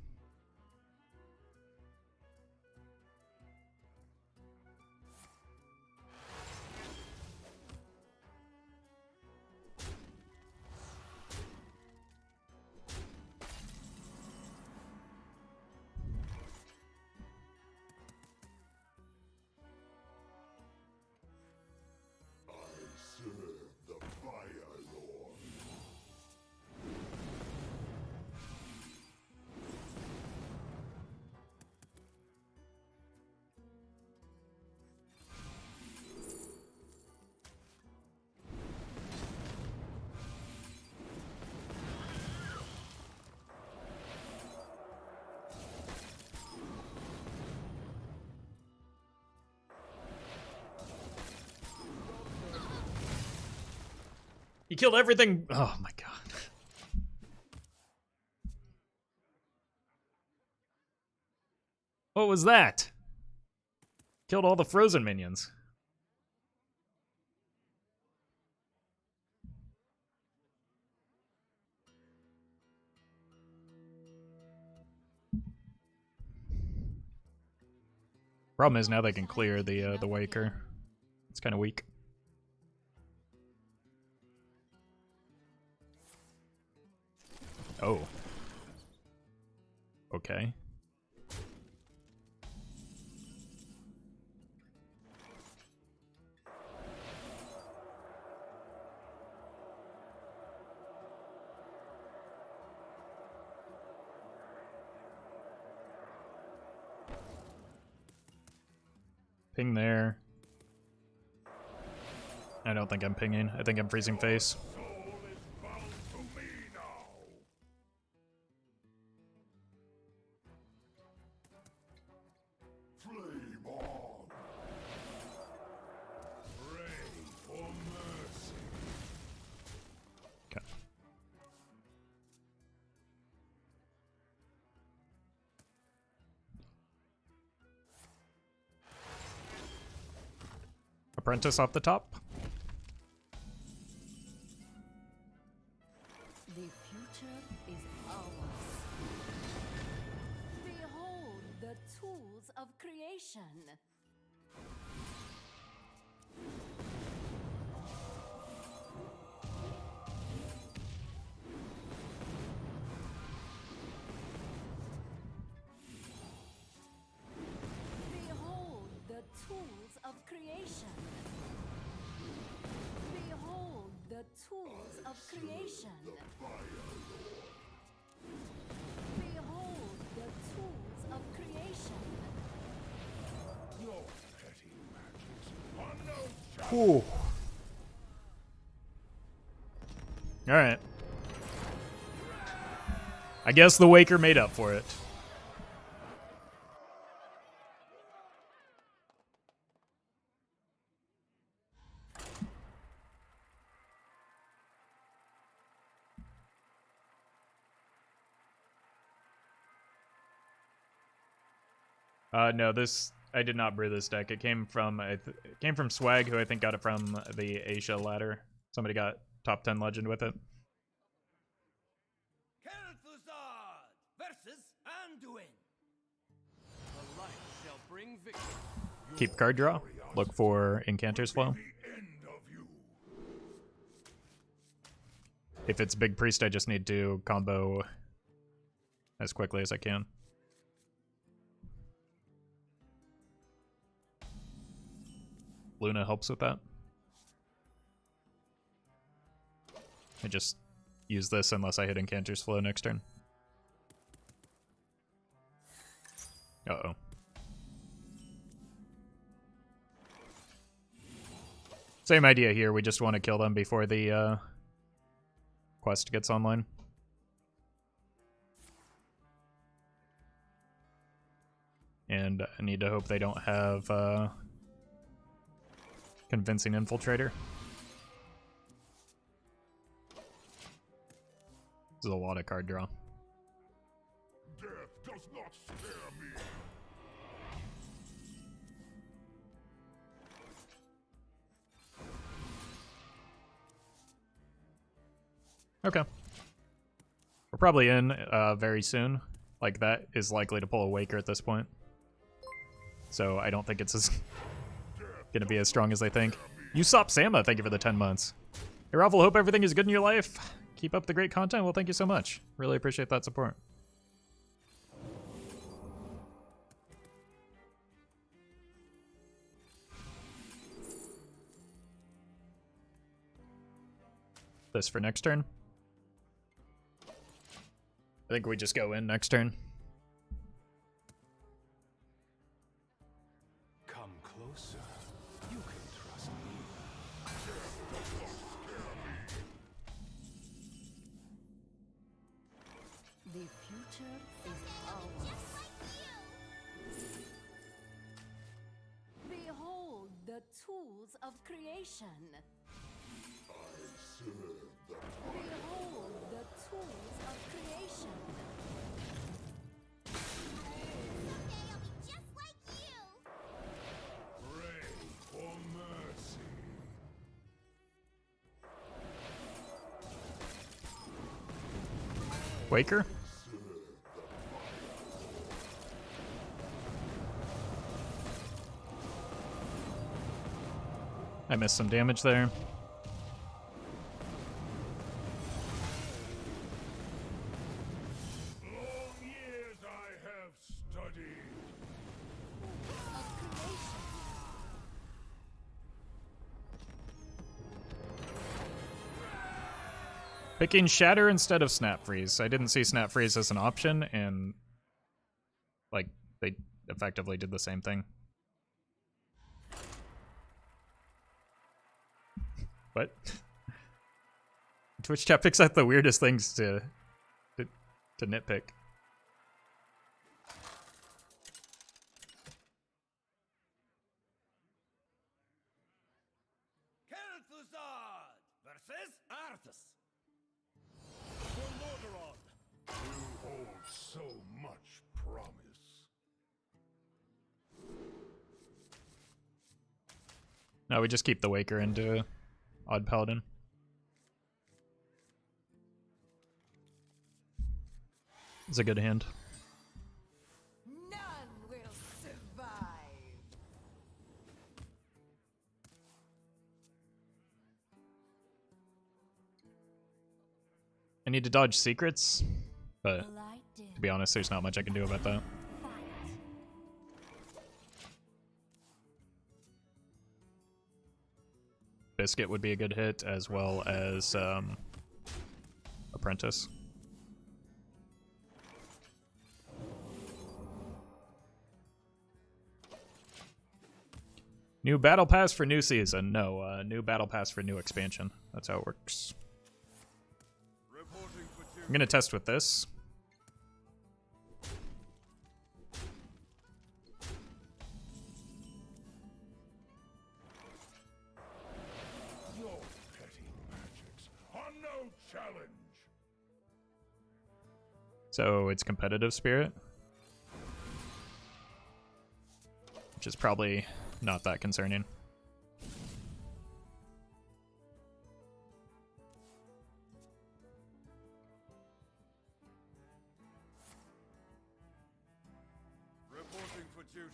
He killed everything. Oh my god. What was that? Killed all the frozen minions. Problem is now they can clear the Waker. It's kind of weak. Oh. Okay. Ping there. I don't think I'm pinging. I think I'm freezing face. Soul is bound to me now. Flame on. Pray for mercy. Okay. Apprentice off the top. The future is ours. Behold the tools of creation. Behold the tools of creation. Behold the the tools of creation. Behold the tools of creation. Your petty magics are no challenge. Ooh. Alright. I guess the Waker made up for it. No, this I did not brew this deck. It came from Swag, who I think got it from the Asia ladder. Somebody got top 10 legend with it. Kel'Thuzad versus Anduin. The light shall bring victory. Keep card draw. Look for Incanter's Flow. The end of you. If it's Big Priest, I just need to combo as quickly as I can. Luna helps with that. I just use this unless I hit Incanter's Flow next turn. Uh-oh. Same idea here, we just want to kill them before the quest gets online. And I need to hope they don't have Convincing Infiltrator. This is a lot of card draw. Death does not scare me. Okay. We're probably in very soon. Like, that is likely to pull a Waker at this point. So I don't think it's as gonna be as strong as they think. Usopp Sama, thank you for the 10 months. Hey Roffle, hope everything is good in your life. Keep up the great content. Well, thank you so much. Really appreciate that support. This for next turn. I think we just go in next turn. Come closer. You can trust me. The future is ours. Behold the tools of creation. Behold the tools of creation. Pray for mercy. Waker? I missed some damage there. Long years I have studied. Of creation. Picking Shatter instead of Snap Freeze. I didn't see Snap Freeze as an option, and like they effectively did the same thing. What? Twitch chat picks out the weirdest things to nitpick. Kel'Thuzad versus Arthas. You hold so much promise. No, we just keep the Waker into Odd Paladin. It's a good hand. None will survive. I need to dodge secrets, but The light dim. to be honest, there's not much I can do about that. Fight. Biscuit would be a good hit, as well as Apprentice. New battle pass for new season. No, new battle pass for new expansion. That's how it works. I'm gonna test with this. Your petty magics are no challenge. So it's competitive spirit, which is probably not that concerning. Reporting for duty.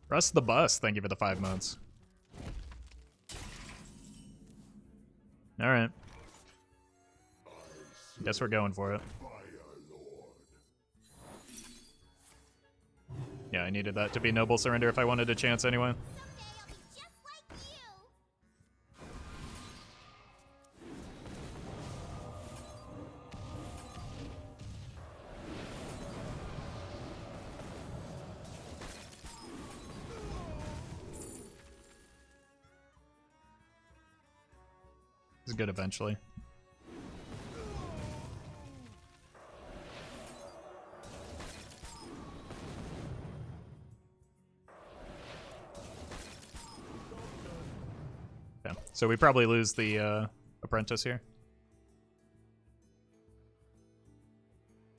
Russ the Bus, thank you for the 5 months. Alright. Guess we're going for it. Yeah, I needed that to be Noble Surrender if I wanted a chance anyway. Just like you. It's good eventually. Yeah, so we probably lose the Apprentice here.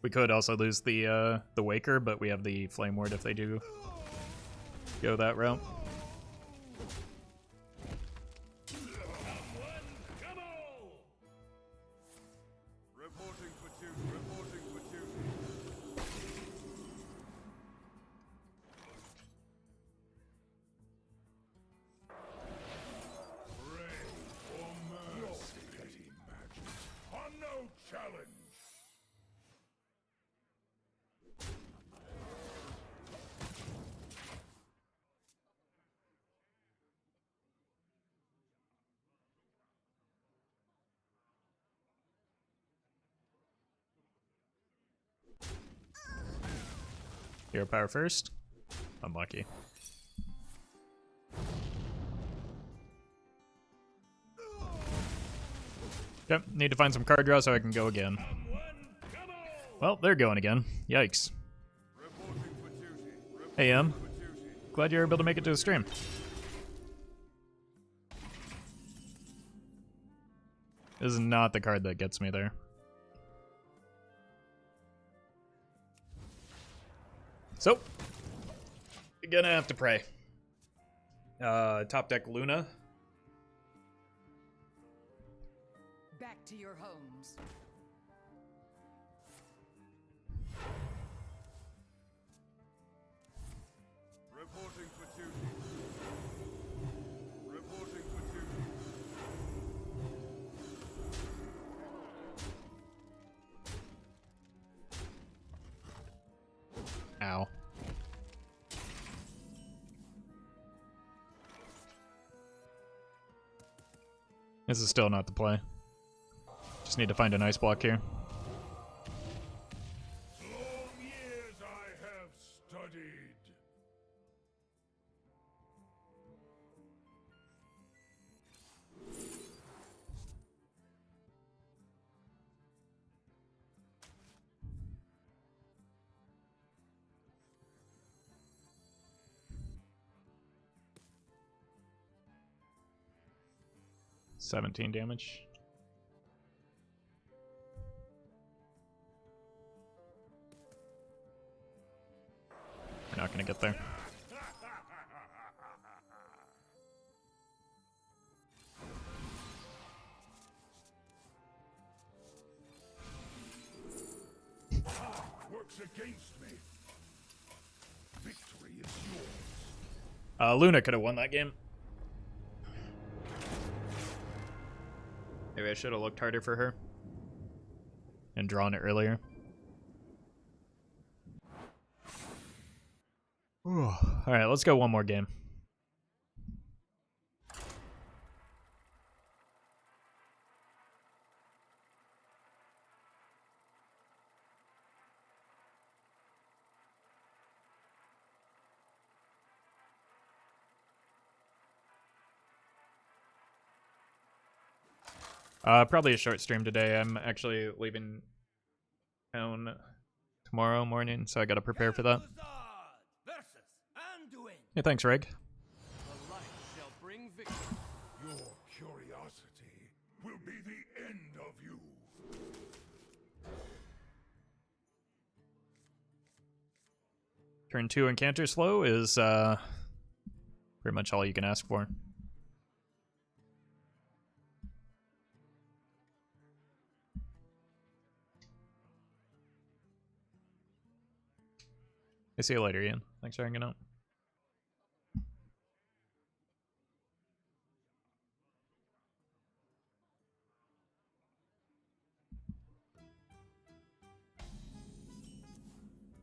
We could also lose the Waker, but we have the Flame Ward if they do go that route. Reporting for duty. Reporting for duty. Pray for mercy. Your petty magics are no challenge. Hero power first. Unlucky. Yep, need to find some card draw so I can go again. Well, they're going again. Yikes. Reporting for duty. Hey, For duty. glad you're able to make it to the stream. This is not the card that gets me there. So, you're gonna have to pray. Top deck Luna. Back to your homes. Reporting for duty. Reporting for duty. Ow. This is still not the play. Just need to find a nice block here. Long years I have studied. $17 damage. We're not gonna get there. Works against me. Victory is yours. Luna could have won that game. Maybe I should have looked harder for her and drawn it earlier. Alright, let's go one more game. Probably a short stream today. I'm actually leaving town tomorrow morning, so I gotta prepare for that. Versus Anduin. Hey, thanks, Reg. The light shall bring victory. Your curiosity will be the end of you. Turn 2 encounter slow is pretty much all you can ask for. I see you later, Ian. Thanks for hanging out.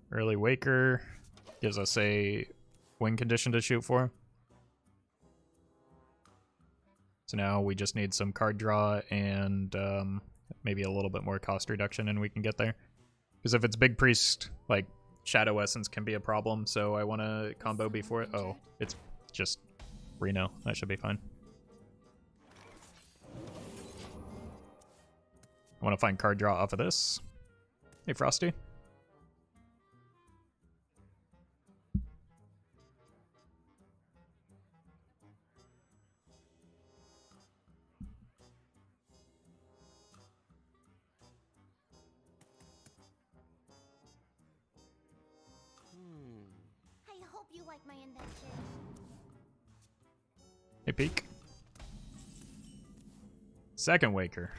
Early Waker gives us a win condition to shoot for. So now we just need some card draw and maybe a little bit more cost reduction and we can get there. Because if it's Big Priest, like, Shadow Essence can be a problem, so I want to combo before it. Oh, it's just Reno. That should be fine. I want to find card draw off of this. Hey, Frosty. I hope you like my invention. Hey, Peek. Second Waker.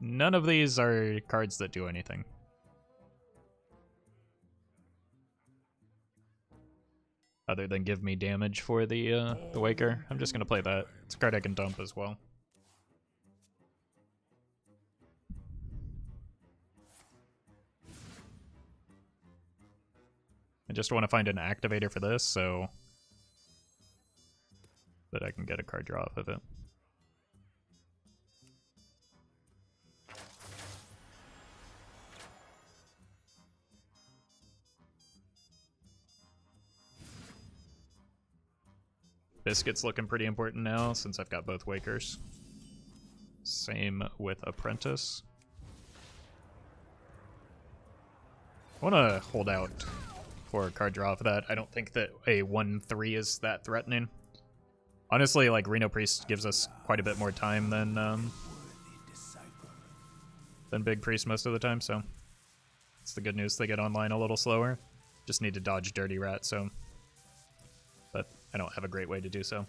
None of these are cards that do anything. Other than give me damage for the Waker. I'm just gonna play that. It's a card I can dump as well. I just want to find an activator for this so that I can get a card draw off of it. Biscuit's looking pretty important now since I've got both Wakers. Same with Apprentice. I want to hold out for a card draw for that. I don't think that a 1-3 is that threatening. Honestly, like, Reno Priest gives us quite a bit more time than Big Priest most of the time, so it's the good news. They get online a little slower. Just need to dodge Dirty Rat, so... But I don't have a great way to do so.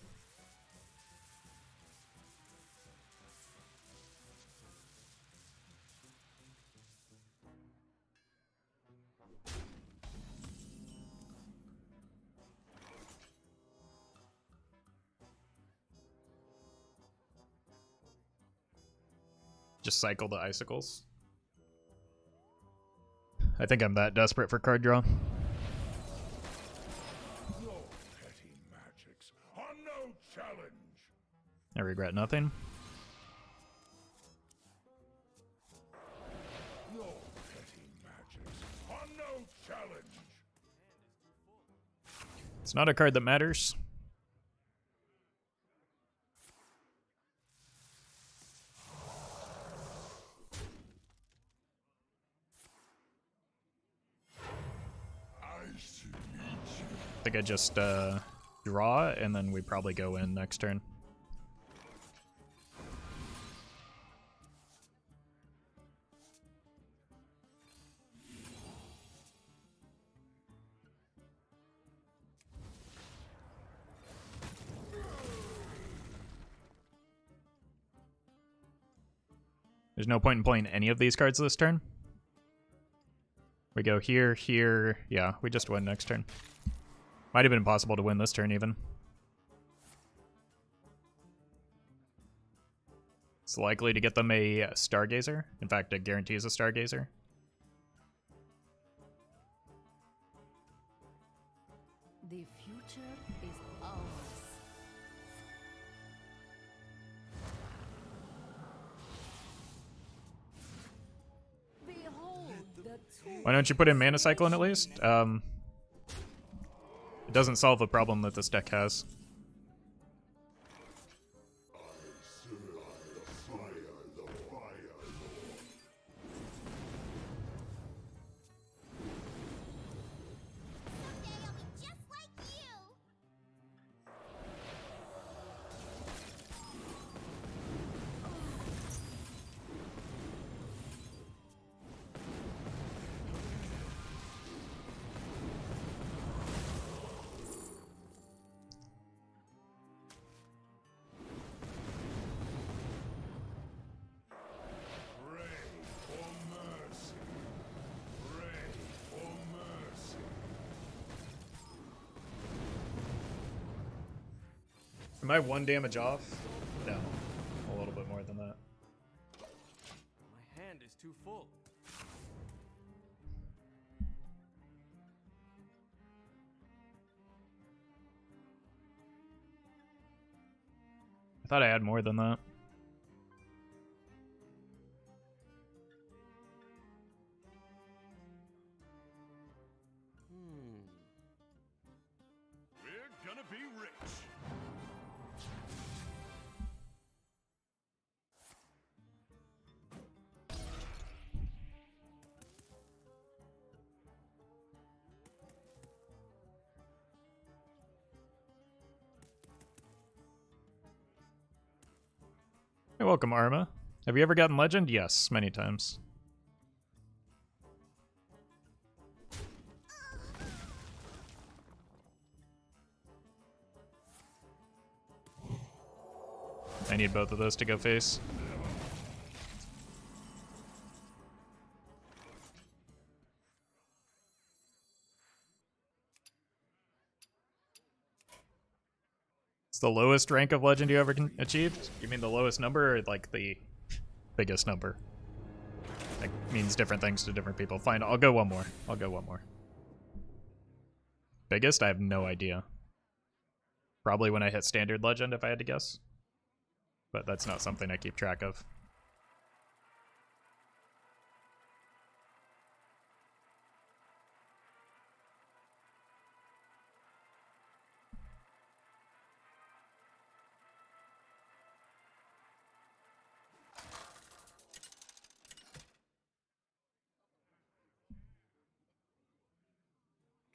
Just cycle the icicles. I think I'm that desperate for card draw. Your petty magics are no challenge. I regret nothing. Your petty magics are no challenge. It's not a card that matters. I think I just draw, and then we probably go in next turn. There's no point in playing any of these cards this turn. We go here, here. Yeah, we just win next turn. Might have been impossible to win this turn, even. It's likely to get them a Stargazer. In fact, it guarantees a Stargazer. The future is ours. Behold the tools. Why don't you put in Mana Cyclone at least? It doesn't solve the problem that this deck has. Just like you. Pray for mercy. Pray for mercy. Am I 1 damage off? No. A little bit more than that. My hand is too full. I thought I had more than that. We're gonna be rich. Hey, welcome, Arma. Have you ever gotten Legend? Yes, many times. I need both of those to go face. It's the lowest rank of Legend you ever achieved? You mean the lowest number or like the biggest number? That means different things to different people. Fine, I'll go one more. I'll go one more. Biggest? I have no idea. Probably when I hit Standard Legend, if I had to guess. But that's not something I keep track of.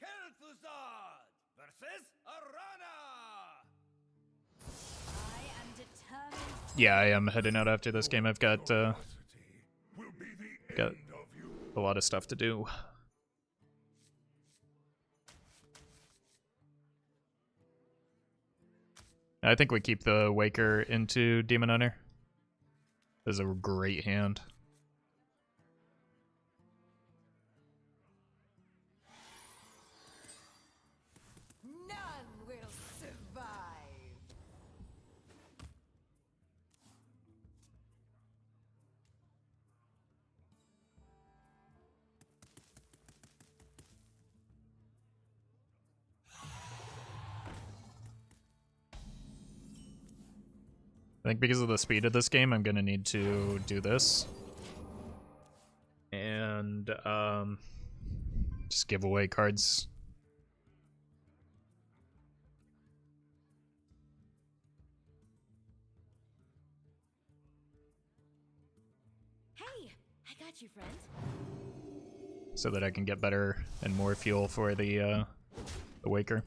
Kel'Thuzad versus Arana! I am determined. Yeah, I am heading out after this game. I've got Will be the got end of you. a lot of stuff to do. I think we keep the Waker into Demon Hunter. This is a great hand. None will survive. I think because of the speed of this game, I'm gonna need to do this. And just give away cards. Hey, I got you, friend. So that I can get better and more fuel for the Waker.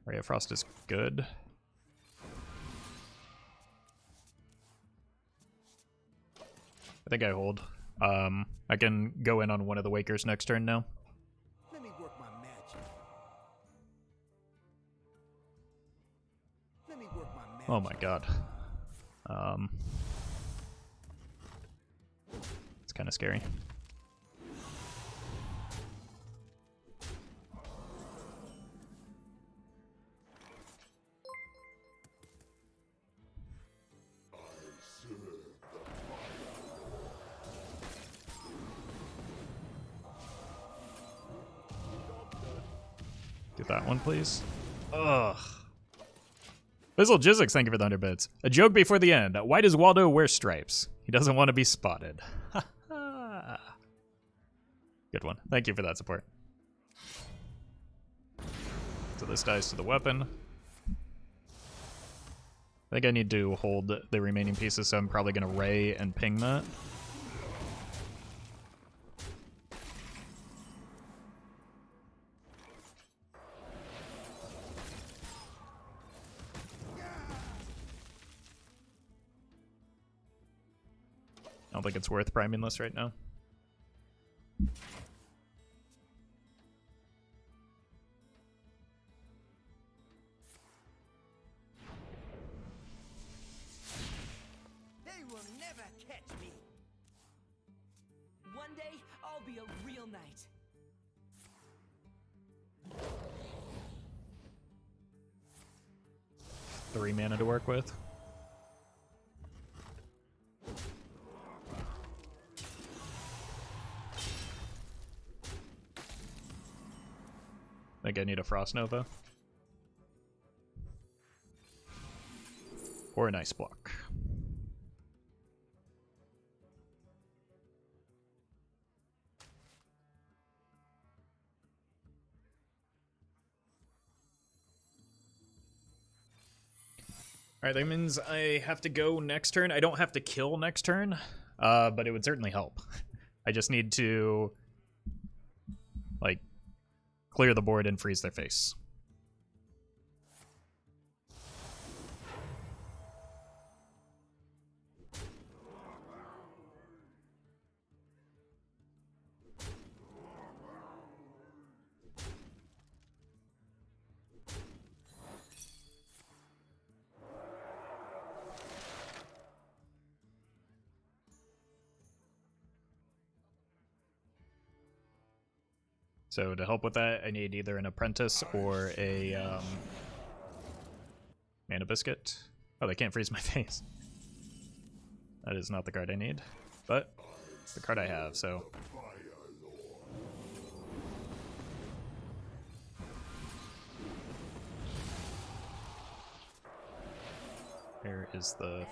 Ray of Frost is good. I think I hold. I can go in on one of the Wakers next turn now. Let me work my magic. Let me work my magic. Oh my god. It's kind of scary. Do that one, please. Ugh. Fizzle Jizzix, thank you for the 100 bits. A joke before the end. Why does Waldo wear stripes? He doesn't want to be spotted. Good one. Thank you for that support. So this dies to the weapon. I think I need to hold the remaining pieces, so I'm probably going to Ray and ping that. I don't think it's worth priming this right now. They will never catch me. One day, I'll be a real knight. 3 mana to work with. I think I need a Frost Nova. Or an Ice Block. Alright, that means I have to go next turn. I don't have to kill next turn, but it would certainly help. I just need to, like, clear the board and freeze their face. So to help with that, I need either an Apprentice or a Mana Biscuit. Oh, they can't freeze my face. That is not the card I need, but it's the card I have, so. Here is the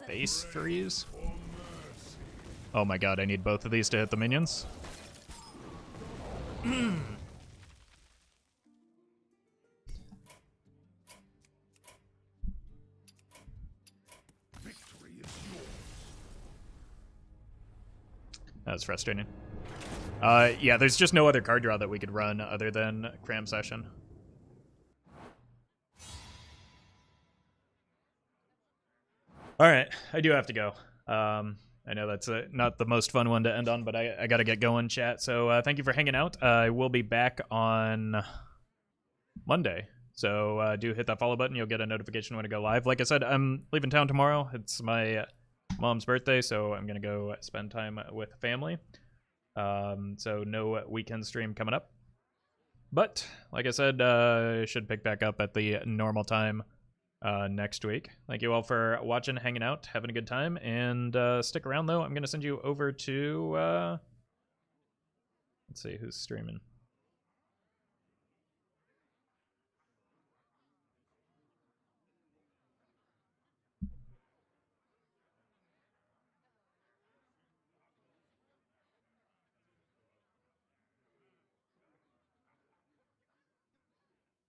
base freeze. Oh my god, I need both of these to hit the minions. That was frustrating. Yeah, there's just no other card draw that we could run other than Cram Session. Alright, I do have to go. I know that's not the most fun one to end on, but I gotta get going, chat. So thank you for hanging out. I will be back on Monday. So do hit that follow button. You'll get a notification when I go live. Like I said, I'm leaving town tomorrow. It's my mom's birthday, so I'm going to go spend time with family. So no weekend stream coming up. But like I said, I should pick back up at the normal time next week. Thank you all for watching, hanging out, having a good time, and stick around though. I'm going to send you over to let's see who's streaming.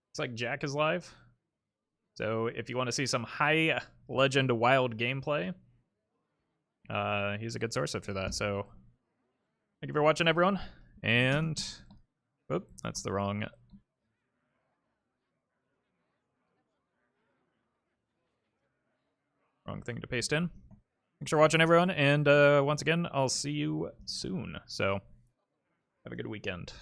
Looks like Jack is live. So if you want to see some high legend wild gameplay, he's a good source for that. So thank you for watching, everyone. And oop, that's the wrong thing to paste in. Thanks for watching, everyone. And once again, I'll see you soon. So have a good weekend.